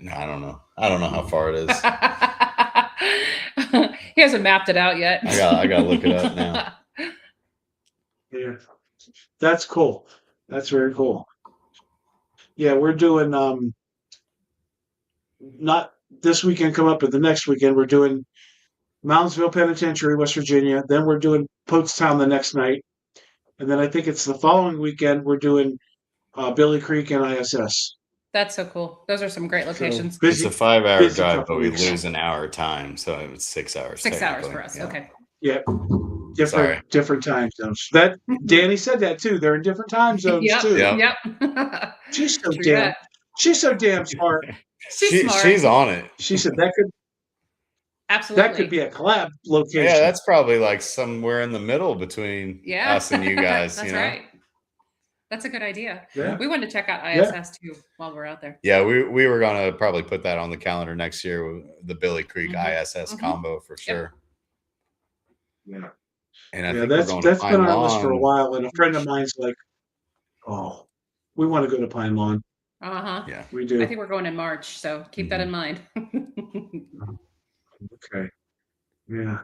no, I don't know. I don't know how far it is. He hasn't mapped it out yet. I gotta look it up now. yeah. That's cool. That's very cool. Yeah, we're doing not this weekend come up, but the next weekend we're doing Moundsville Penitentiary, West Virginia. Then we're doing Poatstown the next night. And then I think it's the following weekend we're doing Billy Creek and ISS. That's so cool. Those are some great locations. So It's a 5-hour busy drive, couple but we weeks. lose an hour time, so it's 6 hours. 6 hours technically. for us. Yeah. Okay. Yeah, Sorry. different time zones. That Danny said that too. They're in different time zones Yep. too. Yep. Yep. She's so True damn. that. She's so damn smart. She's smart. She's on it. She said Absolutely. that could be a collab location. Yeah, that's probably like somewhere in the middle between Yeah. us and you guys. That's you know? right. That's a good idea. Yeah. We wanted to check out Yeah. ISS too while we're out there. Yeah, we were gonna probably put that on the calendar next year with the Billy Creek Mhm. ISS Mhm. combo for sure. Yeah. And I Yeah, think we're going to that's been Pine on our list for a Lawn. while, and a friend of mine's like, "Oh, we want to go to Pine Lawn." Uh-huh. Yeah. We I do. think we're going in March, so keep that in mind. Okay. Yeah.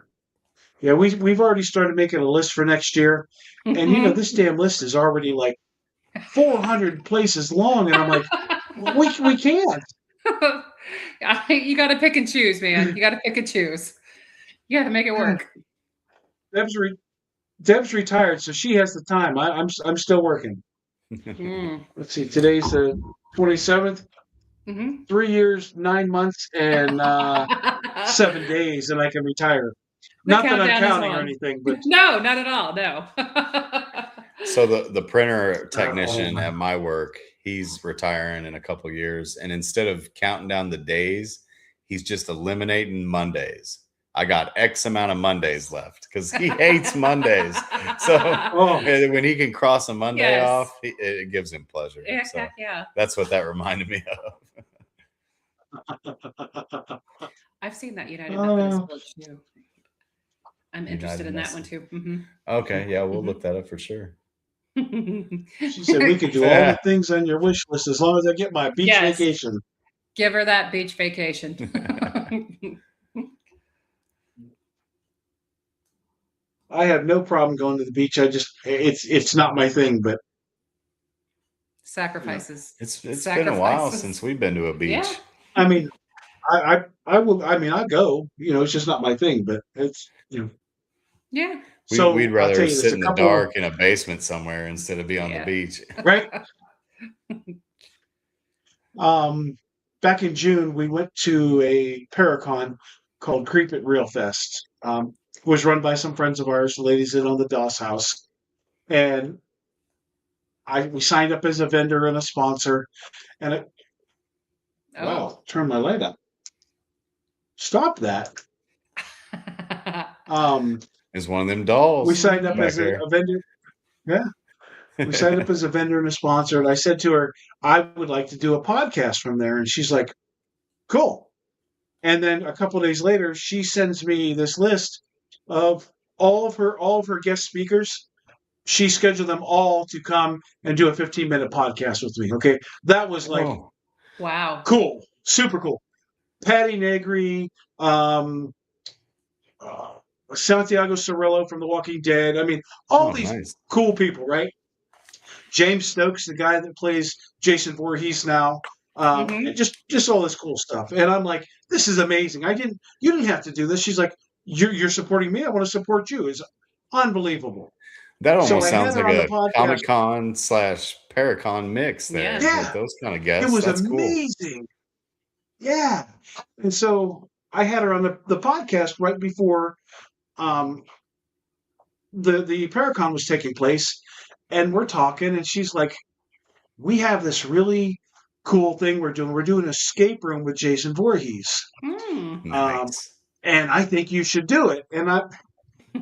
Yeah, we've already started making a list for next year, and this damn list is already like 400 places long, and I'm like, we can't. You got to pick and choose, man. You got to pick and choose. You got to make it work. Deb's Deb's retired, so she has the time. I'm still working. Mm. Let's see, today's the 27th. Mm-hmm. 3 years, 9 months, and 7 days, and I can retire. The Not that I'm countdown is counting or on. anything, but No, not at all. No. So the printer technician oh, at my work, he's retiring in a couple years, and instead of counting down the days, he's just eliminating Mondays. I got X amount of Mondays left because he hates Mondays. So oh, when he can cross a Monday Yes. off, it gives him pleasure. Yeah, So yeah. that's what that reminded me of. I've seen that United Methodist oh, Church too. I'm interested in that one too. Okay, yeah, we'll look that up for sure. she said we could do all the things on your wish list as long as I get my beach Yes. vacation. Give her that beach vacation. I have no problem going to the beach. It's not my thing, but Sacrifices. It's been a while since we've been to a beach. Yeah. I mean, I will. I mean, I go. It's just not my thing, but it's Yeah. So We'd I'll rather tell you, there's sit a in the couple dark in a basement somewhere instead of be on the Yeah. beach. right. Back in June, we went to a Paracon called Creep It Real Fest. It was run by some friends of ours, the ladies that own the Doss House, and we signed up as a vendor and a sponsor. And wow, turn my light up. Stop that. It's one of them dolls. We signed up back as a there. vendor. Yeah. We signed up as a vendor and a sponsor. And I said to her, I would like to do a podcast from there. And she's like, cool. And then a couple of days later, she sends me this list of all of her guest speakers. She scheduled them all to come and do a 15-minute podcast with me. Okay. That was like Oh, Wow. cool. Super cool. Patty Negri, Santiago Cirillo from The Walking Dead. I mean, all these nice. cool people, right? James Stokes, the guy that plays Jason Voorhees now. And just all this cool stuff. And I'm like, this is amazing. You didn't have to do this. She's like, you're supporting me. I want to support you. It's unbelievable. That almost So I sounds had her like on the a podcast. Comic Con / Paracon mix there Yeah. with those kind of guests. It was That's amazing. Yeah. And so I had her on the podcast right before the Paracon was taking place, and we're talking, and she's like, we have this really cool thing we're doing. We're doing an escape room with Jason Voorhees. Mm. Nice. And I think you should do it. And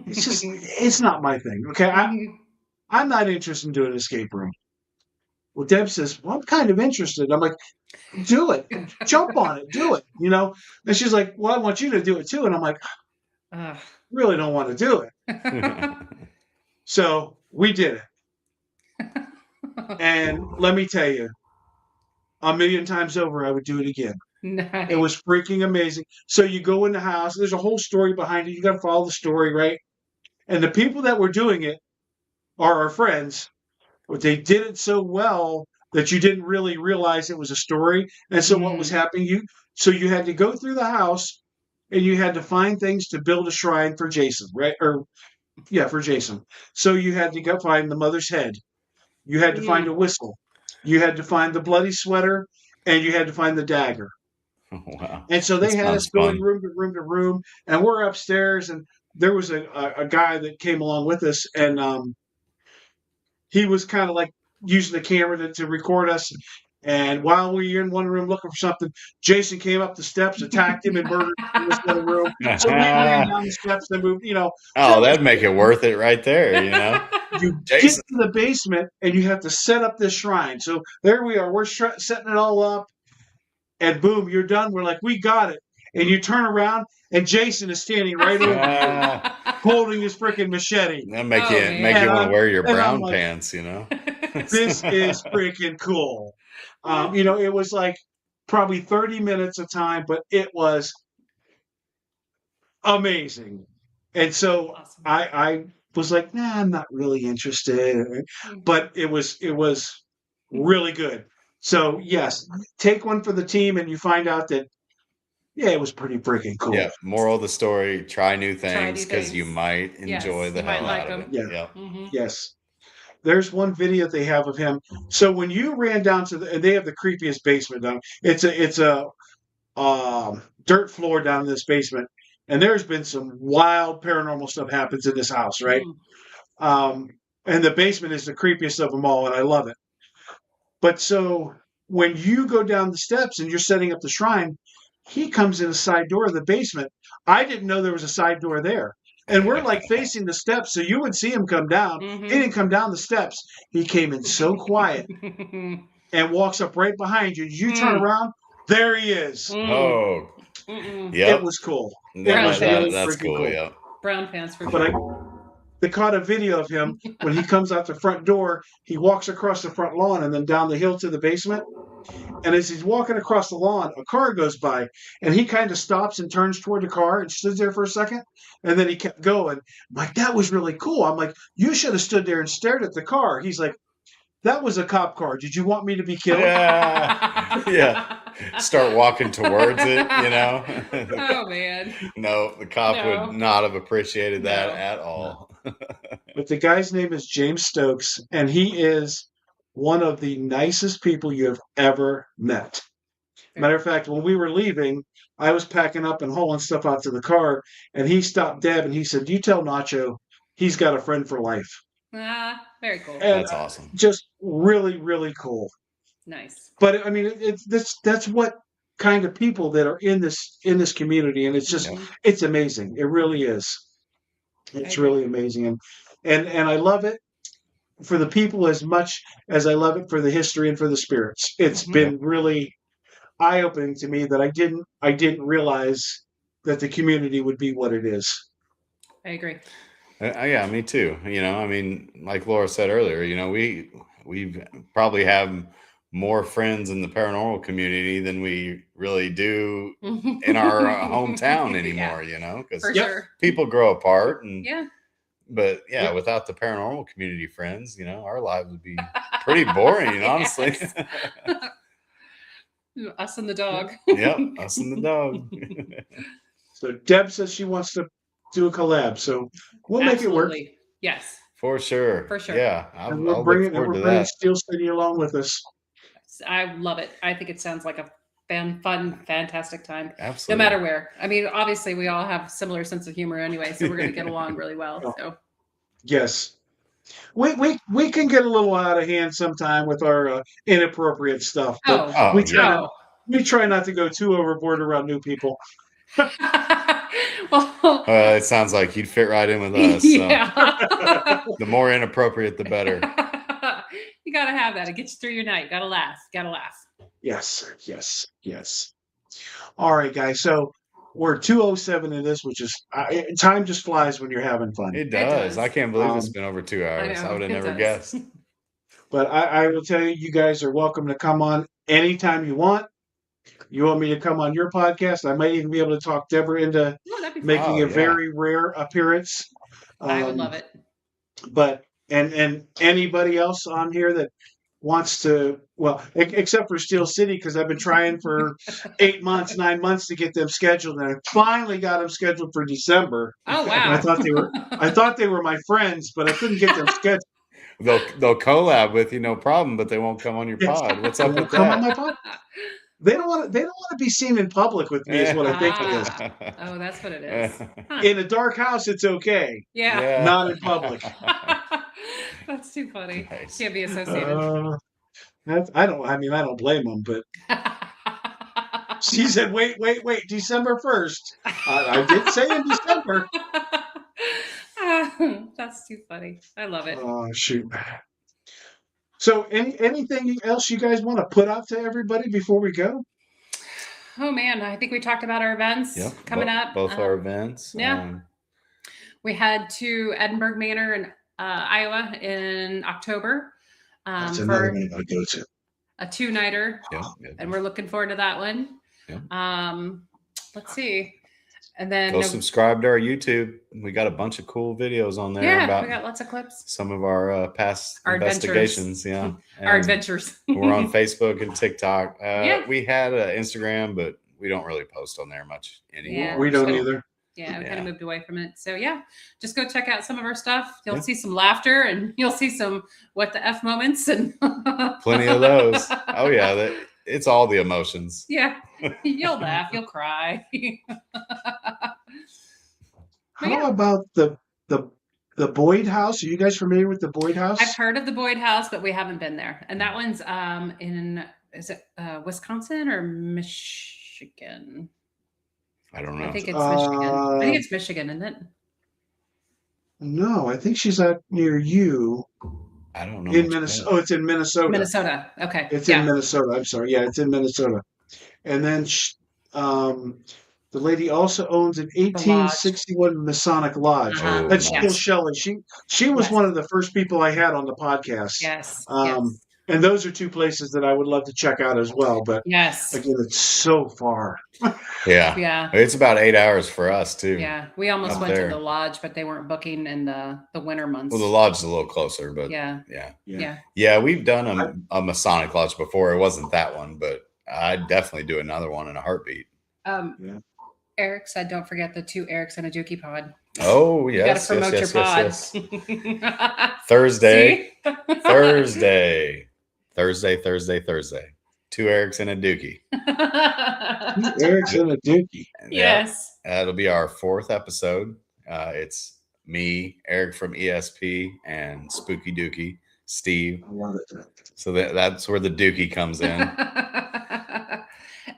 it's not my thing. Okay. I'm not interested in doing an escape room. Well, Deb says, well, I'm kind of interested. I'm like, do it. Jump on it. Do it. And she's like, well, I want you to do it too. And I'm like, really don't want to do it. So we did it. And let me tell you, a million times over, I would do it again. Nice. It was freaking amazing. So you go in the house. There's a whole story behind it. You got to follow the story, right? And the people that were doing it are our friends. But they did it so well that you didn't really realize it was a story. And so what was happening? You had to go through the house, and you had to find things to build a shrine for Jason, right? For Jason. So you had to go find the mother's head. You had to find a whistle. You had to find the bloody sweater, and you had to find the dagger. Oh, wow. And so they had us going room to room to room, and we're upstairs, and there was a guy that came along with us, and he was kind of like using the camera to record us. And while we were in one room looking for something, Jason came up the steps, attacked him, and murdered him in this other room. So we ran down the steps and moved, Oh, that'd make it worth it right there, You Jason. get to the basement, and you have to set up this shrine. So there we are. We're setting it all up. And boom, you're done. We're like, we got it. And you turn around, and Jason is standing right over you, holding his freaking machete. That make Oh, you man. make you want to wear your And I'm brown like, pants, you know. this is freaking cool. It was like probably 30 minutes of time, but it was amazing. And so Awesome. I was like, nah, I'm not really interested. But it was really good. So yes, take one for the team, and you find out that it was pretty freaking cool. Yeah. Moral of the story: try new Try things new because you things. might Yes, enjoy the you might hell like out of them. it. Yeah. Mhm. Yes. There's one video they have of him. So when you ran down to and they have the creepiest basement down. It's a dirt floor down in this basement, and there's been some wild paranormal stuff happens in this house, right? And the basement is the creepiest of them all, and I love it. But so when you go down the steps and you're setting up the shrine, he comes in a side door of the basement. I didn't know there was a side door there. And we're like facing the steps, so you would see him come down. He didn't come down the steps. He came in so quiet and walks up right behind you. You turn around, there he is. Oh, Mm-mm. yep. It was cool. Brown It was pants. really That's freaking cool. Yeah. Brown pants for But sure. they caught a video of him when he comes out the front door. He walks across the front lawn and then down the hill to the basement. And as he's walking across the lawn, a car goes by, and he kind of stops and turns toward the car and stood there for a second, and then he kept going. I'm like, that was really cool. I'm like, you should have stood there and stared at the car. He's like, that was a cop car. Did you want me to be killed? Yeah. Start walking towards it, you know. Oh man. No, the cop No. would not have appreciated that No. at all. But the guy's name is James Stokes, and he is one of the nicest people you have ever met. Matter of fact, when we were leaving, I was packing up and hauling stuff out to the car, and he stopped Deb and he said, "You tell Nacho he's got a friend for life." Very cool. And That's awesome. just really, really cool. Nice. But I mean, that's what kind of people that are in this community, and it's just it's amazing. It really is. It's really amazing, and I love it for the people as much as I love it for the history and for the spirits. It's been really eye-opening to me that I didn't realize that the community would be what it is. I agree. Yeah, me too. You know, I mean, like Laura said earlier, you know, we probably have more friends in the paranormal community than we really do in our hometown anymore. You know, because For sure. people grow apart, and Yeah. But yeah, without the paranormal community friends, you know, our lives would be pretty boring, honestly. Us and the dog. Yep, us and the dog. So Deb says she wants to do a collab, so we'll make it work. Absolutely. Yes. For sure. For sure. Yeah, And I'll we're look forward to bringing that. Steel City along with us. I love it. I think it sounds like a fun, fantastic time. Absolutely. No matter where. I mean, obviously, we all have similar sense of humor anyway, so we're going to get along really well. So Yes. We can get a little out of hand sometime with our inappropriate stuff. But we try not to go too overboard around new people. Well, it sounds like you'd fit right in with us. So. Yeah. The more inappropriate, the better. You got to have that. It gets you through your night. Got to laugh. Got to laugh. Yes. All right, guys. So we're 2:07 in this, which is time just flies when you're having fun. It does. I can't believe it's been over 2 hours. I would have never guessed. But I will tell you, you guys are welcome to come on anytime you want. You want me to come on your podcast? I might even be able to talk Deborah into making a very rare appearance. I would love it. But and anybody else on here that wants to, well, except for Steel City, because I've been trying for 9 months to get them scheduled, and I finally got them scheduled for December. Oh wow! And I thought they were my friends, but I couldn't get them scheduled. They'll collab with you, no problem, but they won't come on your pod. What's up with come on my that? pod? They don't want to be seen in public with me, is what I think it is. Oh, that's what it is. Huh. In a dark house, it's okay. Yeah. Not in public. That's too funny. Nice. Can't be associated. I don't blame them, but she said, wait, December 1st. I did say in December. That's too funny. I love it. Oh, shoot. So anything else you guys want to put out to everybody before we go? Oh man, I think we talked about our events coming up. Both our events. Yeah. We head to Edinburgh Manor in Iowa in October That's another for one I gotta go to. a 2-nighter, Yeah. and we're looking forward to that one. Yeah. Let's see. And then Go subscribe to our YouTube. We got a bunch of cool videos on there. Yeah, about we got lots of clips. Some of our past Our investigations. adventures. Yeah. Our adventures. We're on Facebook and TikTok. Yeah. We had an Instagram, but we don't really post on there much anymore. Yeah. We don't So- either. Yeah, we Yeah. kind of moved away from it. So yeah, just go check out some of our stuff. You'll Yeah. see some laughter, and you'll see some what the F moments, and Plenty of those. Oh yeah, it's all the emotions. Yeah, you'll laugh, you'll cry. How about the Boyd House? Are you guys familiar with the Boyd House? I've heard of the Boyd House, but we haven't been there. And that one's in, is it Wisconsin or Michigan? I don't know. I think it's Michigan. I think it's Michigan, isn't it? No, I think she's out near you I don't know. in much Minnesota. about Oh, it's in Minnesota. Minnesota. Okay. It's yeah. in Minnesota. I'm sorry. Yeah, it's in Minnesota. And then the lady also owns an 1861 Masonic Lodge. Uh-huh. That's Yes. Jill Shelley. She was Yes. one of the first people I had on the podcast. Yes. And those are two places that I would love to check out as well. But Yes. again, it's so far. Yeah. Yeah. It's about 8 hours for us too. Yeah. We almost Up went there. to the lodge, but they weren't booking in the winter months. Well, the lodge is a little closer, but Yeah. Yeah, we've done a Masonic lodge before. It wasn't that one, but I'd definitely do another one in a heartbeat. Yeah. Eric said, "Don't forget the 2 Erics and a Dookie pod." Oh You got yes, to promote yes, your yes, pod. yes. Thursday, See? Thursday. 2 Erics and a Dookie. Eric's in a dookie. Yes. That'll be our 4th episode. It's me, Eric from ESP, and Spooky Dookie, Steve. I love it. So that's where the Dookie comes in.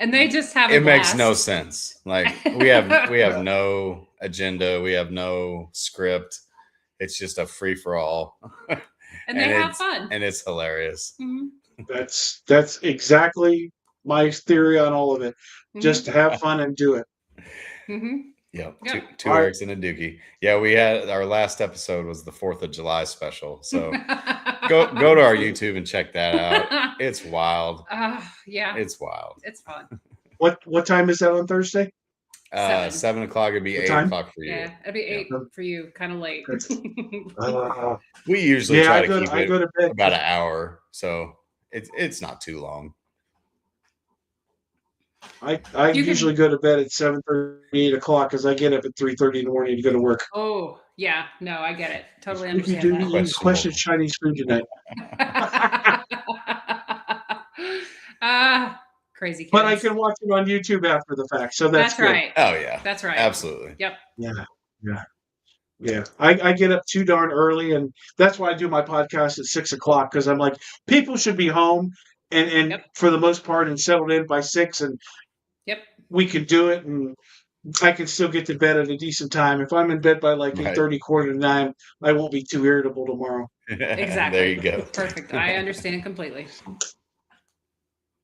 And they just have. It makes no sense. Like we have no agenda. We have no script. It's just a free for all. And they have fun. And it's hilarious. Mhm. That's exactly my theory on all of it. Just have fun and do it. Mhm. Yep. Yep. Two Erics and a Dookie. Yeah, we had our last episode was the 4th of July special. So go to our YouTube and check that out. It's wild. Yeah. It's wild. It's fun. What time is that on Thursday? 7 o'clock. It'd be What 8 time? o'clock for you. Yeah. It'll be 8 for you. Kind of late. We usually Yeah, try I to keep go it to bed. about an hour, so it's not too long. I You can- usually go to bed at 7:30, 8 o'clock because I get up at 3:30 in the morning to go to work. Oh, yeah. No, I get it. Totally If you understand do, that. you Questionable. question Chinese food tonight. Crazy kids. But I can watch it on YouTube after the fact, so that's good. right. Oh yeah, That's right. absolutely. Yep. Yeah. I get up too darn early, and that's why I do my podcast at 6 o'clock because I'm like, people should be home and Yep. for the most part and settled in by 6, and Yep. we can do it, and I can still get to bed at a decent time. If I'm in bed by like Right. 8:30, 8:45, I won't be too irritable tomorrow. Exactly. There you go. Perfect. I understand completely.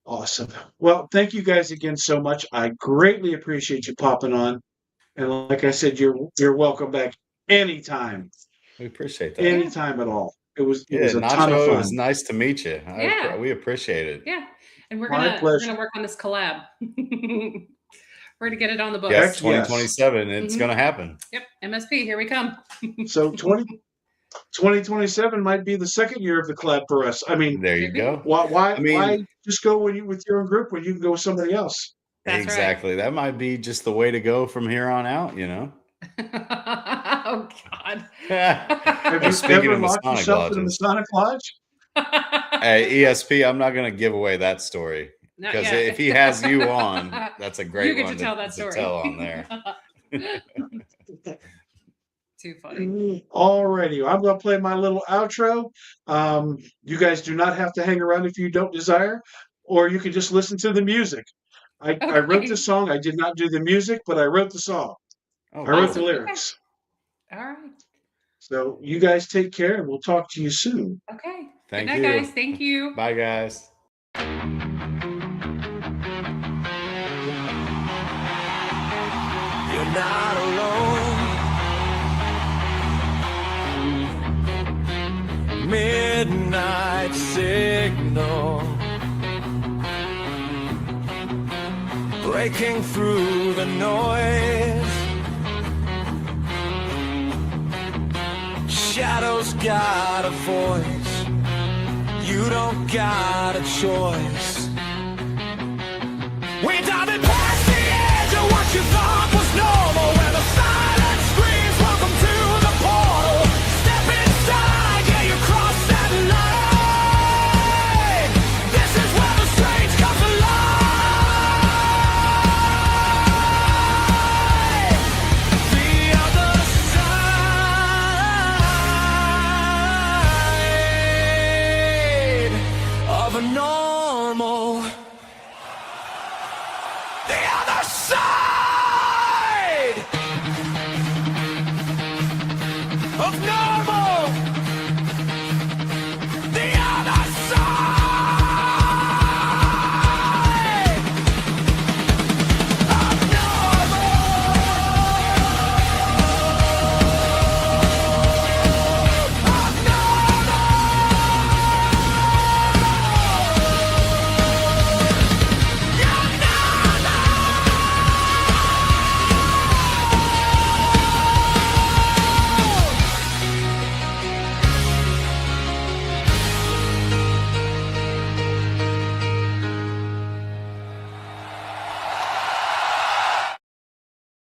Awesome. Well, thank you guys again so much. I greatly appreciate you popping on. And like I said, you're welcome back anytime. We appreciate that. Anytime at all. It was Yeah, a ton of Nacho, it fun. was nice to meet you. Yeah. We appreciate it. Yeah. And we're My gonna pleasure. work on this collab. We're gonna get it on the books. Yeah, Yes. 2027. It's Mhm. going to happen. Yep. MSP, here we come. So 2027 might be the second year of the collab for us. I mean, There you go. why I mean- why just go with your own group when you can go with somebody else? That's Exactly. That might be just the way to go from here on out. You know. Oh God. Have you Speaking ever of locked Masonic yourself in a lodges, Masonic lodge? hey ESP, I'm not going to give away that story Not because yet. if he has you on, that's a great you get one to tell that story. tell on there. Too funny. Alrighty, I'm going to play my little outro. You guys do not have to hang around if you don't desire, or you can just listen to the music. I wrote Okay. the song. I did not do the music, but I wrote the song. Oh, I wrote awesome. the lyrics. All right. So you guys take care, and we'll talk to you soon. Okay. Thank Good night, you. guys. Thank you. Bye, guys. You're not alone. midnight signal, breaking through the noise. Shadows got a voice, you don't got a choice. We're diving past the edge of what you thought was normal, where the silence screams welcome to the portal. Step inside, yeah, you cross that line. This is where the strange comes alive. The other side of a normal. The other side!